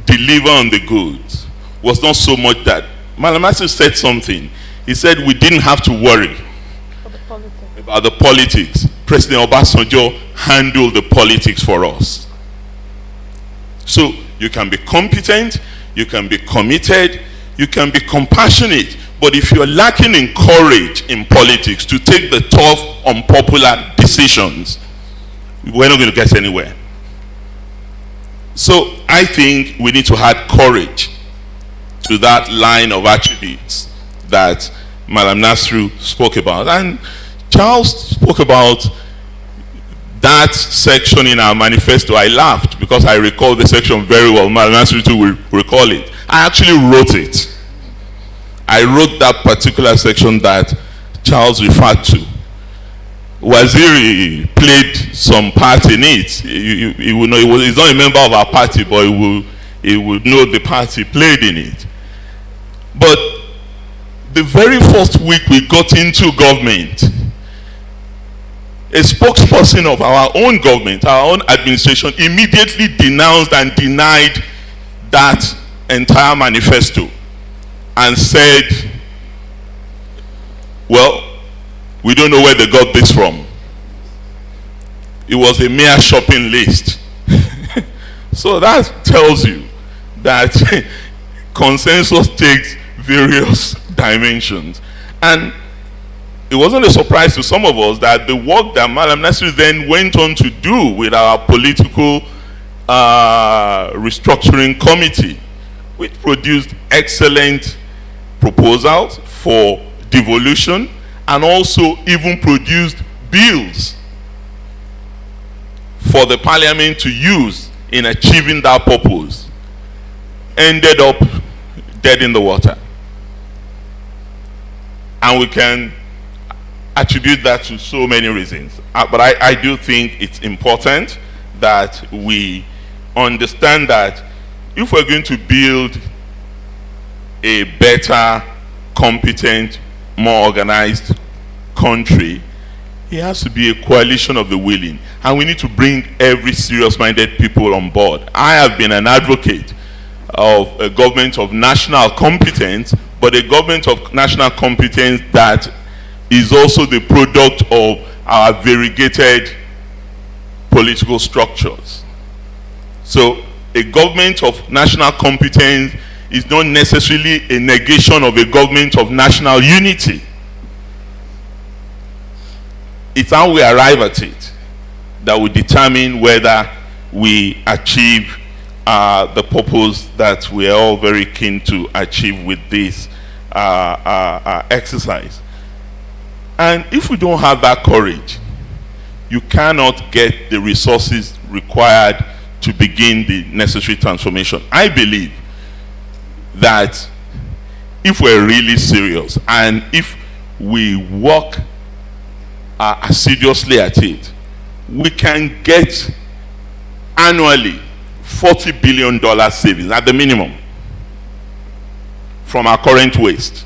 S10: deliver on the goods was not so much that. Malam Nasir said something. He said we didn't have to worry about the politics. President Obasanjo handled the politics for us. So you can be competent, you can be committed, you can be compassionate, but if you're lacking in courage in politics to take the tough, unpopular decisions, we're not going to get anywhere. So I think we need to add courage to that line of attributes that Malam Nasir spoke about. And Charles spoke about that section in our manifesto. I laughed because I recall the section very well. Malam Nasir too will recall it. I actually wrote it. I wrote that particular section that Charles referred to. Waziri played some part in it. He will know, he's not a member of our party, but he would know the part he played in it. But the very first week we got into government, a spokesperson of our own government, our own administration, immediately denounced and denied that entire manifesto and said, well, we don't know where they got this from. It was a mere shopping list. So that tells you that consensus takes various dimensions. And it wasn't a surprise to some of us that the work that Malam Nasir then went on to do with our political restructuring committee, which produced excellent proposals for devolution, and also even produced bills for the parliament to use in achieving that purpose, ended up dead in the water. And we can attribute that to so many reasons. But I do think it's important that we understand that if we're going to build a better, competent, more organized country, it has to be a coalition of the willing, and we need to bring every serious-minded people on board. I have been an advocate of a government of national competence, but a government of national competence that is also the product of our variegated political structures. So a government of national competence is not necessarily a negation of a government of national unity. It's how we arrive at it that will determine whether we achieve the purpose that we are all very keen to achieve with this exercise. And if we don't have that courage, you cannot get the resources required to begin the necessary transformation. I believe that if we're really serious and if we work assiduously at it, we can get annually $40 billion savings at the minimum from our current waste.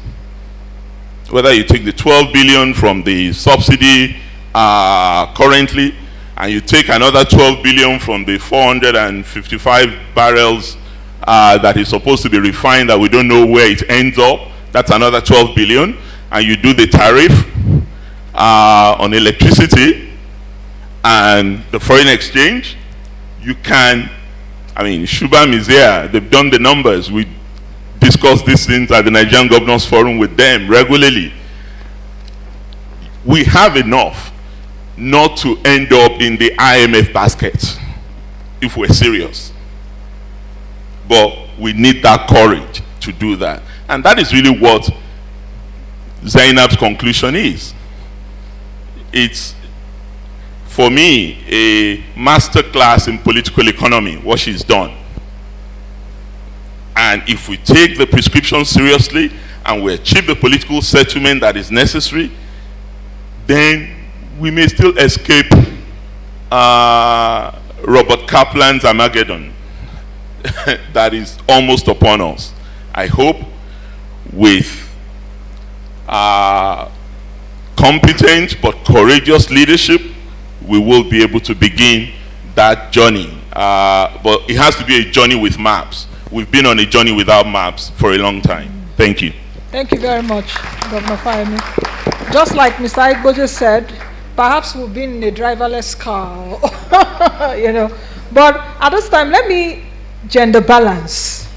S10: Whether you take the 12 billion from the subsidy currently, and you take another 12 billion from the 455 barrels that is supposed to be refined that we don't know where it ends up, that's another 12 billion, and you do the tariff on electricity and the foreign exchange, you can, I mean, Shubham is here, they've done the numbers, we discuss these things at the Nigerian Governors Forum with them regularly. We have enough not to end up in the IMF basket if we're serious. But we need that courage to do that. And that is really what Zainab's conclusion is. It's, for me, a masterclass in political economy, what she's done. And if we take the prescription seriously and we achieve the political settlement that is necessary, then we may still escape Robert Kaplan's Armageddon that is almost upon us. I hope with competent but courageous leadership, we will be able to begin that journey. But it has to be a journey with maps. We've been on a journey without maps for a long time. Thank you.
S1: Thank you very much, Governor Fayemi. Just like Mr. Igboje said, perhaps we've been in a driverless car, you know. But at this time, let me gender balance.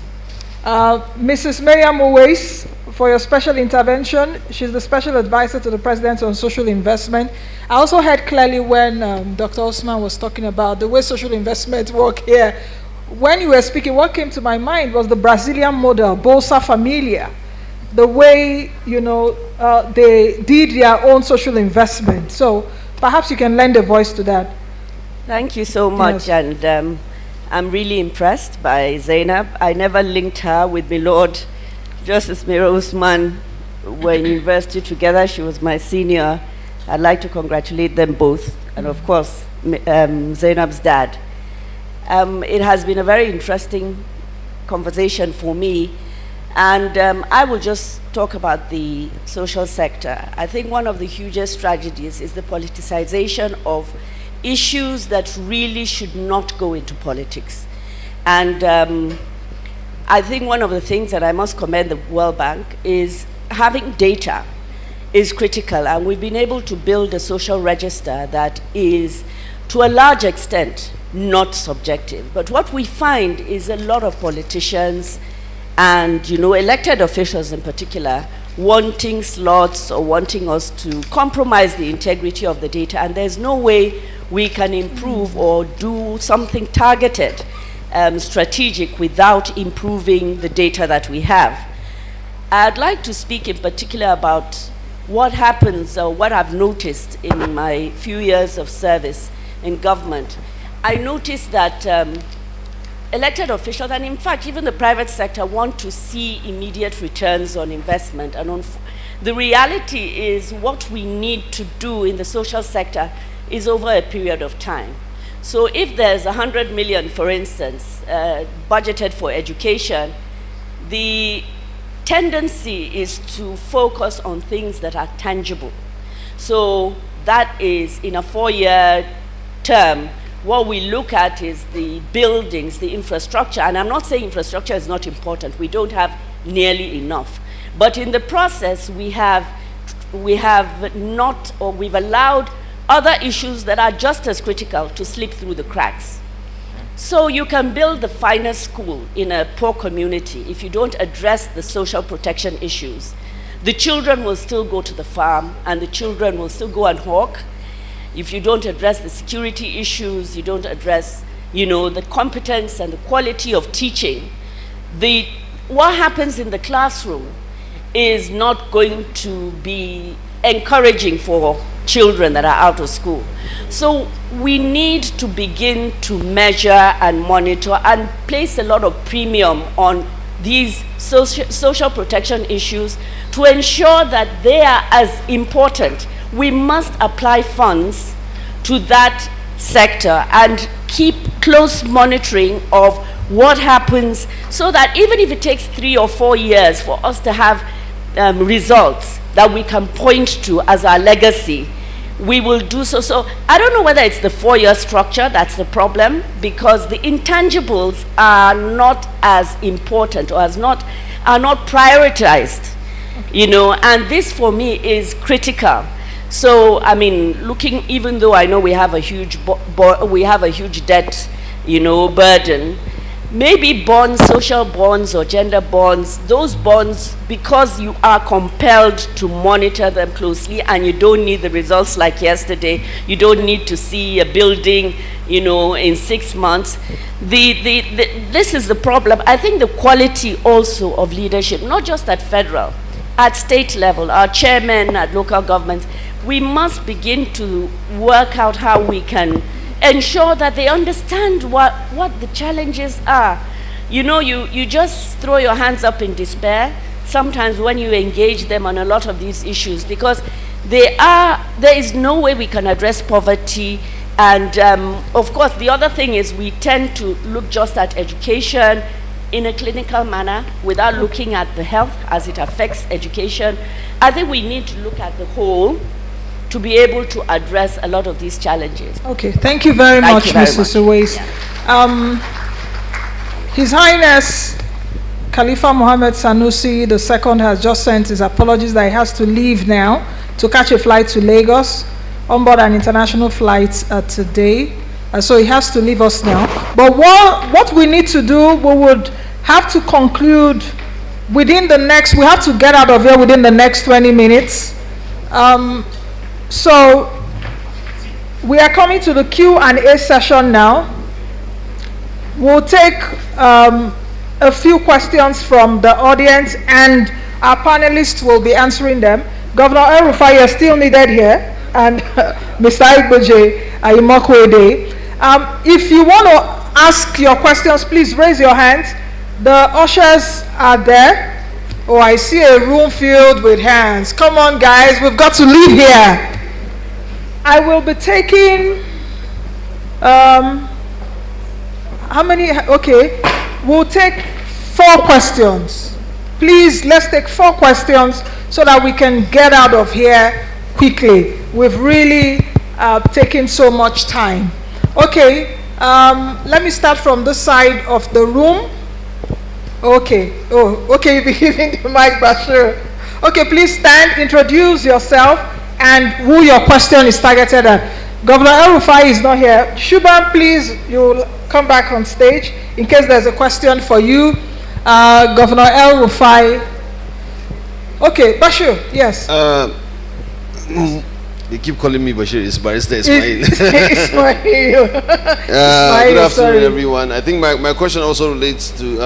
S1: Mrs. Miriam Owais, for your special intervention. She's the special advisor to the President on social investment. I also heard clearly when Dr. Osman was talking about the way social investment work here. When you were speaking, what came to my mind was the Brazilian model, Bolsa Familia. The way, you know, they did their own social investment. So perhaps you can lend a voice to that.
S11: Thank you so much. Yes. And I'm really impressed by Zainab. I never linked her with my Lord Justice Mira Usman. We're in university together. She was my senior. I'd like to congratulate them both. And of course, Zainab's dad. It has been a very interesting conversation for me. And I will just talk about the social sector. I think one of the hugest tragedies is the politicization of issues that really should not go into politics. And I think one of the things that I must commend the World Bank is having data is critical. And we've been able to build a social register that is, to a large extent, not subjective. But what we find is a lot of politicians and, you know, elected officials in particular, wanting slots or wanting us to compromise the integrity of the data, and there's no way we can improve or do something targeted, strategic, without improving the data that we have. I'd like to speak in particular about what happens, or what I've noticed in my few years of service in government. I noticed that elected officials, and in fact even the private sector, want to see immediate returns on investment. And the reality is what we need to do in the social sector is over a period of time. So if there's 100 million, for instance, budgeted for education, the tendency is to focus on things that are tangible. So that is, in a 4-year term, what we look at is the buildings, the infrastructure, and I'm not saying infrastructure is not important. We don't have nearly enough. But in the process, we have not, or we've allowed other issues that are just as critical to slip through the cracks. So you can build the finest school in a poor community. If you don't address the social protection issues, the children will still go to the farm and the children will still go and hawk. If you don't address the security issues, you don't address, you know, the competence and the quality of teaching, what happens in the classroom is not going to be encouraging for children that are out of school. So we need to begin to measure and monitor and place a lot of premium on these social protection issues to ensure that they are as important. We must apply funds to that sector and keep close monitoring of what happens, so that even if it takes 3 or 4 years for us to have results that we can point to as our legacy, we will do so. So I don't know whether it's the 4-year structure that's the problem, because the intangibles are not as important or are not prioritized, you know, and this for me is critical. So I mean, looking, even though I know we have a huge debt, you know, burden, maybe bonds, social bonds or gender bonds, those bonds, because you are compelled to monitor them closely and you don't need the results like yesterday, you don't need to see a building, you know, in 6 months. This is the problem. I think the quality also of leadership, not just at federal, at state level, our chairmen at local governments, we must begin to work out how we can ensure that they understand what the challenges are. You know, you just throw your hands up in despair sometimes when you engage them on a lot of these issues, because there is no way we can address poverty. And of course, the other thing is we tend to look just at education in a clinical manner without looking at the health as it affects education. I think we need to look at the whole to be able to address a lot of these challenges.
S1: Okay, thank you very much, Mrs. Uwais. Yeah. His Highness Khalifa Mohammed Sanusi II has just sent his apologies that he has to leave now to catch a flight to Lagos on board an international flight today. So he has to leave us now. But what we need to do, we would have to conclude within the next, we have to get out of here within the next 20 minutes. So we are coming to the Q&A session now. We'll take a few questions from the audience and our panelists will be answering them. Governor El-Rufai is still needed here, and Mr. Igboje Ayimokwede. If you want to ask your questions, please raise your hands. The ushers are there. Oh, I see a room filled with hands. Come on, guys, we've got to leave here. I will be taking, how many? Okay, we'll take 4 questions. Please, let's take 4 questions so that we can get out of here quickly. We've really taken so much time. Okay, let me start from this side of the room. Okay, okay, you'll be giving the mic, Bashir. Okay, please stand, introduce yourself, and who your question is targeted at. Governor El-Rufai is not here. Shuban, please, you'll come back on stage in case there's a question for you. Governor El-Rufai. Okay, Bashir, yes.
S12: They keep calling me Bashir. It's Barrister Ismail.
S1: Ismail.
S12: Good afternoon, everyone. I think my question also relates to,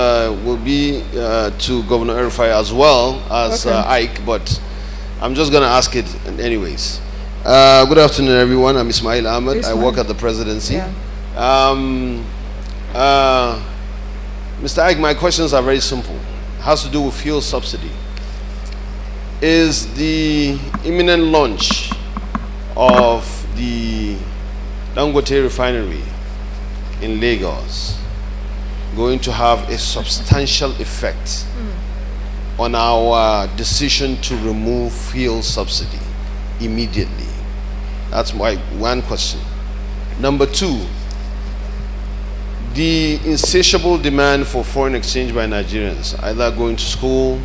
S12: will be to Governor El-Rufai as well as Ike, but I'm just going to ask it anyways. Good afternoon, everyone. I'm Ismail Ahmed. I work at the presidency. Yeah. Mr. Ike, my questions are very simple. It has to do with fuel subsidy. Is the imminent launch of the Dangote refinery in Lagos going to have a substantial effect on our decision to remove fuel subsidy immediately? That's my one question. Number 2, the insatiable demand for foreign exchange by Nigerians, either going to school,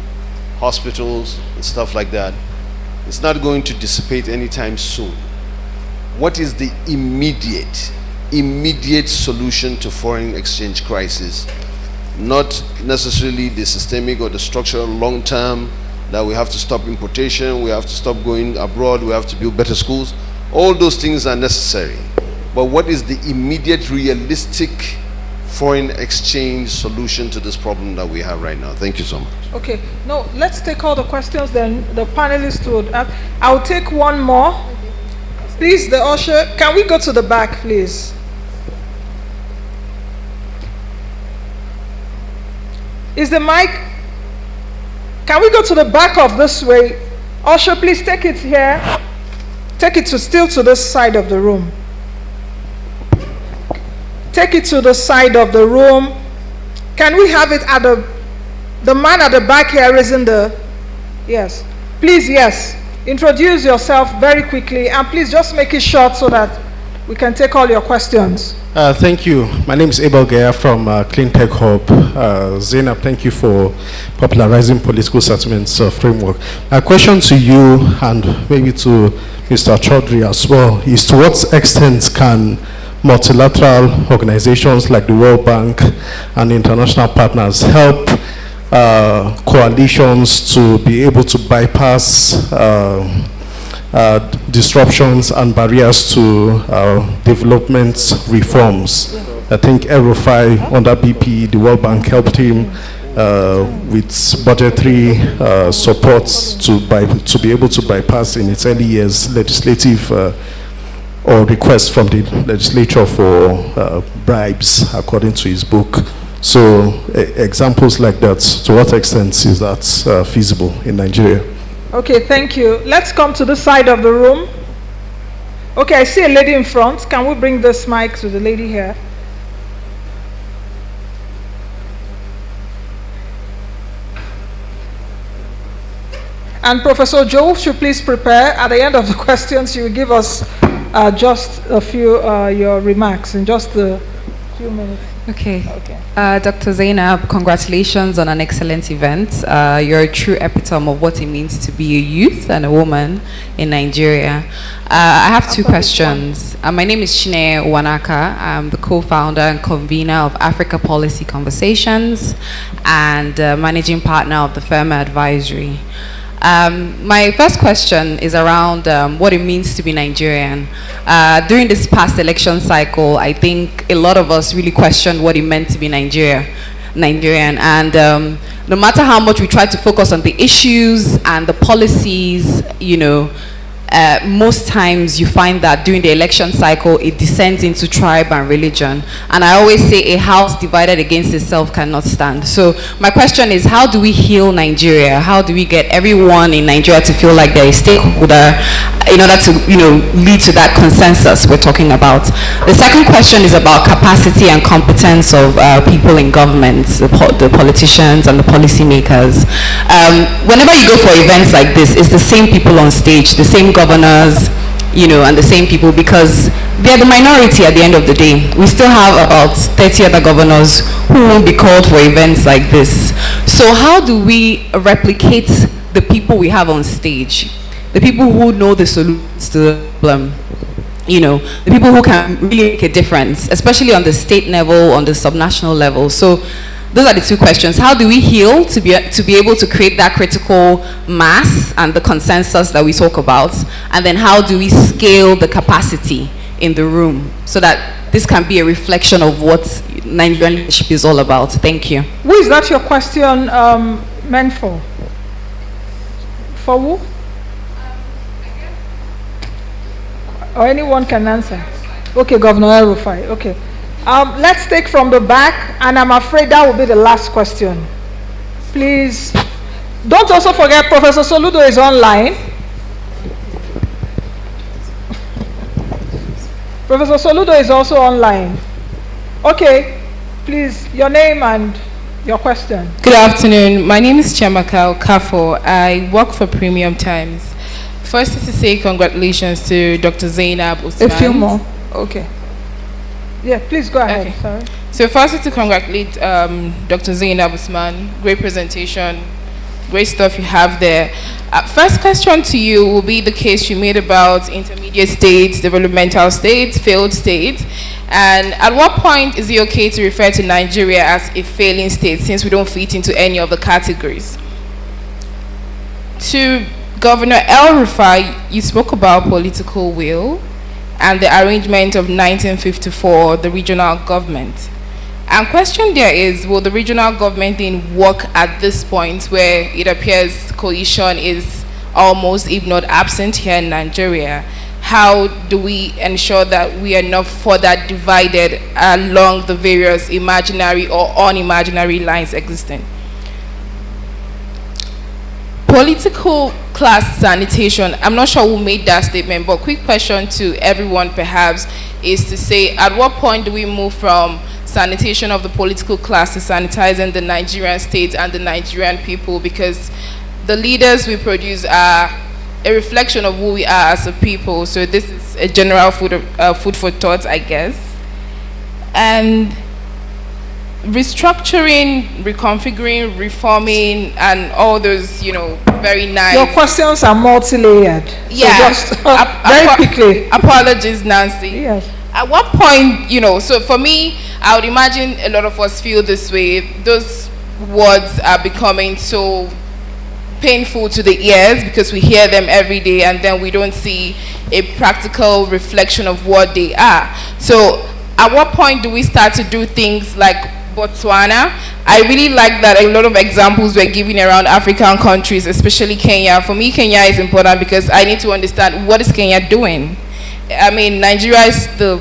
S12: hospitals, and stuff like that, it's not going to dissipate anytime soon. What is the immediate solution to foreign exchange crisis? Not necessarily the systemic or the structural long term, that we have to stop importation, we have to stop going abroad, we have to build better schools. All those things are necessary. But what is the immediate realistic foreign exchange solution to this problem that we have right now? Thank you so much.
S1: Okay, no, let's take all the questions, then the panelists would ask. I'll take one more. Please, the usher, can we go to the back, please? Is the mic? Can we go to the back of this way? Usher, please take it here. Take it to still to this side of the room. Take it to the side of the room. Can we have it at the man at the back here isn't the, yes. Please, yes. introduce yourself very quickly, and please just make it short so that we can take all your questions.
S13: Thank you. My name is Abel Gaya from Clean Tech Hub. Zainab, thank you for popularizing political settlements framework. My question to you, and maybe to Mr. Chaudhry as well, is to what extent can multilateral organizations like the World Bank and international partners help coalitions to be able to bypass disruptions and barriers to development reforms? I think El-Rufai under BP, the World Bank helped him with budgetary supports to be able to bypass in its early years legislative or requests from the legislature for bribes, according to his book. So examples like that, to what extent is that feasible in Nigeria?
S1: Okay, thank you. Let's come to this side of the room. Okay, I see a lady in front. Can we bring this mic to the lady here? And Professor Joe should please prepare. At the end of the questions, you will give us just a few your remarks in just a few minutes.
S14: Okay. Dr. Zainab, congratulations on an excellent event. You're a true epitome of what it means to be a youth and a woman in Nigeria. I have two questions. My name is Chineye Wanaka. I'm the co-founder and convener of Africa Policy Conversations and managing partner of the Firma Advisory. My first question is around what it means to be Nigerian. During this past election cycle, I think a lot of us really questioned what it meant to be Nigerian. And no matter how much we try to focus on the issues and the policies, most times you find that during the election cycle, it descends into tribe and religion. And I always say a house divided against itself cannot stand. So my question is, how do we heal Nigeria? How do we get everyone in Nigeria to feel like they're a stakeholder in order to, lead to that consensus we're talking about? The second question is about capacity and competence of people in government, the politicians and the policymakers. Whenever you go for events like this, it's the same people on stage, the same governors, and the same people, because they're the minority at the end of the day. We still have about 30 other governors who won't be called for events like this. So how do we replicate the people we have on stage? The people who know the solutions to the problem, the people who can really make a difference, especially on the state level, on the subnational level. So those are the two questions. How do we heal to be able to create that critical mass and the consensus that we talk about? And then how do we scale the capacity in the room so that this can be a reflection of what Nigerian leadership is all about? Thank you.
S1: Who is that your question meant for? For who? Or anyone can answer. Okay, Governor El-Rufai. Okay. Let's take from the back, and I'm afraid that will be the last question. Please, don't also forget Professor Soludo is online. Professor Soludo is also online. Okay, please, your name and your question.
S15: Good afternoon. My name is Chiamaka Okafo. I work for Premium Times. First is to say congratulations to Dr. Zainab Usman.
S1: A few more. Okay. Yeah, please go ahead. Okay. Sorry.
S15: So first is to congratulate Dr. Zainab Usman. Great presentation. Great stuff you have there. First question to you will be the case you made about intermediate states, developmental states, failed states. And at what point is it okay to refer to Nigeria as a failing state, since we don't fit into any of the categories? To Governor El-Rufai, you spoke about political will and the arrangement of 1954, the regional government. And question there is, will the regional government then work at this point where it appears cohesion is almost, if not absent here in Nigeria? How do we ensure that we are not further divided along the various imaginary or unimaginary lines existing? Political class sanitation, I'm not sure who made that statement, but quick question to everyone perhaps is to say, at what point do we move from sanitation of the political class to sanitizing the Nigerian state and the Nigerian people? Because the leaders we produce are a reflection of who we are as a people. So this is a general food for thought, I guess. And restructuring, reconfiguring, reforming, and all those, very nice.
S1: Your questions are multi-layered.
S15: Yeah.
S1: So just very quickly.
S15: Apologies, Nancy.
S1: Yes.
S15: At what point, so for me, I would imagine a lot of us feel this way. Those words are becoming so painful to the ears because we hear them every day and then we don't see a practical reflection of what they are. So at what point do we start to do things like Botswana? I really like that a lot of examples were given around African countries, especially Kenya. For me, Kenya is important because I need to understand what is Kenya doing. I mean, Nigeria is the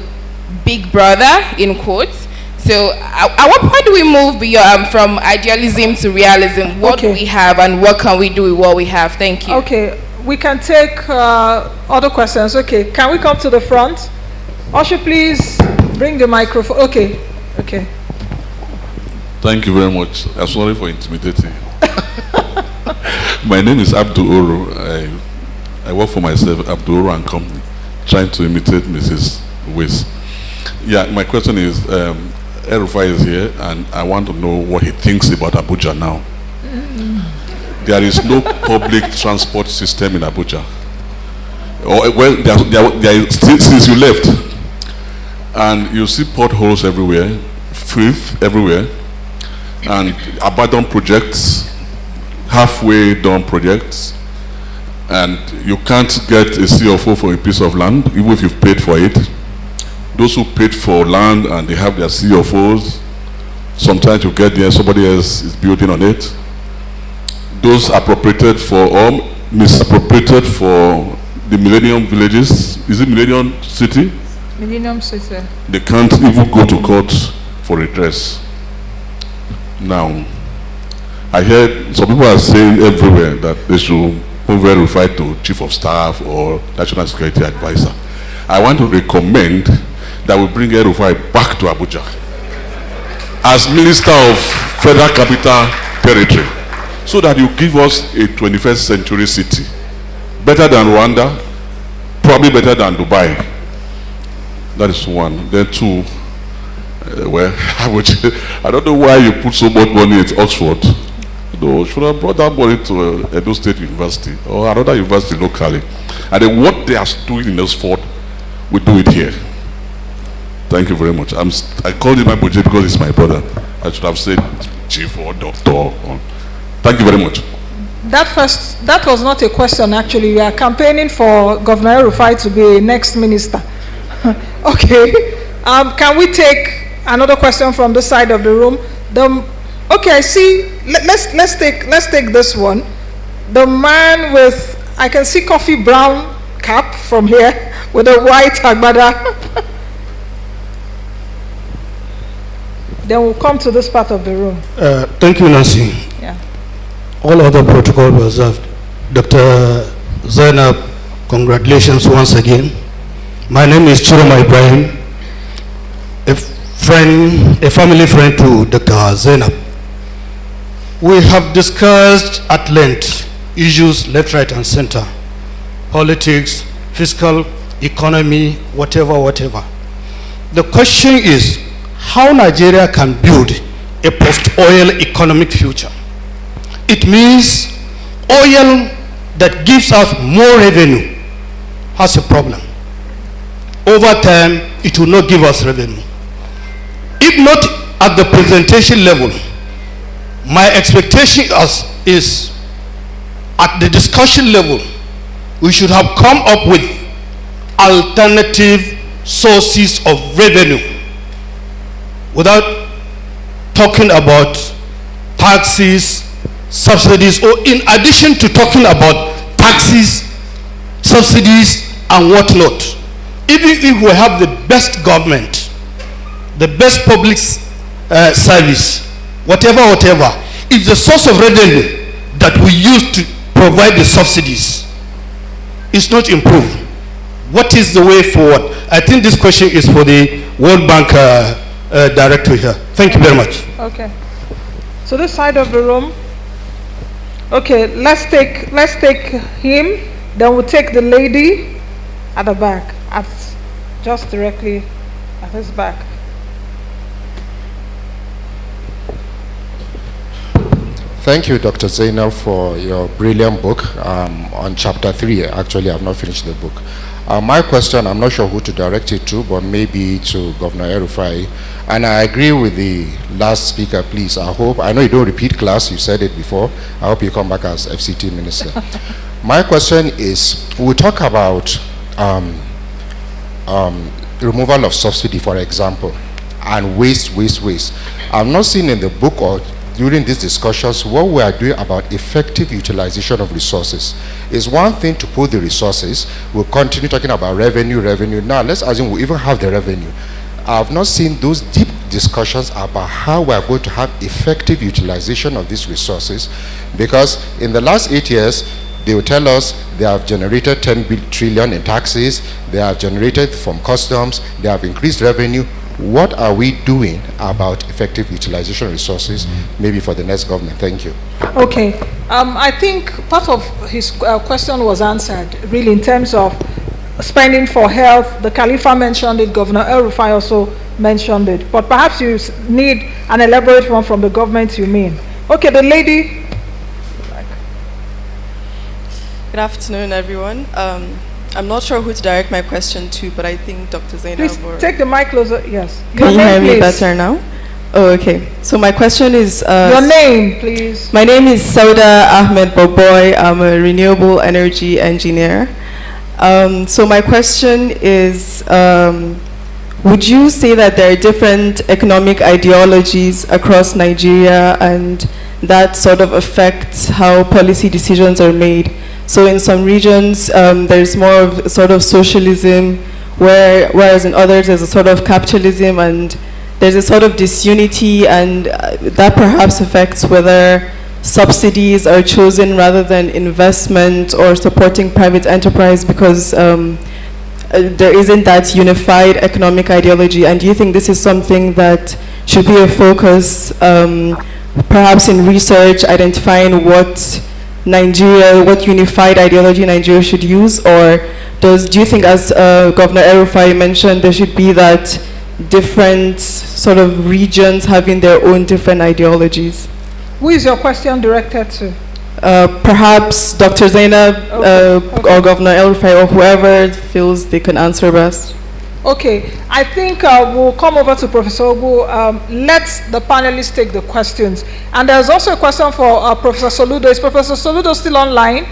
S15: big brother, in quotes. So at what point do we move beyond from idealism to realism? What do we have and what can we do with what we have? Thank you.
S1: Okay, we can take other questions. Okay, can we come to the front? Usher, please bring the microphone. Okay.
S16: Thank you very much. I'm sorry for intimidating. My name is Abdul Oro. I work for myself, Abdul Oro and Company, trying to imitate Mrs. Wiz. Yeah, my question is, El-Rufai is here, and I want to know what he thinks about Abuja now. There is no public transport system in Abuja. There is, since you left, and you see potholes everywhere, filth everywhere, and abandoned projects, halfway done projects, and you can't get a CFO for a piece of land, even if you've paid for it. Those who paid for land and they have their CFOs, sometimes you get there, somebody else is building on it. Those appropriated for, or misappropriated for the Millennium Villages, is it Millennium City?
S1: Millennium City.
S16: They can't even go to court for redress. Now, I heard some people are saying everywhere that they should move El-Rufai to Chief of Staff or National Security Advisor. I want to recommend that we bring El-Rufai back to Abuja as Minister of Federal Capital Territory, so that you give us a 21st century city, better than Rwanda, probably better than Dubai. That is one. Then two, I don't know why you put so much money at Oxford. Though, should have brought that money to Edo State University or another university locally. And then what they are doing in Oxford, we do it here. Thank you very much. I called him my budget because he's my brother. I should have said chief or doctor. Thank you very much.
S1: That was not a question actually. We are campaigning for Governor El-Rufai to be next minister. Okay. Can we take another question from the side of the room? Okay, I see. Let's take this one. The man with, I can see coffee brown cap from here with a white agbada. Then we'll come to this part of the room.
S17: Thank you, Nancy.
S1: Yeah.
S17: All other protocol was observed. Dr. Zainab, congratulations once again. My name is Chiroma Ibrahim, a family friend to Dr. Zainab. We have discussed at length issues left, right, and center, politics, fiscal, economy, whatever. The question is how Nigeria can build a post-oil economic future. It means oil that gives us more revenue has a problem. Over time, it will not give us revenue. If not at the presentation level, my expectation is at the discussion level, we should have come up with alternative sources of revenue without talking about taxes, subsidies, or in addition to talking about taxes, subsidies, and whatnot. Even if we have the best government, the best public service, whatever, if the source of revenue that we use to provide the subsidies is not improved, what is the way forward? I think this question is for the World Bank director here. Thank you very much.
S1: Okay. So this side of the room. Okay, let's take him. Then we'll take the lady at the back, just directly at his back.
S18: Thank you, Dr. Zainab, for your brilliant book on chapter 3. Actually, I have not finished the book. My question, I'm not sure who to direct it to, but maybe to Governor El-Rufai. And I agree with the last speaker, please. I know you don't repeat class, you said it before. I hope you come back as FCT Minister. My question is, we talk about removal of subsidy, for example, and waste. I've not seen in the book or during these discussions what we are doing about effective utilization of resources. It's one thing to put the resources, we'll continue talking about revenue. Now let's assume we even have the revenue. I've not seen those deep discussions about how we are going to have effective utilization of these resources, because in the last 8 years, they will tell us they have generated 10 trillion in taxes, they have generated from customs, they have increased revenue. What are we doing about effective utilization of resources, maybe for the next government? Thank you.
S1: Okay. I think part of his question was answered, really, in terms of spending for health. The Khalifa mentioned it, Governor El-Rufai also mentioned it. But perhaps you need an elaborate one from the government you mean. Okay, the lady.
S19: Good afternoon, everyone. I'm not sure who to direct my question to, but I think Dr. Zainab.
S1: Please take the mic closer. Yes.
S19: Can you hear me better now? Oh, okay. So my question is...
S1: your name, please.
S19: My name is Sauda Ahmed Boboy. I'm a renewable energy engineer. So my question is, would you say that there are different economic ideologies across Nigeria and that sort of affects how policy decisions are made? So in some regions, there's more of a sort of socialism, whereas in others there's a sort of capitalism, and there's a sort of disunity, and that perhaps affects whether subsidies are chosen rather than investment or supporting private enterprise, because there isn't that unified economic ideology. And do you think this is something that should be a focus, perhaps in research, identifying what unified ideology Nigeria should use? Or do you think, as Governor El-Rufai mentioned, there should be that different sort of regions having their own different ideologies?
S1: Who is your question directed to?
S19: Perhaps Dr. Zainab or Governor El-Rufai, or whoever feels they can answer best.
S1: Okay, I think we'll come over to Professor Ogbu. Let the panelists take the questions. And there's also a question for Professor Soludo. Is Professor Soludo still online?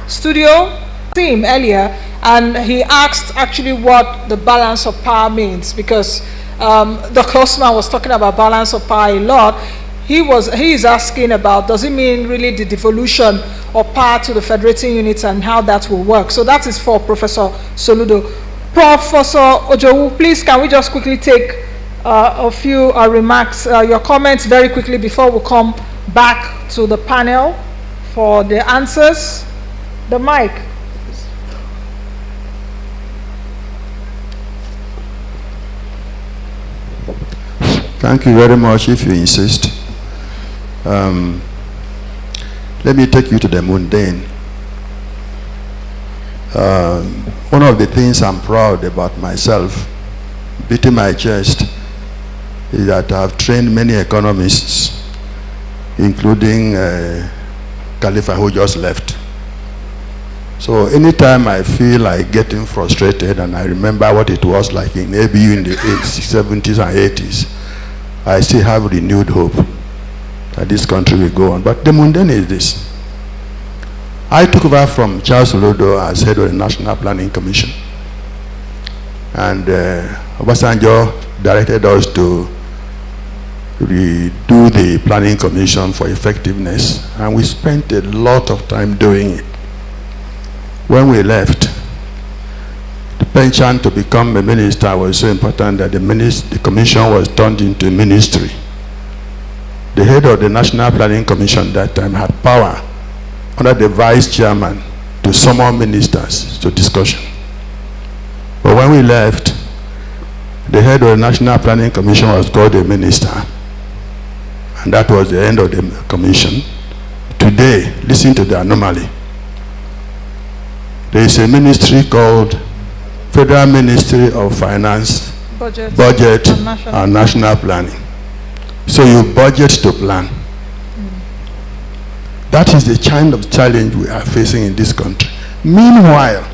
S1: Studio? Team earlier, and he asked actually what the balance of power means, because Dr. Osman was talking about balance of power a lot. He is asking about, does it mean really the devolution of power to the federating units and how that will work? So that is for Professor Soludo. Professor Ojowu, please, can we just quickly take a few remarks, your comments very quickly before we come back to the panel for the answers? The mic.
S20: Thank you very much, if you insist. Let me take you to the mundane. One of the things I'm proud about myself, beating my chest, is that I've trained many economists, including Khalifa, who just left. So anytime I feel like getting frustrated and I remember what it was like in ABU in the 70s and 80s, I still have renewed hope that this country will go on. But the mundane is this. I took over from Charles Soludo as head of the National Planning Commission. And Obasanjo directed us to redo the Planning Commission for effectiveness. And we spent a lot of time doing it. When we left, the pension to become a minister was so important that the commission was turned into a ministry. The head of the National Planning Commission that time had power under the vice chairman to summon ministers to discussion. But when we left, the head of the National Planning Commission was called a minister. And that was the end of the commission. Today, listen to the anomaly. there is a ministry called Federal Ministry of Finance, Budget and National Planning. So you budget to plan. That is the kind of challenge we are facing in this country. Meanwhile,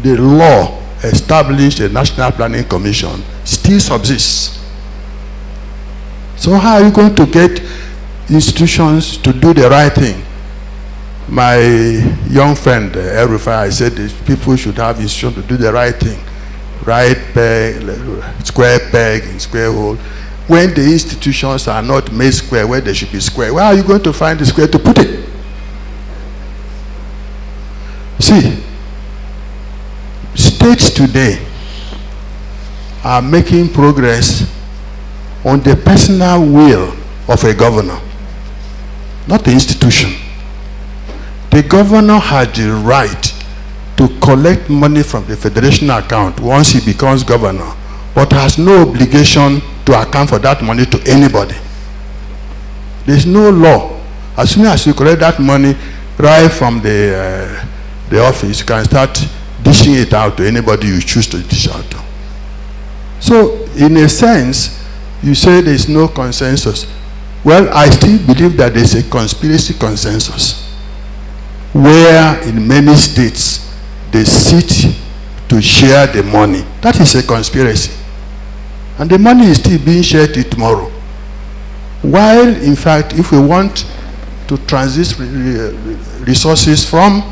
S20: the law established a National Planning Commission still subsists. So how are you going to get institutions to do the right thing? My young friend, El-Rufai, said that people should have institutions to do the right thing. Right peg, square peg, and square hole. When the institutions are not made square where they should be square, where are you going to find the square to put it? See, states today are making progress on the personal will of a governor, not the institution. The governor has the right to collect money from the federation account once he becomes governor, but has no obligation to account for that money to anybody. There's no law. As soon as you collect that money right from the office, you can start dishing it out to anybody you choose to dish out to. So, in a sense, you say there's no consensus. Well, I still believe that there's a conspiracy consensus, where in many states they sit to share the money. That is a conspiracy. And the money is still being shared till tomorrow. While, in fact, if we want to transit resources from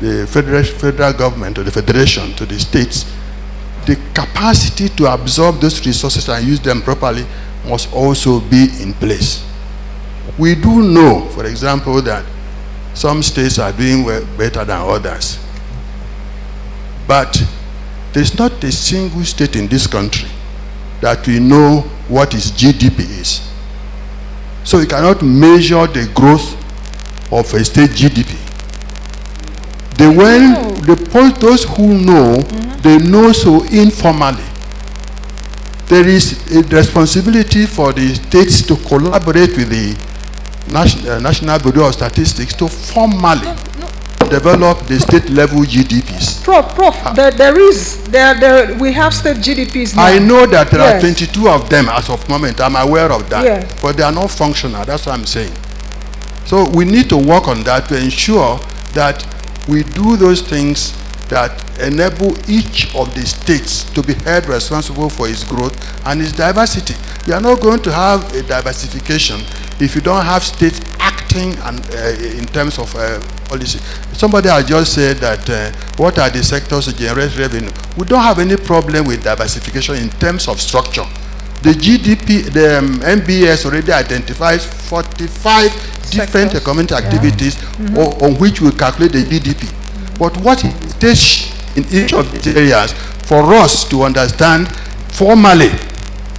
S20: the federal government or the federation to the states, the capacity to absorb those resources and use them properly must also be in place. We do know, for example, that some states are doing better than others. But there's not a single state in this country that we know what its GDP is. So you cannot measure the growth of a state GDP. Those who know, they know so informally. There is a responsibility for the states to collaborate with the National Bureau of Statistics to formally develop the state level GDPs.
S1: Prof, we have state GDPs now.
S20: I know that there are 22 of them as of moment. I'm aware of that.
S1: Yes.
S20: But they are not functional. That's what I'm saying. So we need to work on that to ensure that we do those things that enable each of the states to be held responsible for its growth and its diversity. We are not going to have a diversification if you don't have states acting in terms of policy. Somebody has just said that what are the sectors that generate revenue? We don't have any problem with diversification in terms of structure. The GDP, the MBS already identifies 45 different economic activities on which we calculate the GDP. But what it takes in each of these areas for us to understand formally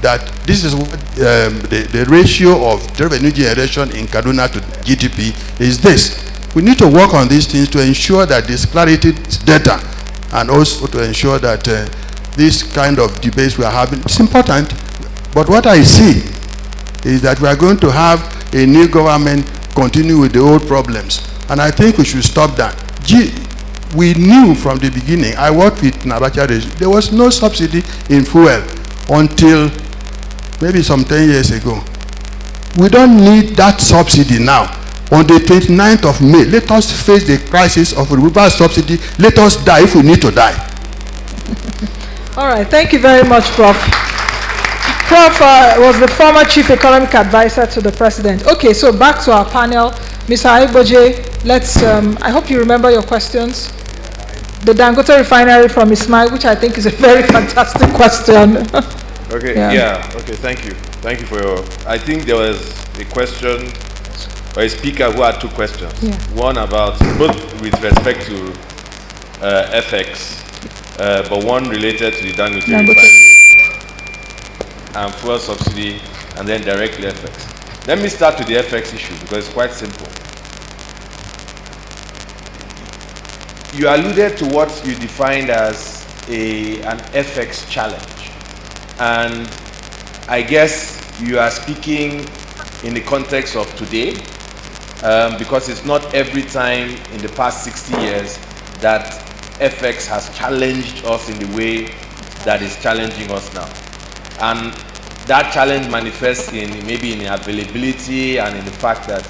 S20: that this is what the ratio of revenue generation in Kaduna to GDP is this. We need to work on these things to ensure that there's clarity data, and also to ensure that this kind of debates we are having, it's important. But what I see is that we are going to have a new government continue with the old problems. And I think we should stop that. We knew from the beginning, I worked with Abacha, there was no subsidy in fuel until maybe some 10 years ago. We don't need that subsidy now. On the 29th of May, let us face the crisis of removal subsidy. Let us die if we need to die.
S1: All right, thank you very much, Prof. Prof was the former chief economic advisor to the president. Okay, so back to our panel. Mr. Aigboje, let's, I hope you remember your questions. The Dangote refinery from Ismail, which I think is a very fantastic question.
S7: Okay, okay, thank you. Thank you for your, I think there was a question, or a speaker who had two questions.
S1: Yeah.
S7: One about, both with respect to FX, but one related to the Dangote refinery and fuel subsidy, and then directly FX. Let me start with the FX issue because it's quite simple. You alluded to what you defined as an FX challenge, and I guess you are speaking in the context of today, because it's not every time in the past 60 years that FX has challenged us in the way that is challenging us now. And that challenge manifests maybe in the availability and in the fact that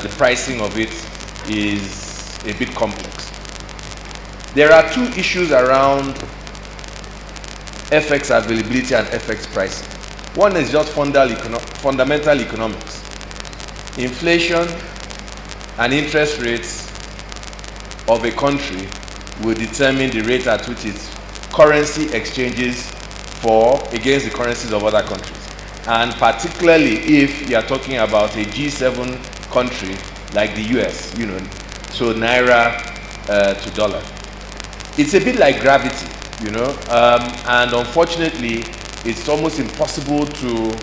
S7: the pricing of it is a bit complex. There are two issues around FX availability and FX pricing. One is just fundamental economics. Inflation and interest rates of a country will determine the rate at which its currency exchanges against the currencies of other countries. And particularly if you are talking about a G7 country like the US, so naira to dollar. It's a bit like gravity, and unfortunately, it's almost impossible to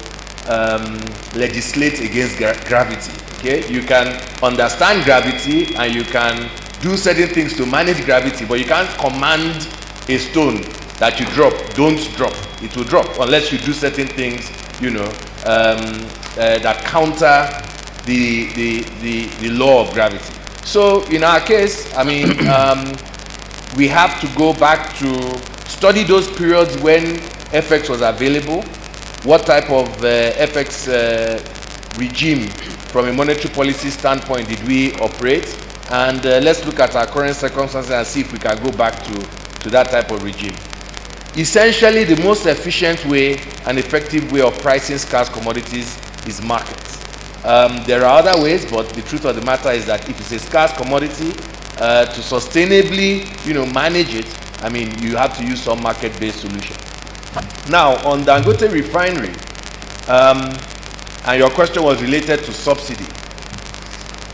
S7: legislate against gravity. Okay, you can understand gravity and you can do certain things to manage gravity, but you can't command a stone that you drop. Don't drop; it will drop unless you do certain things, that counter the law of gravity. So in our case, we have to go back to study those periods when FX was available, what type of FX regime from a monetary policy standpoint did we operate, and let's look at our current circumstances and see if we can go back to that type of regime. Essentially, the most efficient way and effective way of pricing scarce commodities is markets. There are other ways, but the truth of the matter is that if it's a scarce commodity, to sustainably, manage it, you have to use some market-based solution. Now, on Dangote Refinery, and your question was related to subsidy.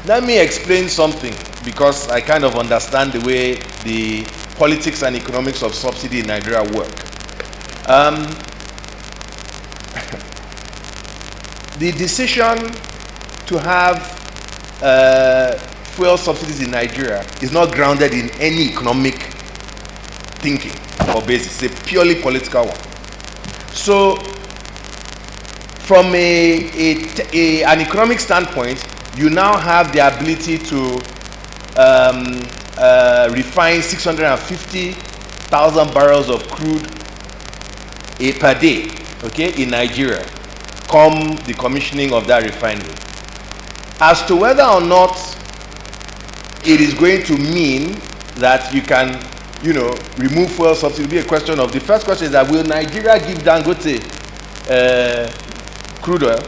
S7: Let me explain something, because I kind of understand the way the politics and economics of subsidy in Nigeria work. The decision to have fuel subsidies in Nigeria is not grounded in any economic thinking or basis. It's a purely political one. So, from an economic standpoint, you now have the ability to refine 650,000 barrels of crude per day, okay, in Nigeria, come the commissioning of that refinery. As to whether or not it is going to mean that you can, remove fuel subsidy, will be a question of, the first question is that will Nigeria give Dangote crude oil?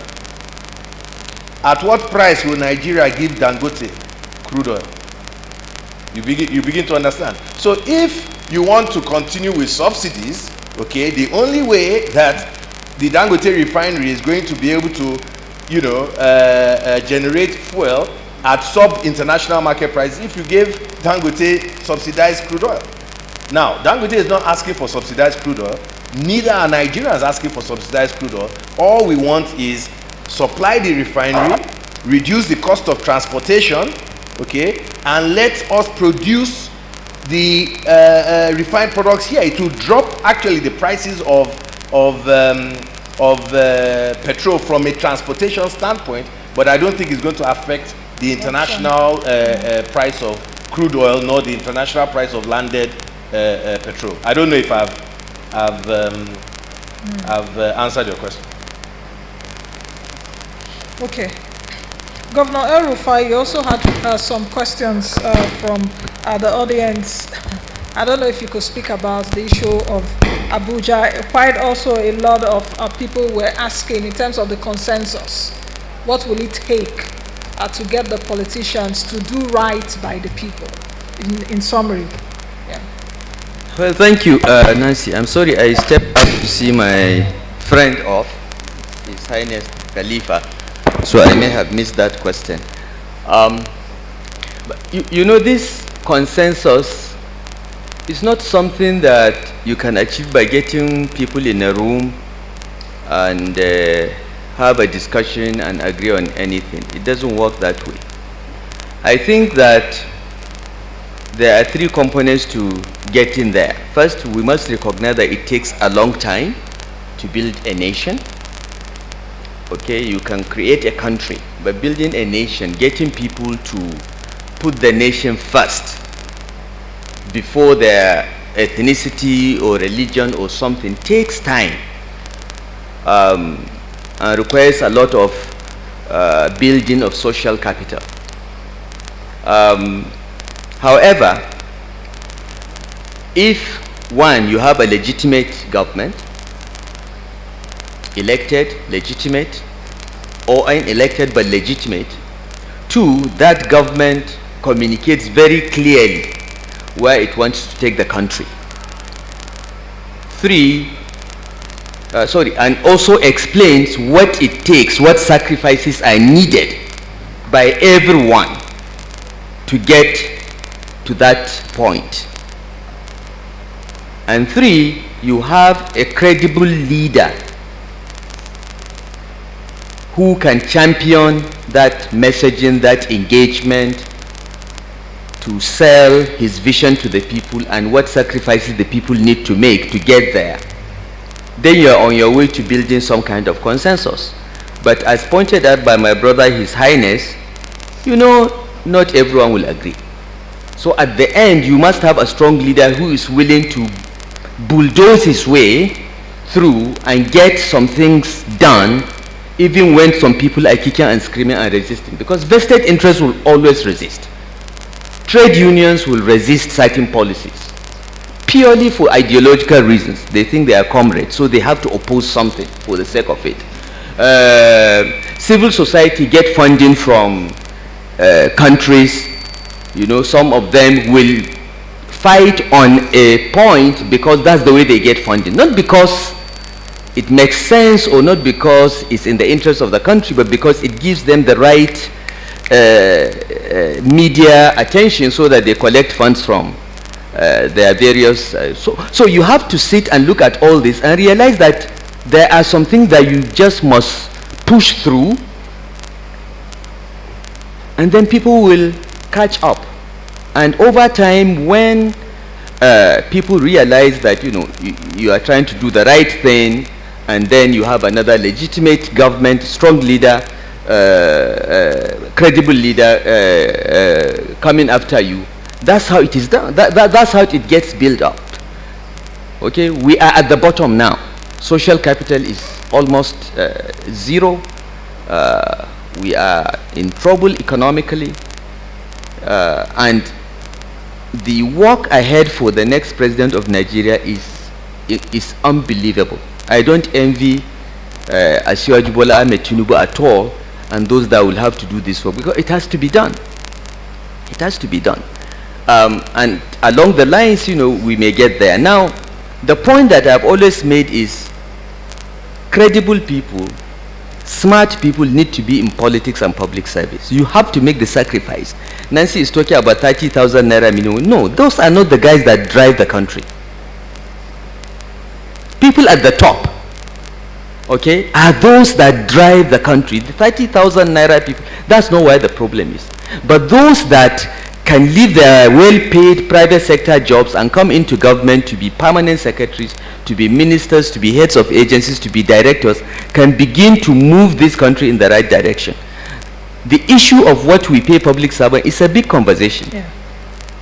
S7: At what price will Nigeria give Dangote crude oil? You begin to understand. So if you want to continue with subsidies, okay, the only way that the Dangote refinery is going to be able to, generate fuel at sub-international market prices if you give Dangote subsidized crude oil. Now, Dangote is not asking for subsidized crude oil. Neither are Nigerians asking for subsidized crude oil. All we want is supply the refinery, reduce the cost of transportation, okay, and let us produce the refined products here. It will drop actually the prices of petrol from a transportation standpoint, but I don't think it's going to affect the international price of crude oil nor the international price of landed petrol. I don't know if I've answered your question.
S1: Okay. Governor El-Rufai, you also had some questions from the audience. I don't know if you could speak about the issue of Abuja. Quite also a lot of people were asking in terms of the consensus, what will it take to get the politicians to do right by the people, in summary? Yeah.
S6: Well, thank you, Nancy. I'm sorry I stepped up to see my friend off, His Highness Khalifa, so I may have missed that question. But this consensus is not something that you can achieve by getting people in a room and have a discussion and agree on anything. It doesn't work that way. I think that there are three components to getting there. First, we must recognize that it takes a long time to build a nation. Okay, you can create a country, but building a nation, getting people to put the nation first before their ethnicity or religion or something takes time and requires a lot of building of social capital. However, if one, you have a legitimate government, elected, legitimate, or unelected but legitimate. Two, that government communicates very clearly where it wants to take the country. Three, and also explains what it takes, what sacrifices are needed by everyone to get to that point. And three, you have a credible leader who can champion that messaging, that engagement, to sell his vision to the people and what sacrifices the people need to make to get there. Then you're on your way to building some kind of consensus. But as pointed out by my brother, His Highness, you know, not everyone will agree. So at the end, you must have a strong leader who is willing to bulldoze his way through and get some things done, even when some people are kicking and screaming and resisting. Because vested interests will always resist. Trade unions will resist certain policies purely for ideological reasons. They think they are comrades, so they have to oppose something for the sake of it. Civil society get funding from countries. You know, some of them will fight on a point because that's the way they get funding. Not because it makes sense or not because it's in the interest of the country, but because it gives them the right media attention so that they collect funds from their various. So you have to sit and look at all this and realize that there are some things that you just must push through, and then people will catch up. And over time, when people realize that, you know, you are trying to do the right thing, and then you have another legitimate government, strong leader, credible leader coming after you, that's how it is done. That's how it gets built up. Okay, we are at the bottom now. Social capital is almost zero. We are in trouble economically, and the work ahead for the next president of Nigeria is unbelievable. I don't envy Asiwaju Bola Ahmed Tinubu at all, and those that will have to do this work, because it has to be done. It has to be done. And along the lines, you know, we may get there. Now, the point that I've always made is credible people, smart people need to be in politics and public service. You have to make the sacrifice. Nancy is talking about 30,000 naira minimum. No, those are not the guys that drive the country. People at the top, okay, are those that drive the country. The 30,000 naira people, that's not where the problem is. But those that can leave their well-paid private sector jobs and come into government to be permanent secretaries, to be ministers, to be heads of agencies, to be directors, can begin to move this country in the right direction. The issue of what we pay public servants is a big conversation. Yeah.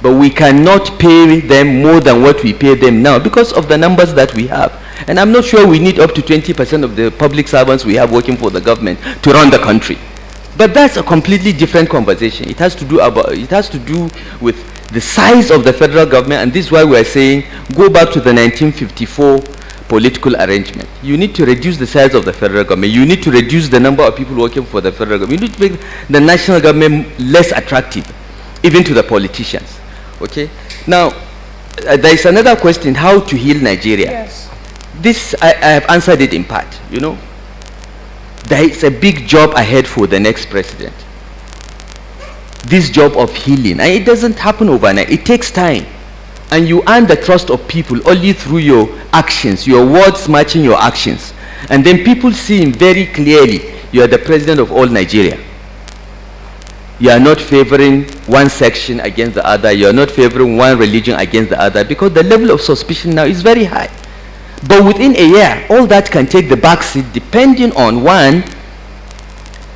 S6: But we cannot pay them more than what we pay them now because of the numbers that we have. And I'm not sure we need up to 20% of the public servants we have working for the government to run the country. But that's a completely different conversation. It has to do with the size of the federal government, and this is why we're saying go back to the 1954 political arrangement. You need to reduce the size of the federal government. You need to reduce the number of people working for the federal government. You need to make the national government less attractive, even to the politicians. Okay? Now, there is another question, how to heal Nigeria.
S1: Yes.
S6: This, I have answered it in part, you know. There is a big job ahead for the next president. This job of healing. And it doesn't happen overnight. It takes time. And you earn the trust of people only through your actions, your words matching your actions. And then people see very clearly you are the president of all Nigeria. You are not favoring one section against the other. You are not favoring one religion against the other, because the level of suspicion now is very high. But within a year, all that can take the back seat depending on, one,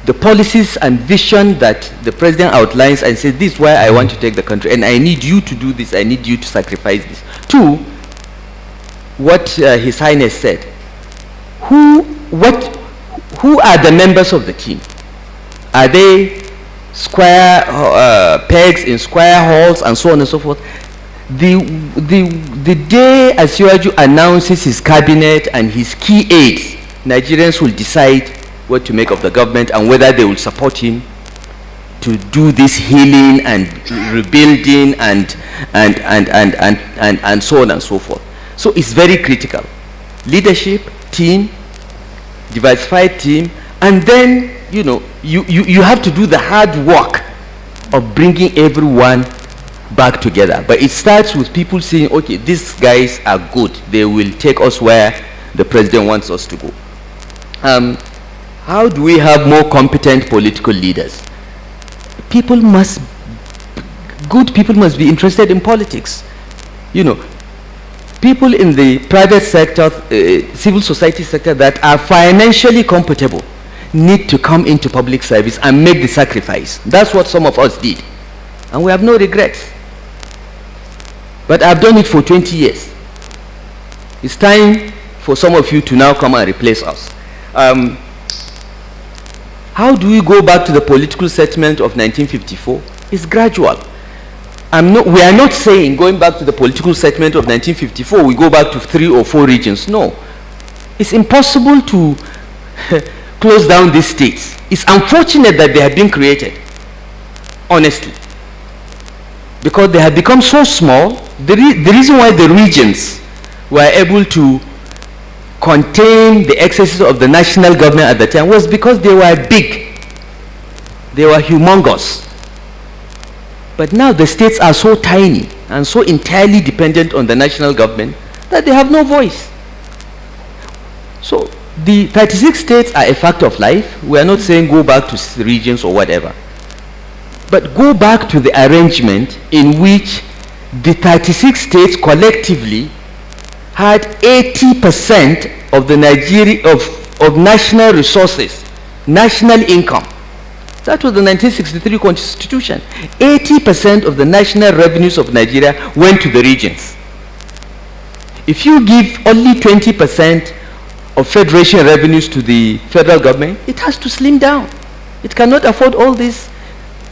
S6: the policies and vision that the president outlines and says, this is where I want to take the country, and I need you to do this, I need you to sacrifice this. Two, what His Highness said, who are the members of the team? Are they square pegs in square holes and so on and so forth? The day Asiwaju announces his cabinet and his key aides, Nigerians will decide what to make of the government and whether they will support him to do this healing and rebuilding and so on and so forth. So it's very critical. Leadership, team, diversified team, and then you have to do the hard work of bringing everyone back together. But it starts with people saying, okay, these guys are good. They will take us where the president wants us to go. How do we have more competent political leaders? Good people must be interested in politics. People in the private sector, civil society sector that are financially compatible need to come into public service and make the sacrifice. That's what some of us did. And we have no regrets. But I've done it for 20 years. It's time for some of you to now come and replace us. How do we go back to the political settlement of 1954? It's gradual. We are not saying going back to the political settlement of 1954, we go back to 3 or 4 regions. No. It's impossible to close down these states. It's unfortunate that they have been created, honestly, because they have become so small. The reason why the regions were able to contain the excesses of the national government at the time was because they were big. They were humongous. But now the states are so tiny and so entirely dependent on the national government that they have no voice. So the 36 states are a fact of life. We are not saying go back to regions or whatever. But go back to the arrangement in which the 36 states collectively had 80% of the of national resources, national income. That was the 1963 Constitution. 80% of the national revenues of Nigeria went to the regions. If you give only 20% of federation revenues to the federal government, it has to slim down. It cannot afford all these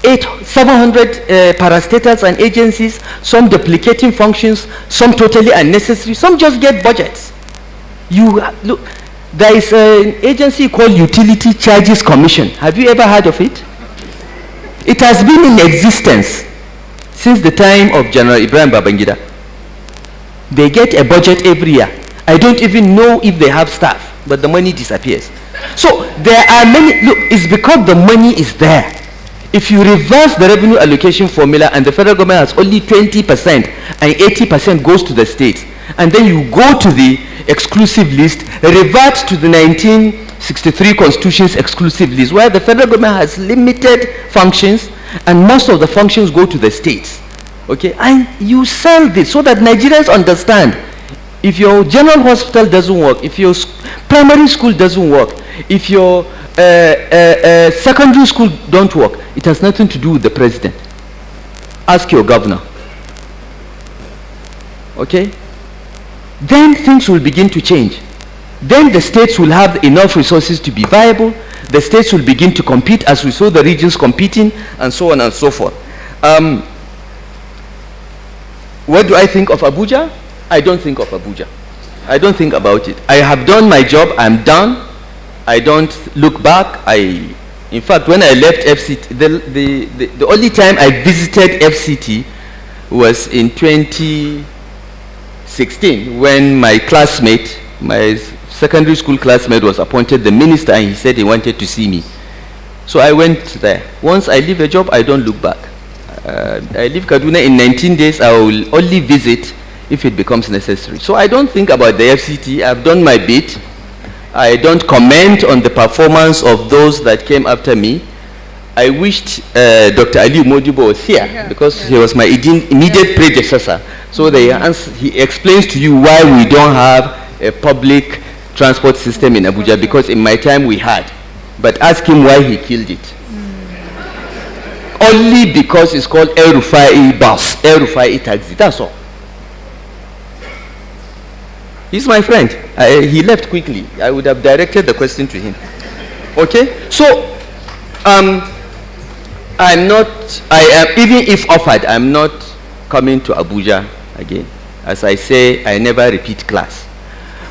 S6: 700 parastatals and agencies, some duplicating functions, some totally unnecessary, some just get budgets. Look, there is an agency called Utility Charges Commission. Have you ever heard of it? It has been in existence since the time of General Ibrahim Babangida. They get a budget every year. I don't even know if they have staff, but the money disappears. So there are many, look, it's because the money is there. If you reverse the revenue allocation formula and the federal government has only 20% and 80% goes to the states, and then you go to the exclusive list, revert to the 1963 Constitution's exclusive list, where the federal government has limited functions and most of the functions go to the states. Okay, and you sell this so that Nigerians understand. If your general hospital doesn't work, if your primary school doesn't work, if your secondary school don't work, it has nothing to do with the president. Ask your governor. Okay? Then things will begin to change. Then the states will have enough resources to be viable. The states will begin to compete as we saw the regions competing, and so on and so forth. What do I think of Abuja? I don't think of Abuja. I don't think about it. I have done my job. I'm done. I don't look back. In fact, when I left FCT, the only time I visited FCT was in 2016 when my classmate, my secondary school classmate, was appointed the minister, and he said he wanted to see me. So I went there. Once I leave a job, I don't look back. I leave Kaduna in 19 days. I will only visit if it becomes necessary. So I don't think about the FCT. I've done my bit. I don't comment on the performance of those that came after me. I wished Dr. Ali Modibo was here because he was my immediate predecessor. So he explains to you why we don't have a public transport system in Abuja, because in my time we had. But ask him why he killed it. Only because it's called El Rufai bus, El Rufai taxi. That's all. He's my friend. He left quickly. I would have directed the question to him. Okay? So, I'm not, even if offered, I'm not coming to Abuja again. As I say, I never repeat class.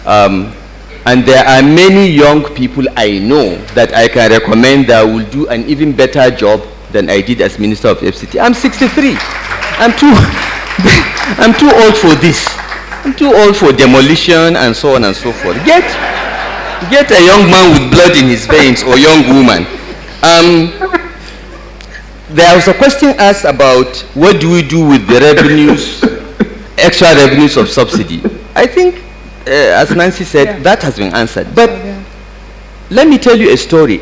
S6: And there are many young people I know that I can recommend that will do an even better job than I did as Minister of FCT. I'm 63. I'm too old for this. I'm too old for demolition and so on and so forth. Get a young man with blood in his veins or young woman. There was a question asked about what do we do with the revenues, extra revenues of subsidy. I think, as Nancy said, that has been answered. But let me tell you a story.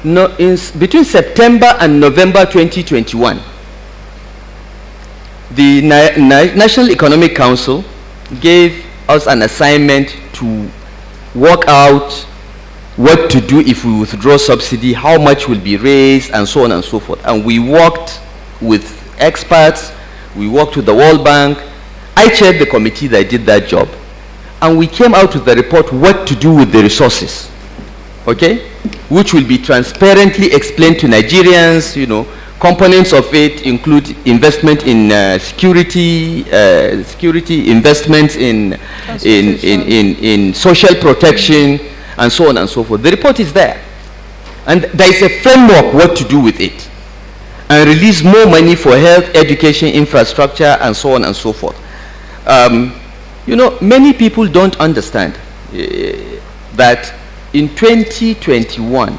S6: Between September and November 2021, the National Economic Council gave us an assignment to work out what to do if we withdraw subsidy, how much will be raised, and so on and so forth. And we worked with experts, we worked with the World Bank. I chaired the committee that did that job. And we came out with the report, what to do with the resources, okay? Which will be transparently explained to Nigerians. You know, components of it include investment in security, investments in social protection, and so on and so forth. The report is there. And there is a framework what to do with it. And release more money for health, education, infrastructure, and so on and so forth. You know, many people don't understand that in 2021,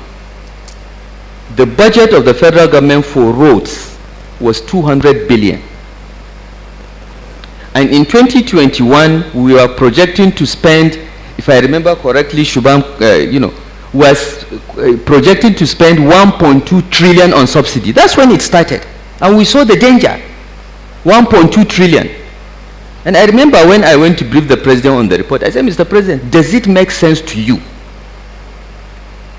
S6: the budget of the federal government for roads was 200 billion. And in 2021, we were projecting to spend, if I remember correctly, Shubham, was projecting to spend 1.2 trillion on subsidy. That's when it started. And we saw the danger, 1.2 trillion. And I remember when I went to brief the president on the report, I said, Mr. President, does it make sense to you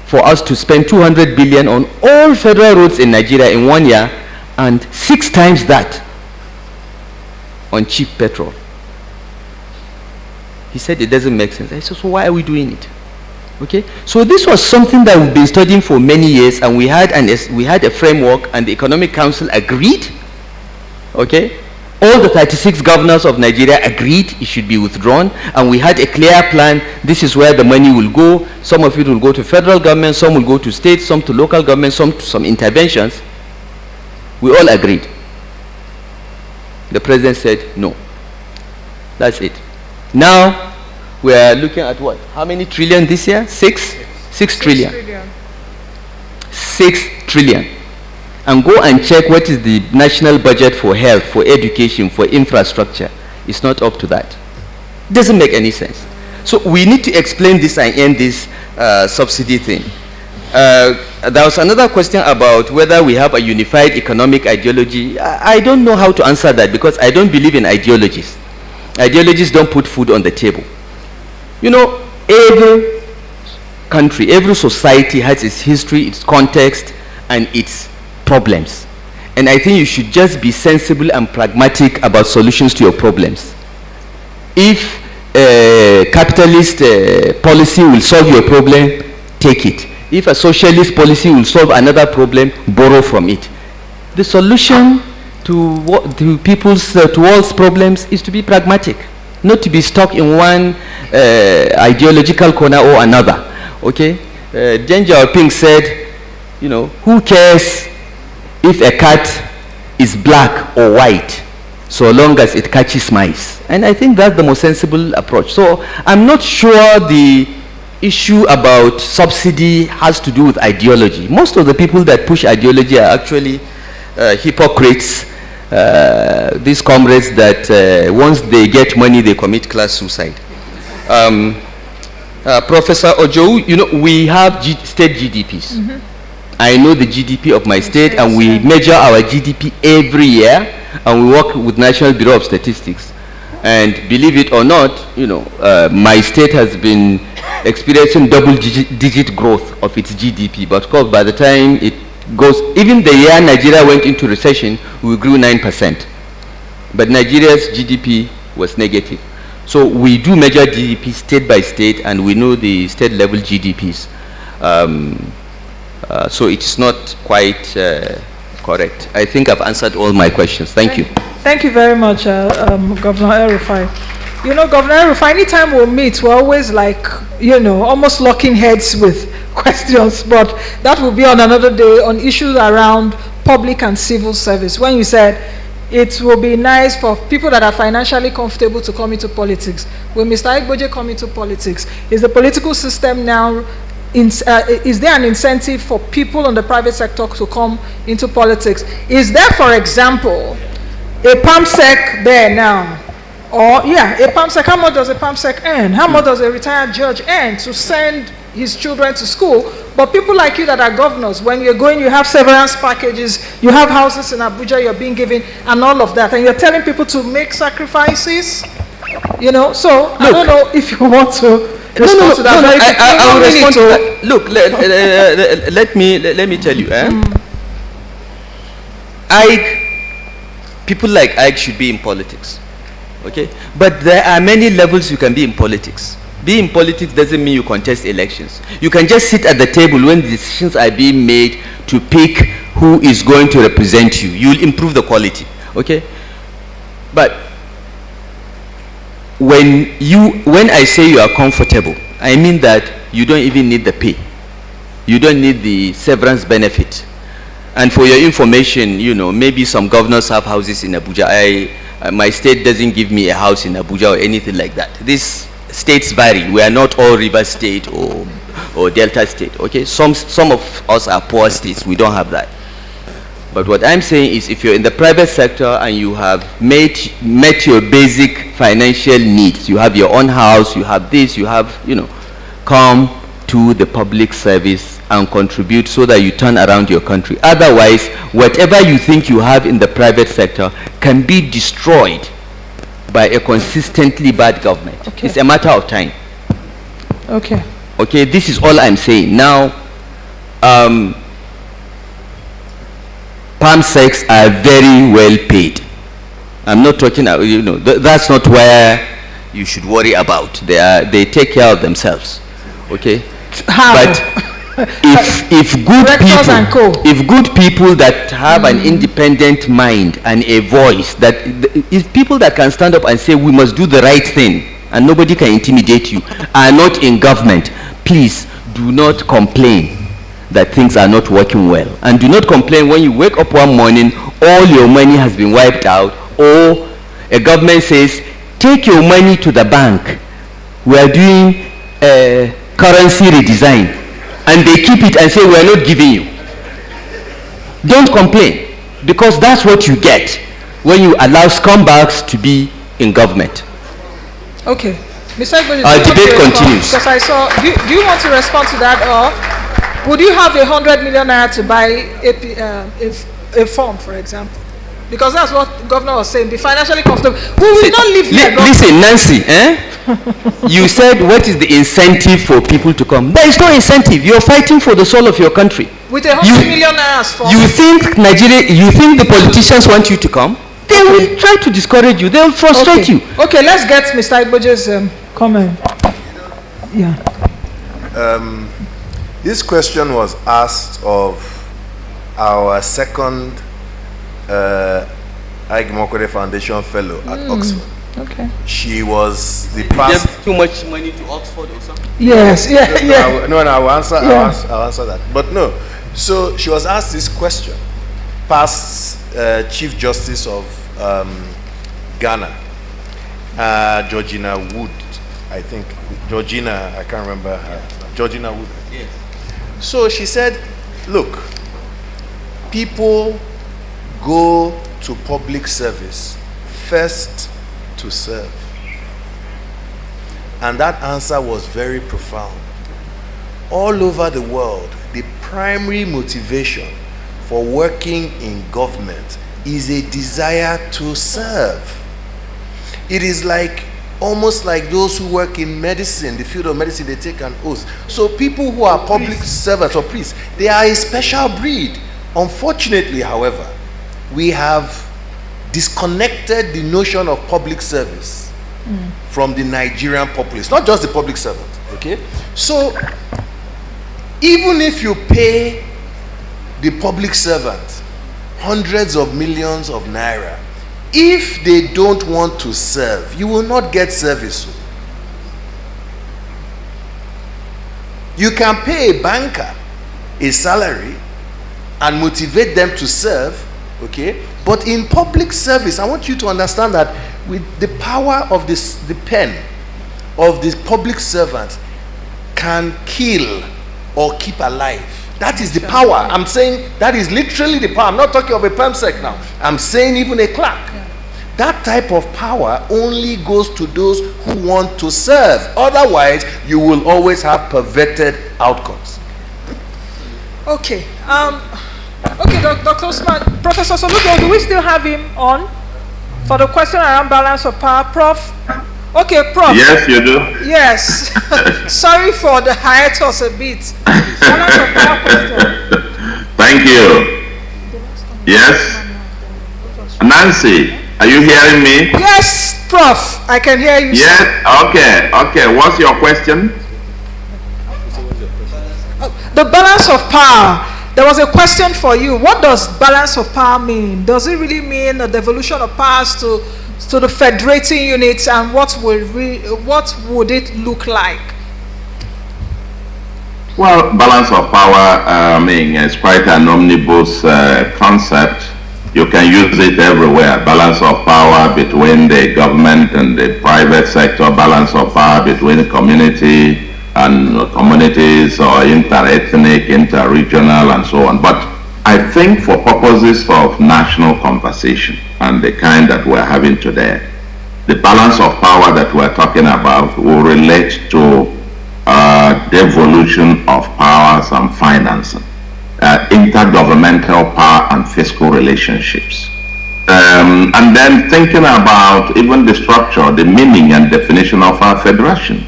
S6: for us to spend 200 billion on all federal roads in Nigeria in 1 year and 6 times that on cheap petrol? He said it doesn't make sense. I said, so why are we doing it? Okay, so this was something that we've been studying for many years, and we had a framework, and the Economic Council agreed. Okay, all the 36 governors of Nigeria agreed it should be withdrawn, and we had a clear plan. This is where the money will go. Some of it will go to federal government, some will go to states, some to local government, some to some interventions. We all agreed. The president said no. That's it. Now we are looking at what? How many trillion this year? 6 trillion. 6 trillion. And go and check what is the national budget for health, for education, for infrastructure. It's not up to that. It doesn't make any sense. So we need to explain this and end this subsidy thing. There was another question about whether we have a unified economic ideology. I don't know how to answer that because I don't believe in ideologies. Ideologies don't put food on the table. You know, every country, every society has its history, its context, and its problems. And I think you should just be sensible and pragmatic about solutions to your problems. If a capitalist policy will solve your problem, take it. If a socialist policy will solve another problem, borrow from it. The solution to people's, to world's problems is to be pragmatic, not to be stuck in one ideological corner or another. Okay? Deng Xiaoping said, you know, who cares if a cat is black or white, so long as it catches mice? And I think that's the most sensible approach. So I'm not sure the issue about subsidy has to do with ideology. Most of the people that push ideology are actually hypocrites, these comrades that once they get money, they commit class suicide. Professor Ojo, you know, we have state GDPs. Mm-hmm. I know the GDP of my state, and we measure our GDP every year, and we work with National Bureau of Statistics. And believe it or not, you know, my state has been experiencing double-digit growth of its GDP. But of course, by the time it goes, even the year Nigeria went into recession, we grew 9%. But Nigeria's GDP was negative. So we do measure GDP state by state, and we know the state level GDPs. So it's not quite correct. I think I've answered all my questions. Thank you.
S1: Thank you very much, Governor El-Rufai. You know, Governor El-Rufai, anytime we'll meet, we're always like, you know, almost locking heads with questions, but that will be on another day on issues around public and civil service. When you said it will be nice for people that are financially comfortable to come into politics. When Mr. Aigboje come into politics, is the political system now, is there an incentive for people in the private sector to come into politics? Is there, for example, a PAMSEC there now? Or, yeah, a PAMSEC, how much does a PAMSEC earn? How much does a retired judge earn to send his children to school? But people like you that are governors, when you're going, you have severance packages, you have houses in Abuja you're being given, and all of that, and you're telling people to make sacrifices, you know? So, look, I don't know if you want to respond to that.
S6: I will respond to that. Look, let me tell you, people like Ike should be in politics, okay? But there are many levels you can be in politics. Being in politics doesn't mean you contest elections. You can just sit at the table when decisions are being made to pick who is going to represent you. You'll improve the quality, okay? But when I say you are comfortable, I mean that you don't even need the pay. You don't need the severance benefit. And for your information, you know, maybe some governors have houses in Abuja. My state doesn't give me a house in Abuja or anything like that. These states vary. We are not all river state or delta state, okay? Some of us are poor states. We don't have that. But what I'm saying is, if you're in the private sector and you have met your basic financial needs, you have your own house, you have this, you have, you know, come to the public service and contribute so that you turn around your country. Otherwise, whatever you think you have in the private sector can be destroyed by a consistently bad government. Okay. It's a matter of time.
S1: Okay.
S6: Okay, this is all I'm saying. Now, PAMSECs are very well paid. I'm not talking, you know, that's not where you should worry about. They take care of themselves. Okay?
S1: How?
S6: But if good people that have an independent mind and a voice, that is people that can stand up and say we must do the right thing and nobody can intimidate you, are not in government, please do not complain that things are not working well. And do not complain when you wake up one morning, all your money has been wiped out, or a government says, take your money to the bank. We are doing currency redesign. And they keep it and say, we are not giving you. Don't complain, because that's what you get when you allow scumbags to be in government.
S1: Okay. Mr. Aigboje,
S6: our debate continues.
S1: Because I saw, do you want to respond to that, or would you have 100 million naira to buy a farm, for example? Because that's what the governor was saying, be financially comfortable. We will not leave here.
S6: Listen, Nancy, you said what is the incentive for people to come? There is no incentive. You are fighting for the soul of your country.
S1: With 100 million naira for
S6: you think the politicians want you to come? They will try to discourage you. They will frustrate you.
S1: Okay, let's get Mr. Aigboje's comment. Yeah.
S7: This question was asked of our second Ige Igbokwe Foundation fellow at Oxford.
S1: Okay.
S7: She was the past.
S6: Too much money to Oxford or something?
S1: Yes, yeah.
S7: I will answer. I'll answer that. But no. So she was asked this question. Past Chief Justice of Ghana, Georgina Wood, I think. Georgina, I can't remember her. Georgina Wood.
S6: Yes.
S7: So she said, look, people go to public service first to serve. And that answer was very profound. All over the world, the primary motivation for working in government is a desire to serve. It is like almost like those who work in medicine, the field of medicine, they take an oath. So people who are public servants or priests, they are a special breed. Unfortunately, however, we have disconnected the notion of public service from the Nigerian populace, not just the public servant, okay? So, even if you pay the public servant hundreds of millions of naira, if they don't want to serve, you will not get service. You can pay a banker a salary and motivate them to serve, okay? But in public service, I want you to understand that with the power of the pen of the public servant can kill or keep alive. That is the power. I'm saying that is literally the power. I'm not talking of a PEMSEC now. I'm saying even a clerk. That type of power only goes to those who want to serve. Otherwise, you will always have perverted outcomes.
S1: Okay. Okay, Dr. Usman, Professor Soludo, do we still have him on for the question around balance of power? Prof? Okay, Prof.
S5: Yes, you do.
S1: Yes. Sorry for the hiatus a bit. Balance of power question.
S5: Thank you. Yes? Nancy, are you hearing me?
S1: Yes, Prof. I can hear you.
S5: Yes, okay, okay. What's your question?
S1: The balance of power. There was a question for you. What does balance of power mean? Does it really mean the devolution of powers to the federating units, and what would it look like?
S5: Well, balance of power, is quite an omnibus concept. You can use it everywhere. Balance of power between the government and the private sector, balance of power between the community and communities, or inter-ethnic, inter-regional, and so on. But I think for purposes of national conversation and the kind that we're having today, the balance of power that we're talking about will relate to devolution of powers and financing, intergovernmental power and fiscal relationships. And then thinking about even the structure, the meaning and definition of our federation.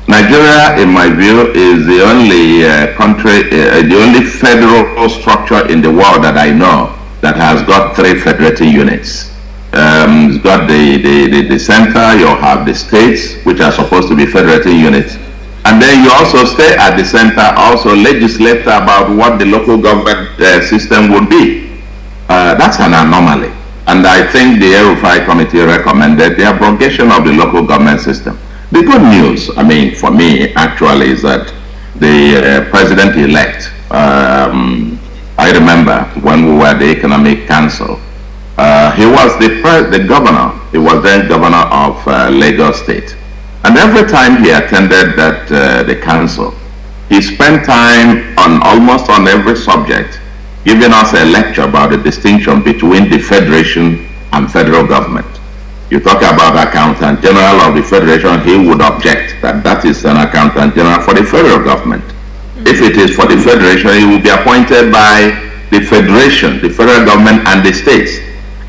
S5: Nigeria, in my view, is the only country, the only federal structure in the world that I know that has got 3 federating units. It's got the center, you have the states, which are supposed to be federating units. And then you also stay at the center, also legislate about what the local government system would be. That's an anomaly. And I think the El-Rufai committee recommended the abrogation of the local government system. The good news, for me, actually, is that the president-elect, I remember when we were at the Economic Council, he was the governor, he was then governor of Lagos State. And every time he attended the council, he spent time on almost on every subject, giving us a lecture about the distinction between the federation and federal government. You talk about Accountant General of the Federation, he would object that that is an Accountant General for the federal government. If it is for the Federation, he will be appointed by the Federation, the federal government, and the states.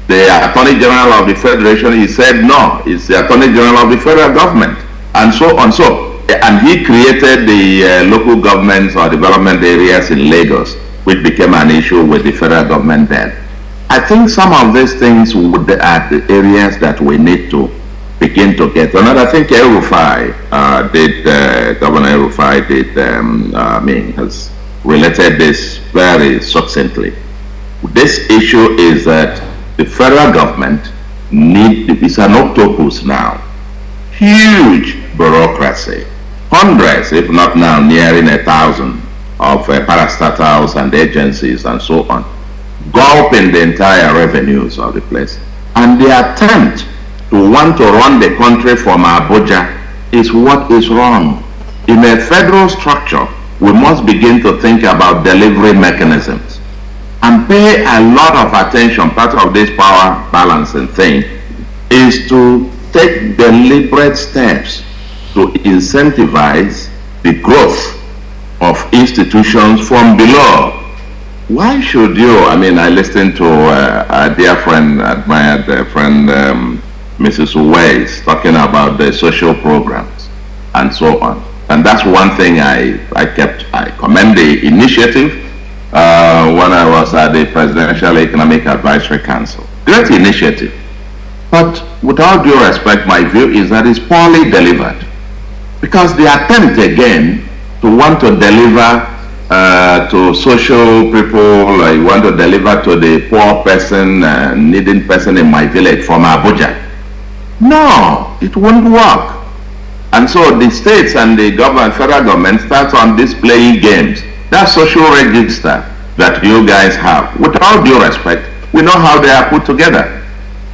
S5: The Attorney General of the Federation, he said no, it's the Attorney General of the federal government, and so on. And he created the local governments or development areas in Lagos, which became an issue with the federal government then. I think some of these things would are the areas that we need to begin to get on. And I think El-Rufai Governor El-Rufai has related this very succinctly. This issue is that the federal government is an octopus now. Huge bureaucracy. Hundreds, if not now, nearing 1,000 of parastatals and agencies and so on, gulping the entire revenues of the place. And the attempt to want to run the country from Abuja is what is wrong. In a federal structure, we must begin to think about delivery mechanisms and pay a lot of attention. Part of this power balancing thing is to take deliberate steps to incentivize the growth of institutions from below. Why should you, I listened to a dear friend, admired friend, Mrs. Uwais talking about the social programs and so on. And that's one thing I commend the initiative when I was at the Presidential Economic Advisory Council. Great initiative. But with all due respect, my view is that it's poorly delivered. Because the attempt again to want to deliver to social people, you want to deliver to the poor person, needing person in my village from Abuja. No, it won't work. And so the states and the government, federal government starts on this playing games. That social register that you guys have, with all due respect, we know how they are put together.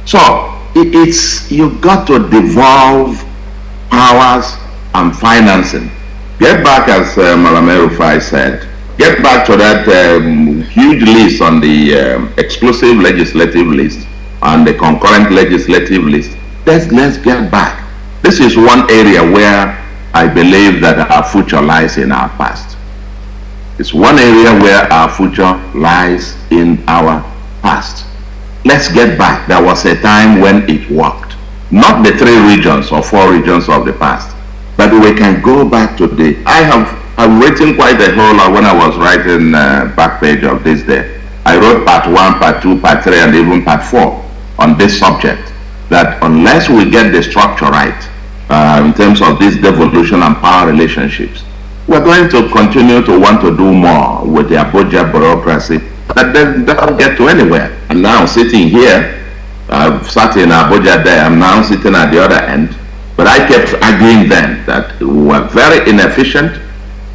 S5: So you've got to devolve powers and financing. Get back, as Malame Rufai said, get back to that huge list on the exclusive legislative list and the concurrent legislative list. Let's get back. This is one area where I believe that our future lies in our past. It's one area where our future lies in our past. Let's get back. There was a time when it worked. Not the 3 regions or 4 regions of the past, but we can go back to the... I've written quite a whole lot when I was writing back page of this day. I wrote part 1, part 2, part 3, and even part 4 on this subject. That unless we get the structure right in terms of this devolution and power relationships, we're going to continue to want to do more with the Abuja bureaucracy that doesn't get to anywhere. And now sitting here, I've sat in Abuja there, I'm now sitting at the other end, but I kept arguing then that we were very inefficient,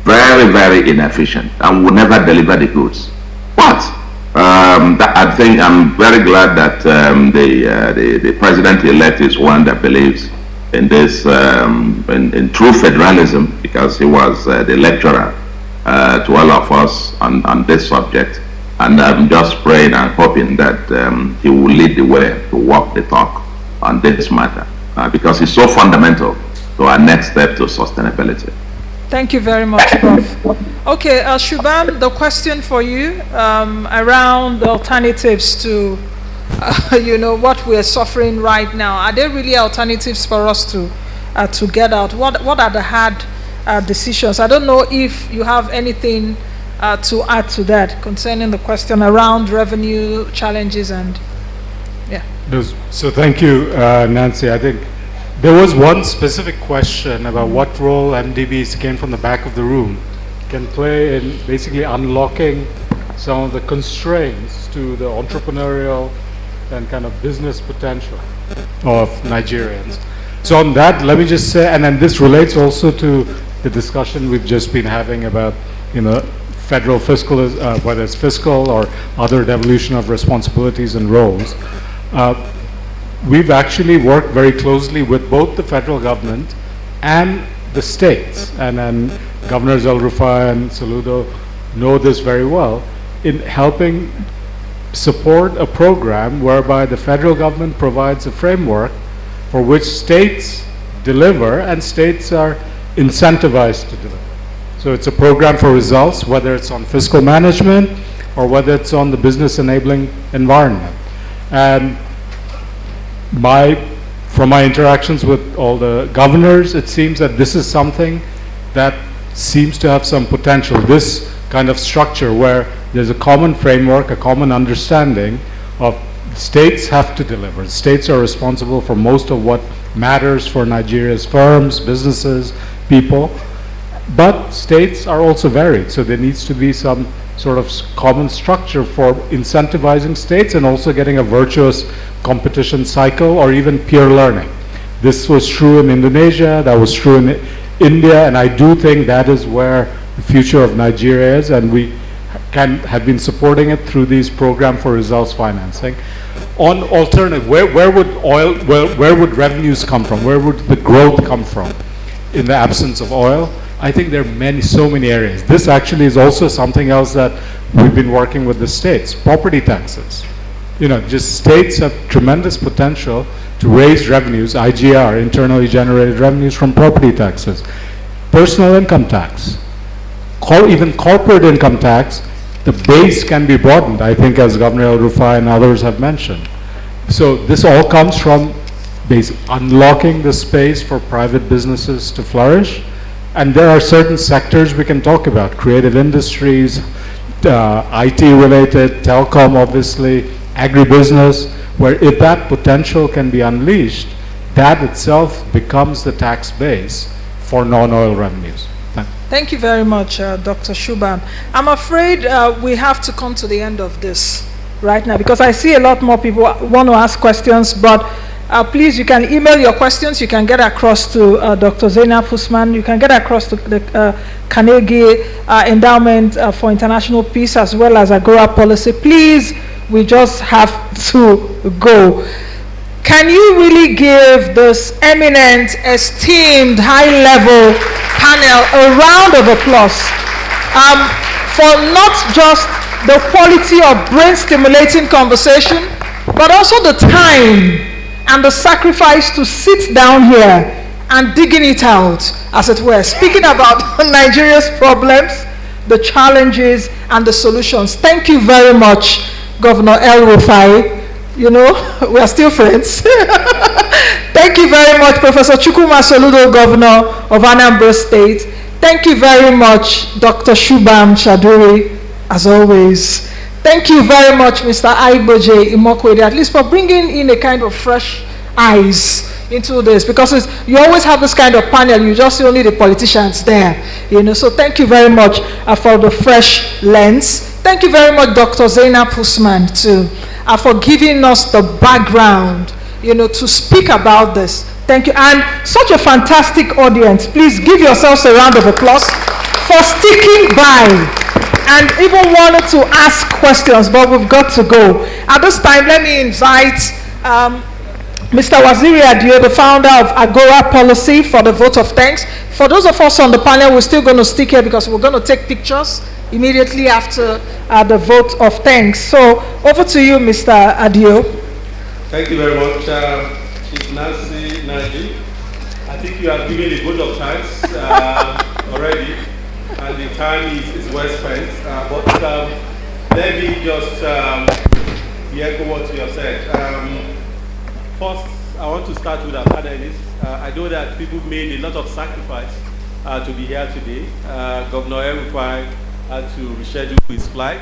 S5: very, very inefficient, and would never deliver the goods. But I think I'm very glad that the president-elect is one that believes in this, in true federalism, because he was the lecturer to all of us on this subject. And I'm just praying and hoping that he will lead the way to walk the talk on this matter, because it's so fundamental to our next step to sustainability.
S1: Thank you very much, Prof. Okay, Shubham, the question for you around alternatives to, what we're suffering right now. Are there really alternatives for us to get out? What are the hard decisions? I don't know if you have anything to add to that concerning the question around revenue challenges and, yeah.
S8: So thank you, Nancy. I think there was one specific question about what role MDBs, came from the back of the room, can play in basically unlocking some of the constraints to the entrepreneurial and kind of business potential of Nigerians. So on that, let me just say, and then this relates also to the discussion we've just been having about, federal fiscal, whether it's fiscal or other devolution of responsibilities and roles. We've actually worked very closely with both the federal government and the states, and Governors El Rufai and Saludo know this very well, in helping support a program whereby the federal government provides a framework for which states deliver and states are incentivized to deliver. So it's a program for results, whether it's on fiscal management or whether it's on the business enabling environment. And from my interactions with all the governors, it seems that this is something that seems to have some potential. This kind of structure where there's a common framework, a common understanding of states have to deliver. States are responsible for most of what matters for Nigeria's firms, businesses, people. But states are also varied, so there needs to be some sort of common structure for incentivizing states and also getting a virtuous competition cycle or even peer learning. This was true in Indonesia, that was true in India, and I do think that is where the future of Nigeria is, and we have been supporting it through these program for results financing. On alternative, where would revenues come from? Where would the growth come from in the absence of oil? I think there are so many areas. This actually is also something else that we've been working with the states. Property taxes. Just states have tremendous potential to raise revenues, IGR, internally generated revenues from property taxes. Personal income tax. Even corporate income tax, the base can be broadened, I think, as Governor El Rufai and others have mentioned. So this all comes from unlocking the space for private businesses to flourish. And there are certain sectors we can talk about: creative industries, IT-related, telecom, obviously, agribusiness, where if that potential can be unleashed, that itself becomes the tax base for non-oil revenues.
S2: Thank you very much, Dr. Shubham. I'm afraid we have to come to the end of this right now, because I see a lot more people want to ask questions, but please, you can email your questions. You can get across to Dr. Zainab Usman. You can get across to the Carnegie Endowment for International Peace, as well as Agora Policy. Please, we just have to go. Can you really give this eminent, esteemed, high-level panel a round of applause for not just the quality of brain-stimulating conversation, but also the time and the sacrifice to sit down here and digging it out, as it were, speaking about Nigeria's problems, the challenges, and the solutions. Thank you very much, Governor El-Rufai. You know, we are still friends. Thank you very much, Professor Chukwuma Soludo, Governor of Anambra State. Thank you very much, Dr. Shubham Chaduri, as always. Thank you very much, Mr. Aigboje Imokwede, at least for bringing in a kind of fresh eyes into this, because you always have this kind of panel, you just see only the politicians there, you know. So thank you very much for the fresh lens. Thank you very much, Dr. Zainab Usman, too, for giving us the background, you know, to speak about this. Thank you. And such a fantastic audience. Please give yourselves a round of applause for sticking by and even wanted to ask questions, but we've got to go. At this time, let me invite Mr. Waziri Adio, the founder of Agora Policy, for the vote of thanks. For those of us on the panel, we're still going to stick here because we're going to take pictures immediately after the vote of thanks. So over to you, Mr. Adio. Thank you very much, Chief Nancy Naji. I think you have given a vote of thanks already, and the time is well spent. But let me just echo what you have said. First, I want to start with our panelists. I know that people made a lot of sacrifice to be here today. Governor El-Rufai had to reschedule his flight.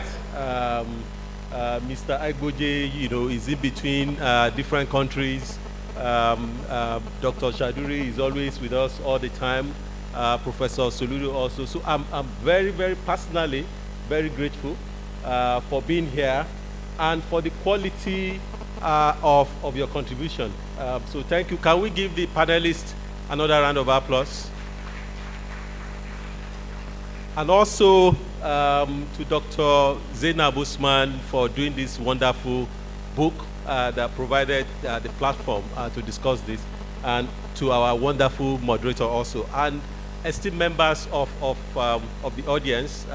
S2: Mr. Aigboje, you know, is in between different countries. Dr. Chaduri is always with us all the time. Professor Soludo also. So I'm very, very personally very grateful for being here and for the quality of your contribution. So thank you. Can we give the panelists another round of applause? And also to Dr. Zainab Usman for doing this wonderful book that provided the platform to discuss this, and to our wonderful moderator also, and esteemed members of the audience.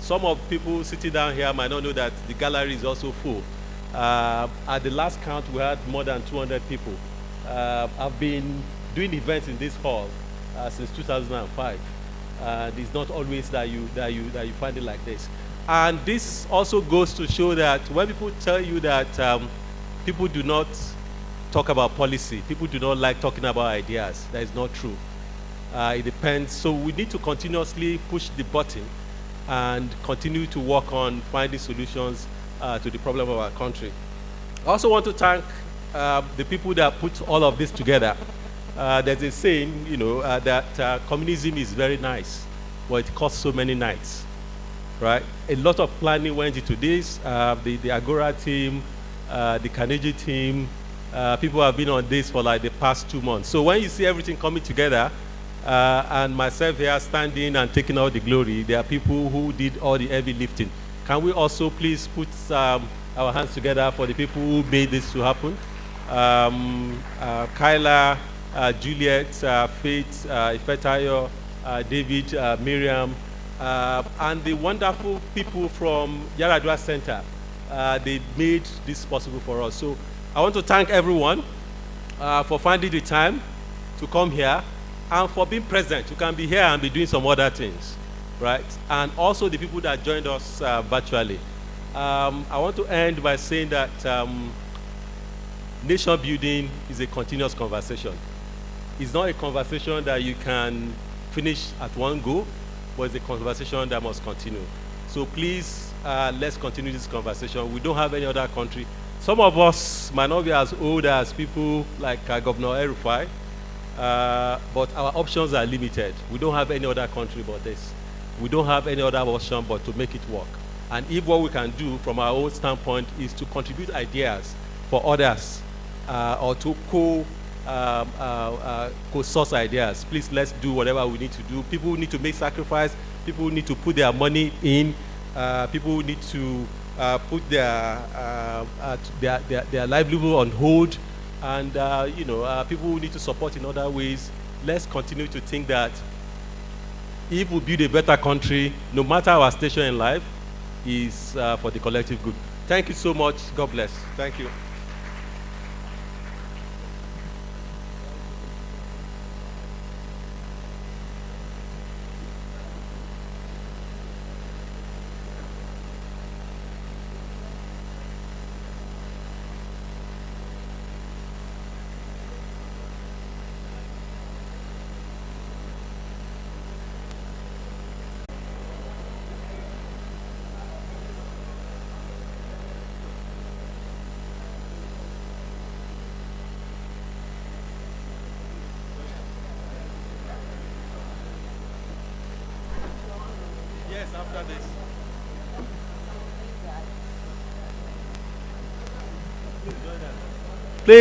S2: Some of people sitting down here might not know that the gallery is also full. At the last count, we had more than 200 people. I've been doing events in this hall since 2005. It's not always that you find it like this. And this also goes to show that when people tell you that people do not talk about policy, people do not like talking about ideas, that is not true. It depends. So we need to continuously push the button and continue to work on finding solutions to the problem of our country. I also want to thank the people that put all of this together. There's a saying, you know, that communism is very nice, but it costs so many nights, right? A lot of planning went into this. The Agora team, the Carnegie team, people have been on this for like the past 2 months. So when you see everything coming together, and myself here standing and taking all the glory, there are people who did all the heavy lifting. Can we also please put our hands together for the people who made this to happen? Kyla, Juliet, Faith, Ifetayo, David, Miriam, and the wonderful people from Yaradua Center. They made this possible for us. So I want to thank everyone for finding the time to come here and for being present. You can be here and be doing some other things, right? And also the people that joined us virtually. I want to end by saying that nation building is a continuous conversation. It's not a conversation that you can finish at one go, but it's a conversation that must continue. So please, let's continue this conversation. We don't have any other country. Some of us might not be as old as people like Governor El-Rufai, but our options are limited. We don't have any other country but this. We don't have any other option but to make it work. And if what we can do from our own standpoint is to contribute ideas for others or to co-source ideas, please let's do whatever we need to do. People need to make sacrifice. People need to put their money in. People need to put their livelihood on hold. And people need to support in other ways. Let's continue to think that if we build a better country, no matter our station in life, is for the collective good. Thank you so much. God bless. Thank you. After this. Please.